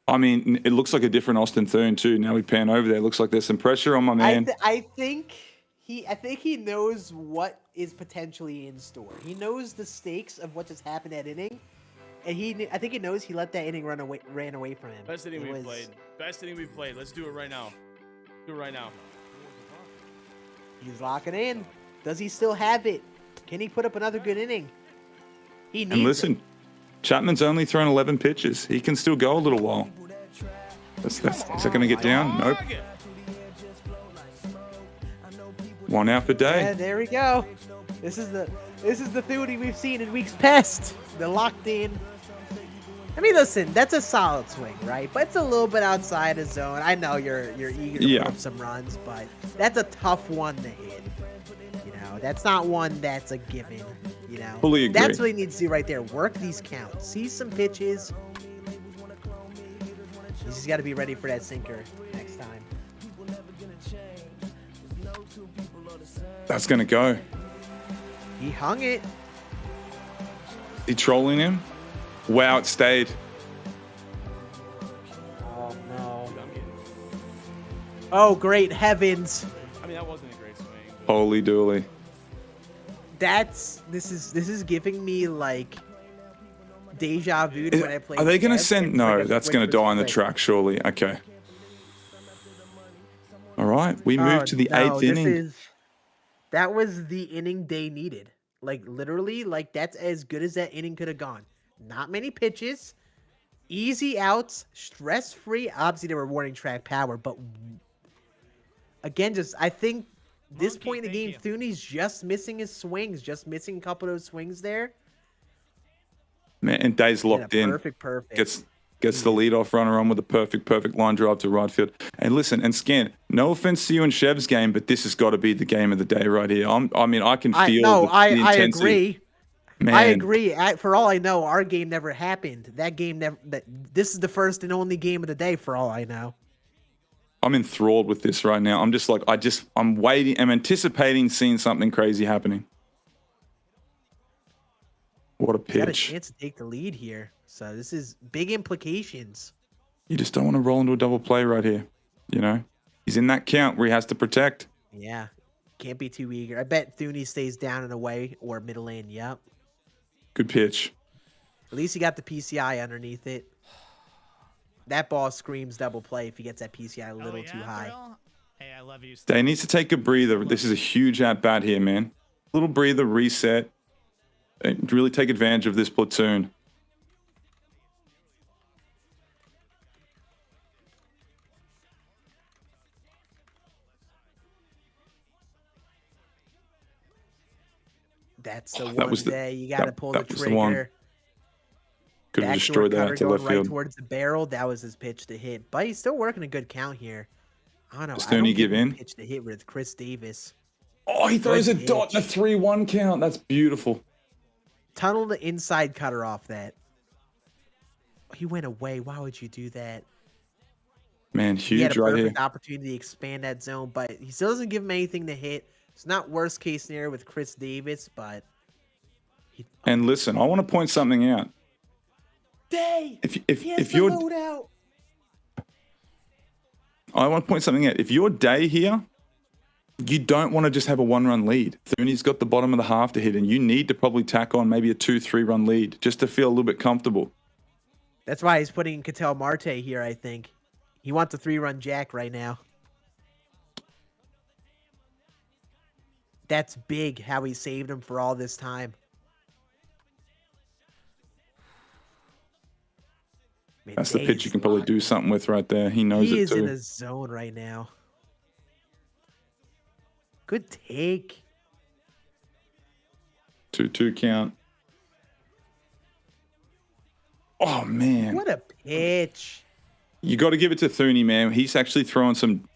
I mean, it looks like a different Austin Thuuuney too. Now we pan over there. It looks like there's some pressure on my man. I think he knows what is potentially in store. He knows the stakes of what just happened that inning, and I think he knows he let that inning ran away from him. Best inning we've played. Best inning we've played. Let's do it right now. Do it right now. He's locking in. Does he still have it? Can he put up another good inning? He needs And listen, it. Chapman's only thrown 11 pitches. He can still go a little while. Is that going to get down? Nope. 1 out for Day. Yeah, there we go. This is the Thuuuney we've seen in weeks past. They're locked in. I mean, listen, that's a solid swing, right? But it's a little bit outside his zone. I know you're eager to put up some runs, but that's a tough one to hit. You know, that's not one that's a given. You know, Fully agree. That's what he needs to do right there. Work these counts. See some pitches. He's just got to be ready for that sinker next time. That's going to go. He hung it. He trolling him? Wow, it stayed. Oh no. Oh great heavens. I mean, that wasn't a great swing. Holy dooly. This is giving me like deja vu to when I played. Are they going to Jets send? and No, British that's going to die on the Split. track, surely. Okay. All right. We move to the 8th inning. That was the inning Day needed. Like literally, like that's as good as that inning could have gone. Not many pitches, easy outs, stress free. Obviously, they were warning track power, but again, just I think this point in the game, Thuuuney's just missing his swings, just missing a couple of those swings there. Man, and Dae's locked in. Perfect. Gets the leadoff runner on with a perfect line drive to right field. And listen, and Scann, no offense to you and Chev's game, but this has got to be the game of the day right here. I can feel the I intensity. agree. Man. I agree. For all I know, our game never happened. That game never. This is the first and only game of the day. For all I know, I'm enthralled with this right now. I'm just like, I'm waiting. I'm anticipating seeing something crazy happening. What a got a pitch! chance to take the lead here. So this is big implications. You just don't want to roll into a double play right here. You know, he's in that count where he has to protect. Yeah, can't be too eager. I bet Thuuuney stays down and away or middle in. Yep. Good pitch. At least he got the PCI underneath it. That ball screams double play if he gets that PCI a little too high. Hey, I love you. Dae needs to take a breather. This is a huge at bat here, man. Little breather, reset, and really take advantage of this platoon. That's the one that was the- day you got to pull the that was the one. trigger. Could have Backdoor destroyed that cutter to going left right field. towards the barrel. That was his pitch to hit, but he's still working a good count here. I don't know. Does I don't Thuuuney give him in? Pitch to hit with Chris Davis. Oh, he throws a Good dot in a pitch. 3-1 count. That's beautiful. Tunnel the inside cutter off that. He went away. Why would you do that? Man, He had huge a right here. perfect opportunity to expand that zone, but he still doesn't give him anything to hit. It's not worst case scenario with Chris Davis, but And listen, I want to point something out. Day. If you're, loadout. I want to point something out. If you're Dae here, you don't want to just have a 1-run lead. Thuuuney's got the bottom of the half to hit, and you need to probably tack on maybe a 2-3 run lead just to feel a little bit comfortable. That's why he's putting Ketel Marte here, I think. He wants a 3-run jack right now. That's big how he saved him for all this time. Man, That's the Dae pitch you is can probably locked. do something with right there. He knows He it is in too. a zone right now. Good take. 2-2 count. Oh, man. What a pitch. You got to give it to Thuuuney, man. He's actually throwing some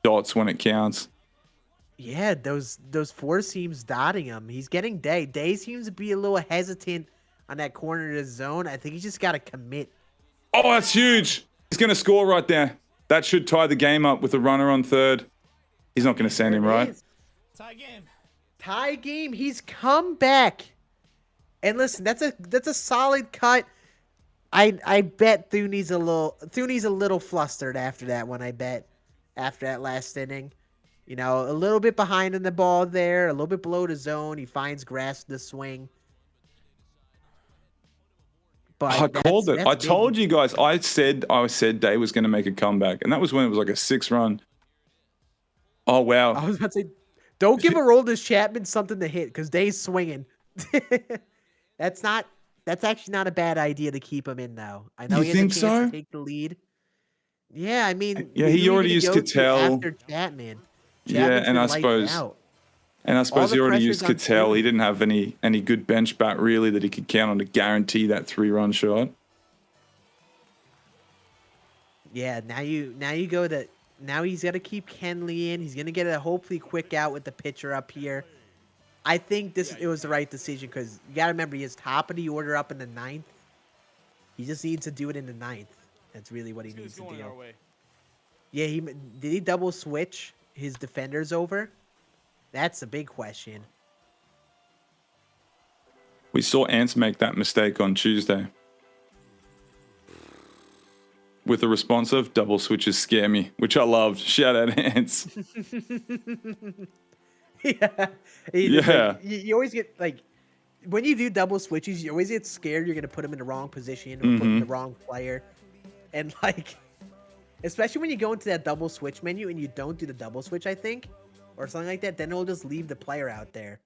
dots when it counts. Yeah, those four seams dotting him. He's getting Dae. Dae seems to be a little hesitant on that corner of the zone. I think he's just got to commit. Oh, that's huge. He's going to score right there. That should tie the game up with a runner on third. He's not going to send him, There it right? is. Tie game. Tie game. He's come back. And listen, that's a solid cut. I bet Thuuuney's a little flustered after that one, I bet. After that last inning. You know, a little bit behind in the ball there, a little bit below the zone. He finds grass to swing. But I called it. that's I big. told you guys. I said Dae was going to make a comeback, and that was when it was like a 6-run. Oh wow! I was about to say, don't give a Roldis Chapman something to hit because Dae's swinging. That's actually not a bad idea to keep him in though. I know You he has a think chance so? to take the lead. Yeah, I mean, Yeah, he who are already you used gonna go Ketel. after Chapman. Yeah, Chapman's and been I lights suppose- out. And I suppose the he already pressure's used on Ketel. Thuuuney. He didn't have any good bench bat really that he could count on to guarantee that 3-run shot. Yeah, now you go to now he's got to keep Kenley in. He's gonna get a hopefully quick out with the pitcher up here. I think it was the right decision because you gotta remember he is top of the order up in the 9th. He just needs to do it in the 9th. That's really what he needs to do. Yeah, did he double switch his defenders over? That's a big question. We saw Ance make that mistake on Tuesday. With a responsive, double switches scare me, which I loved. Shout out Ance. Yeah. Yeah. You always get like when you do double switches, you always get scared you're gonna put him in the wrong position or put the wrong player. And like especially when you go into that double switch menu and you don't do the double switch, I think, or something like that, then it'll just leave the player out there.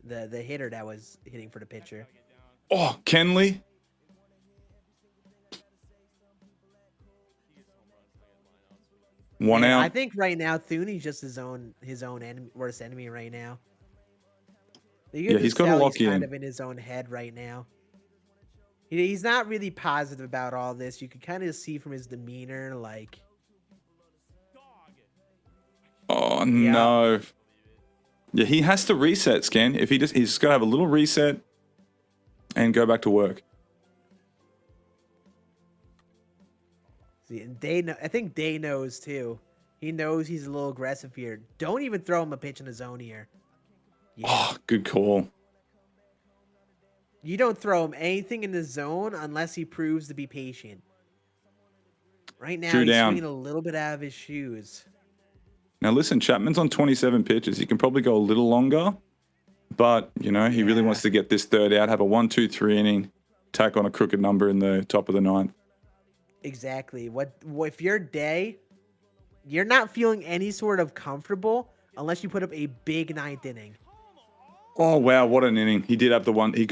the hitter that was hitting for the pitcher. Oh, Kenley. One Man, out. I think right now Thuuuney's just his own worst enemy right now. Yeah, he's got to lock He's kind in. of in his own head right now. He's not really positive about all this. You can kind of see from his demeanor, like, Oh no. Yeah, he has to reset, Scan. If he's just got to have a little reset and go back to work. see, and I think Day knows too. He knows he's a little aggressive here. Don't even throw him a pitch in the zone here. Yeah. Oh, good call. You don't throw him anything in the zone unless he proves to be patient. Right now, Two he's down. swinging a little bit out of his shoes. Now listen, Chapman's on 27 pitches. He can probably go a little longer, but he really Yeah. wants to get this third out, have a 1-2-3 inning, tack on a crooked number in the top of the ninth. Exactly. What if you're Day, you're not feeling any sort of comfortable unless you put up a big ninth inning. Oh wow, what an inning! He did have the one. He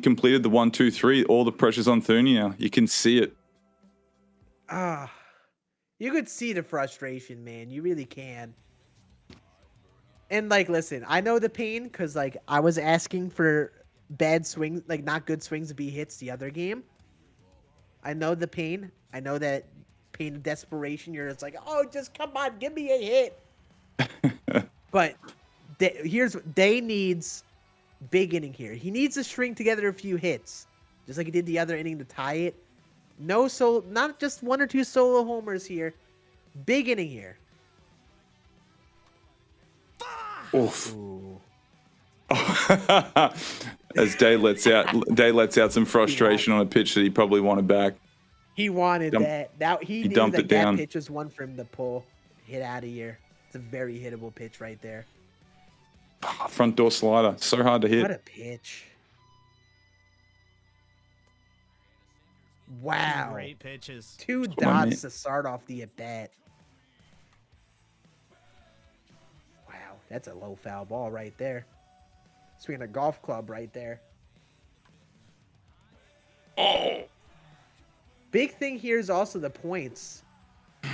completed the 1-2-3. All the pressure's on Thuuuney now. You can see it. You could see the frustration, man. You really can. And like, listen, I know the pain because like I was asking for bad swings, like not good swings to be hits the other game. I know the pain. I know that pain of desperation. You're just like, oh, just come on, give me a hit. But Day needs big inning here. He needs to string together a few hits, just like he did the other inning to tie it. No solo, not just one or two solo homers here. Big inning here. Oof. Ooh. As Day lets out some frustration on a pitch that he probably wanted back. He wanted that. He knew dumped that it down. that pitch was one for him to pull, hit out of here. It's a very hittable pitch right there. Front door slider, so hard to What hit. a pitch! Wow, Great pitches. two what I dots meant. to start off the at bat. Wow, that's a low foul ball right there. Swinging a golf club right there. Oh, Big thing here is also the points.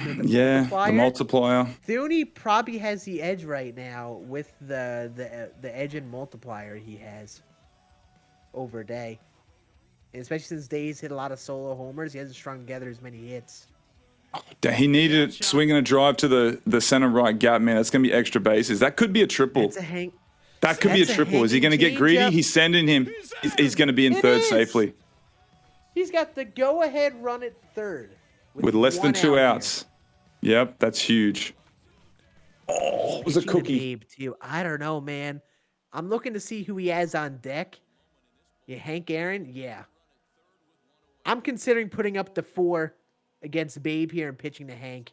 The yeah, the multiplier. Thuuuney probably has the edge right now with the edge and multiplier he has over Day. And especially since Day's hit a lot of solo homers, he hasn't strung together as many hits. He needed it, swinging a drive to the center right gap, man. That's going to be extra bases. That could be a triple. That's a hang. That could be a that's a triple. Is he going to hanging get greedy? changeup. He's sending him. He's going to be in It third is. safely He's got the go-ahead run at third with less than one two out outs. Yep, that's huge. Oh, it was a here. Pitching to cookie. Babe, too. I don't know, man. I'm looking to see who he has on deck. Yeah, Hank Aaron. Yeah. I'm considering putting up the 4 against Babe here and pitching to Hank.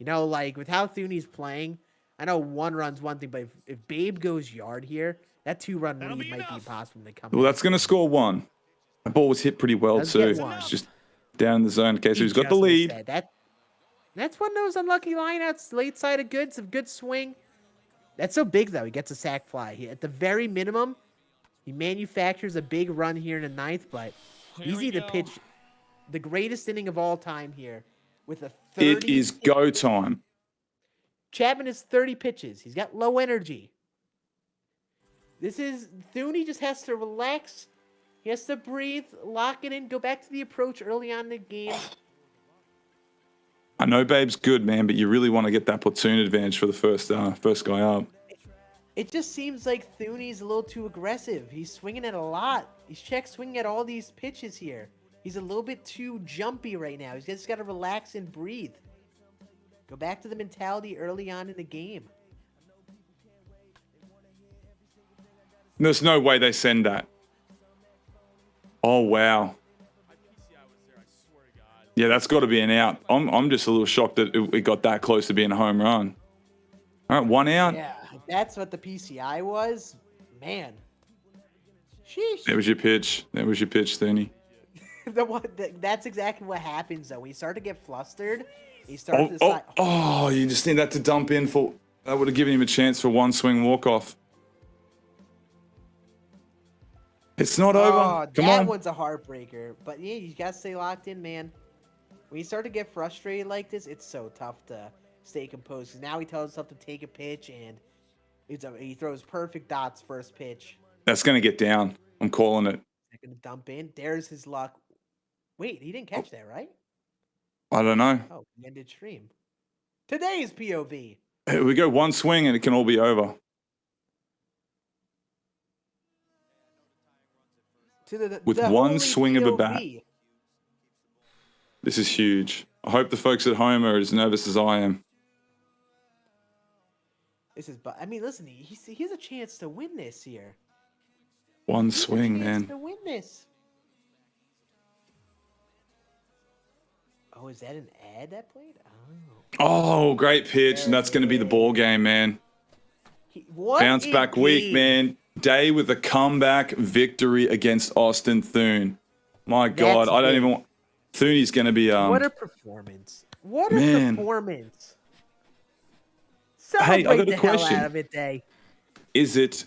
Like with how Thuuuney's playing, I know 1 run's one thing, but if Babe goes yard here, that 2-run lead might be possible to come. Well, that's going to score 1. The ball was hit pretty well Does too. get 1. It's just down in the zone. Okay, so He he's got the just missed lead. That's one of those unlucky lineouts, late side of goods, a good swing. That's so big though. He gets a sac fly. At the very minimum, he manufactures a big run here in the 9th, but easy to pitch the greatest inning of all time here with a 30. It is go time. Chapman is 30 pitches. He's got low energy. Thuuuney just has to relax. He has to breathe, lock it in, go back to the approach early on in the game. I know Babe's good, man, but you really want to get that platoon advantage for the first guy up. It just seems like Thuuuney's a little too aggressive. He's swinging at a lot. He's check swinging at all these pitches here. He's a little bit too jumpy right now. He's just got to relax and breathe. Go back to the mentality early on in the game. There's no way they send that. Oh, wow. Yeah, that's got to be an out. I'm just a little shocked that it got that close to being a home run. All right, 1 out. Yeah, that's what the PCI was. Man. Sheesh. There was your pitch. Thuuuney. That's exactly what happens, though. When you start to get flustered, you start to decide, You just need that to dump in for. That would have given him a chance for 1 swing walk-off. It's not over. Oh, Come that on. one's a heartbreaker. But yeah, you gotta stay locked in, man. When you start to get frustrated like this, it's so tough to stay composed. 'Cause now he tells himself to take a pitch, and he throws perfect dots first pitch. That's going to get down. I'm calling it. They're gonna dump in. There's his luck. Wait, he didn't catch that, right? I don't know. Oh, he ended stream. Today's POV. We go one swing and it can all be over. With one swing of a bat. This is huge. I hope the folks at home are as nervous as I am. This is, I mean, listen, he has a chance to win this here. One swing, He has a chance man. to win this. Oh, is that an ad that played? Oh. Oh, great pitch. And that's going to be the ball game, man. What Bounce back week, man. Day with a comeback victory against Austin Thuuuney. My God, I don't even want... Thuuuney's going to be... What a performance. What a Man. performance. Hey, I Celebrate got a the question. hell out of it, Day. Is it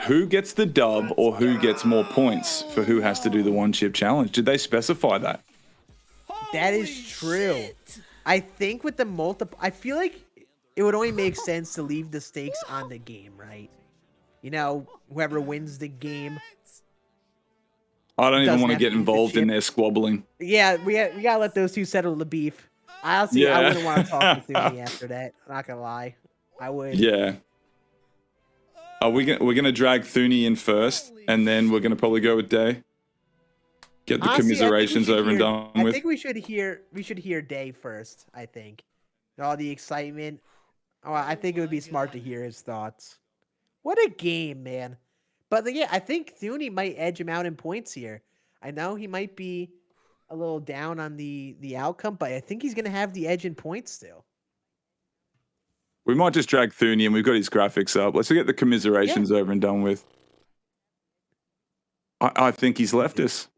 who gets the dub or who gets more points for who has to do the one chip challenge? Did they specify that? That is true. I think with the multiple, I feel like it would only make sense to leave the stakes on the game, right? You know, whoever wins the game. I don't even Doesn't want to have to get eat the involved in chip. their squabbling. Yeah, we gotta let those two settle the beef. Honestly, Yeah. I wouldn't want to talk to Thuuuney after that. I'm not gonna lie. I would. Yeah. We're gonna drag Thuuuney in first, and then we're gonna probably go with Day. Get the Honestly, I think we commiserations should over and hear- done I with. think we should hear Day first. I think all the excitement. Oh, I think it would be smart to hear his thoughts. What a game, man! But yeah, I think Thuuuney might edge him out in points here. I know he might be a little down on the outcome, but I think he's gonna have the edge in points still. We might just drag Thuuuney, and we've got his graphics up. Let's get the commiserations over and done with. I think he's left us.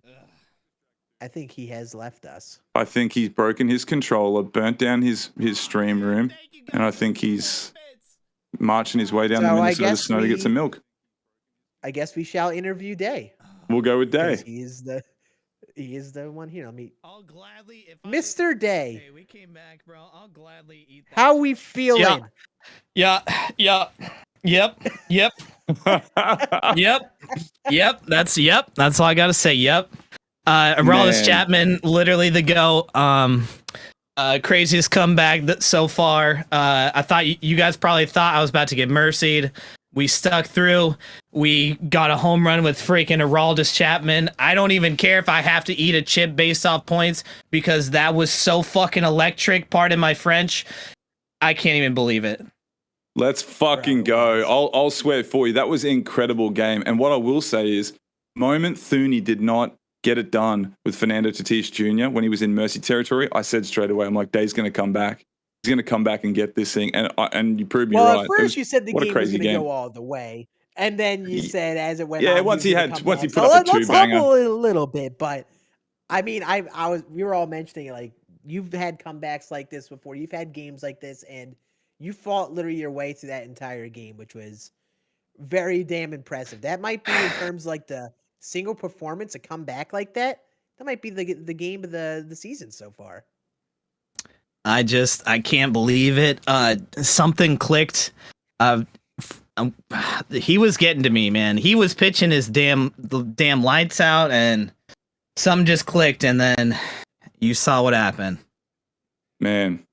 I think he has left us. I think he's broken his controller, burnt down his stream room, and I think he's marching his way down the So I Minnesota guess snow to get some milk. I guess we shall interview Day. We'll go with 'Cause Day. He is the one here. Let me, I'll gladly, if Mr. Day. Hey, we came back, bro. I'll gladly eat that. How we feeling? Yep. Yep. That's all I gotta say. Yep. Aroldis Man. Chapman, literally the GOAT. Craziest comeback so far. I thought you guys probably thought I was about to get mercied. We stuck through. We got a home run with freaking Aroldis Chapman. I don't even care if I have to eat a chip based off points because that was so fucking electric. Pardon my French. I can't even believe it. Let's fucking go. I'll swear for you. That was an incredible game. And what I will say is, moment Thuuuney did not get it done with Fernando Tatis Jr. when he was in Mercy territory, I said straight away, I'm like, Day's going to come back. He's going to come back and get this thing. And you proved me Well, right. at first you said the what a game was crazy going to game. go all the way, and then you said as it went Yeah, on, once was he gonna had- come once he back. put So up the let's two-banger. humble it a little bit. But I mean, we were all mentioning like you've had comebacks like this before. You've had games like this, and you fought literally your way through that entire game, which was very damn impressive. That might be in terms of, like the single performance, a comeback like that. That might be the game of the season so far. I can't believe it. Something clicked. He was getting to me, man. He was pitching his damn lights out, and something just clicked, and then you saw what happened. Man.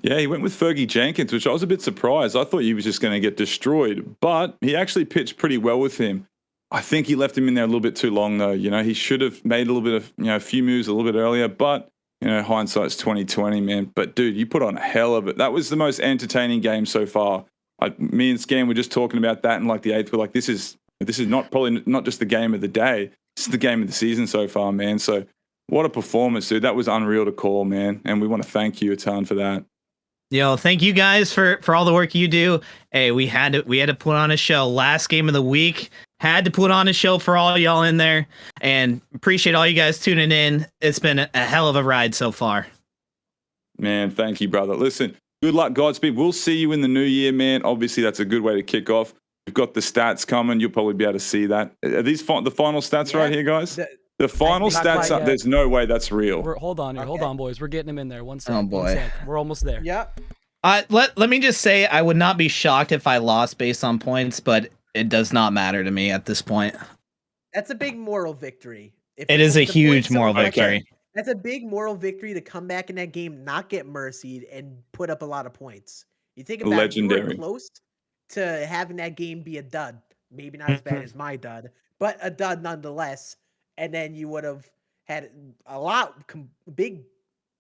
Yeah, he went with Fergie Jenkins, which I was a bit surprised. I thought he was just going to get destroyed, but he actually pitched pretty well with him. I think he left him in there a little bit too long, though. You know, he should have made a little bit of, a few moves a little bit earlier, but, hindsight's 2020, man. But, dude, you put on a hell of it. That was the most entertaining game so far. Me and Scann were just talking about that in, like, the 8th. We're like, this is probably not just the game of the day. This is the game of the season so far, man. So, what a performance, dude. That was unreal to call, man. And we want to thank you a ton for that. Yo, thank you guys for all the work you do. Hey, we had to put on a show. Last game of the week. Had to put on a show for all y'all in there, and appreciate all you guys tuning in. It's been a hell of a ride so far. Man, thank you, brother. Listen, good luck, Godspeed. We'll see you in the new year, man. Obviously, that's a good way to kick off. We've got the stats coming. You'll probably be able to see that. Are these the final stats right here, guys? The final Not stats quite up. yet. There's no way that's real. Hold on here. Hold on, boys. We're getting him in there. One sec. Oh, boy. One sec. We're almost there. Yep. Let me just say I would not be shocked if I lost based on points, but it does not matter to me at this point. That's a big moral victory. If It is a the huge points moral don't- victory. That's a big moral victory to come back in that game, not get mercied, and put up a lot of points. You think about it, you were Legendary. close to having that game be a dud. Maybe not as bad as my dud, but a dud nonetheless. And then you would have had a big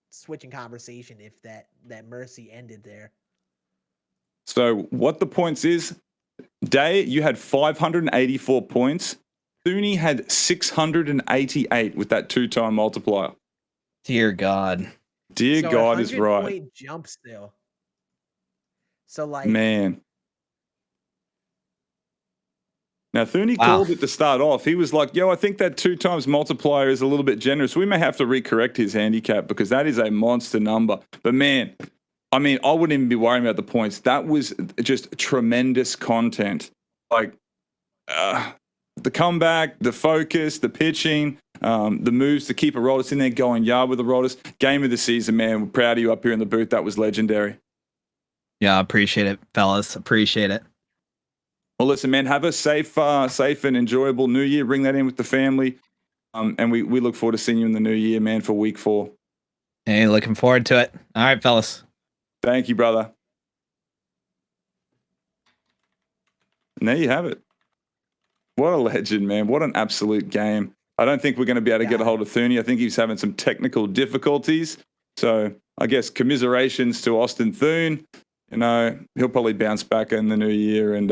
switching conversation if that mercy ended there. So what the points is, Day, you had 584 points. Thuuuney had 688 with that 2-time multiplier. Dear God. Dear So God is 100 right. point jump still. So like Man. Now, Thuuuney Wow. called it to start off. He was like, yo, I think that 2 times multiplier is a little bit generous. We may have to recorrect his handicap because that is a monster number. But man, I mean, I wouldn't even be worrying about the points. That was just tremendous content. Like the comeback, the focus, the pitching, the moves to keep a Rodis in there, going yard with the Rodis. Game of the season, man. We're proud of you up here in the booth. That was legendary. Yeah, appreciate it, fellas. Appreciate it. Well, listen, man, have a safe and enjoyable New Year. Bring that in with the family. And we look forward to seeing you in the New Year, man, for week 4. Hey, looking forward to it. All right, fellas. Thank you, brother. And there you have it. What a legend, man. What an absolute game. I don't think we're going to be able to get a hold of Thuuuney. I think he's having some technical difficulties. So I guess commiserations to Austin Thuuun. You know, he'll probably bounce back in the new year, and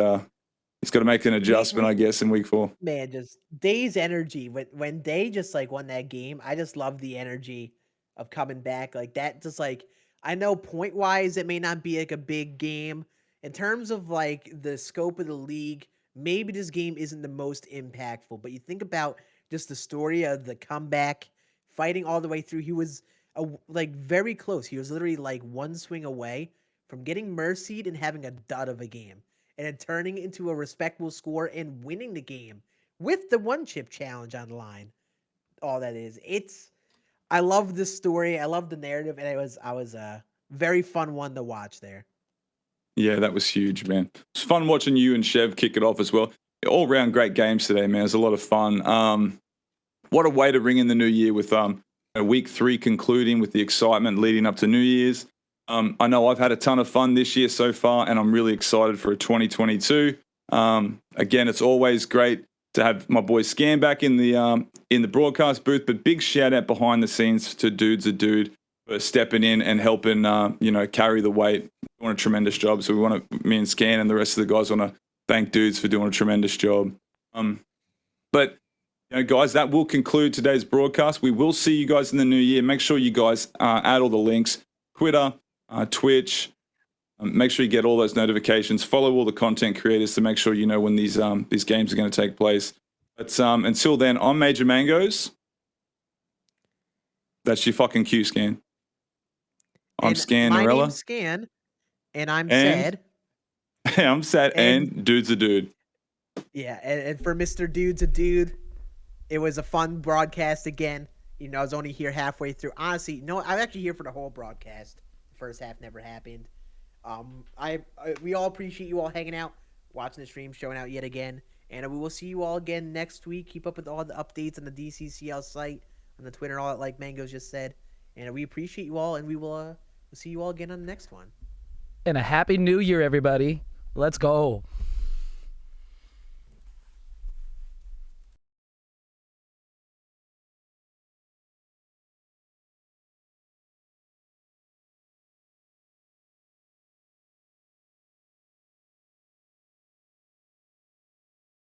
he's got to make an adjustment, I guess, in week 4. Man, just Day's energy. When Day just like won that game, I just love the energy of coming back like that. Just like, I know point wise, it may not be like a big game in terms of like the scope of the league. Maybe this game isn't the most impactful, but you think about just the story of the comeback, fighting all the way through. He was like very close. He was literally like one swing away from getting mercied and having a dud of a game, and then turning into a respectable score and winning the game with the 1-chip challenge on the line. All that is. I love this story. I love the narrative, and I was a very fun one to watch there. Yeah, that was huge, man. It's fun watching you and Chev kick it off as well. All round great games today, man. It was a lot of fun. What a way to ring in the new year with week 3 concluding with the excitement leading up to New Year's. I know I've had a ton of fun this year so far, and I'm really excited for 2022. Again, it's always great to have my boy Scann back in the broadcast booth, but big shout out behind the scenes to Dude's a Dude for stepping in and helping, carry the weight. Doing a tremendous job. So me and Scann and the rest of the guys want to thank Dudes for doing a tremendous job. But guys, that will conclude today's broadcast. We will see you guys in the new year. Make sure you guys add all the links, Twitter, Twitch. Make sure you get all those notifications. Follow all the content creators to make sure you know when these games are going to take place. But until then, I'm Major Mangoes. That's your fucking cue, Scann. I'm Scann My Narella. name's Scann, and I'm sad. I'm sad, and Dude's a Dude. Yeah, and for Mr. Dude's a Dude, it was a fun broadcast again. I was only here halfway through. Honestly, no, I'm actually here for the whole broadcast. The first half never happened. We all appreciate you all hanging out, watching the stream, showing out yet again. And we will see you all again next week. Keep up with all the updates on the DCCL site, on the Twitter, all that, like Mango's just said. And we appreciate you all, and we will we'll see you all again on the next one. And a happy new year, everybody. Let's go.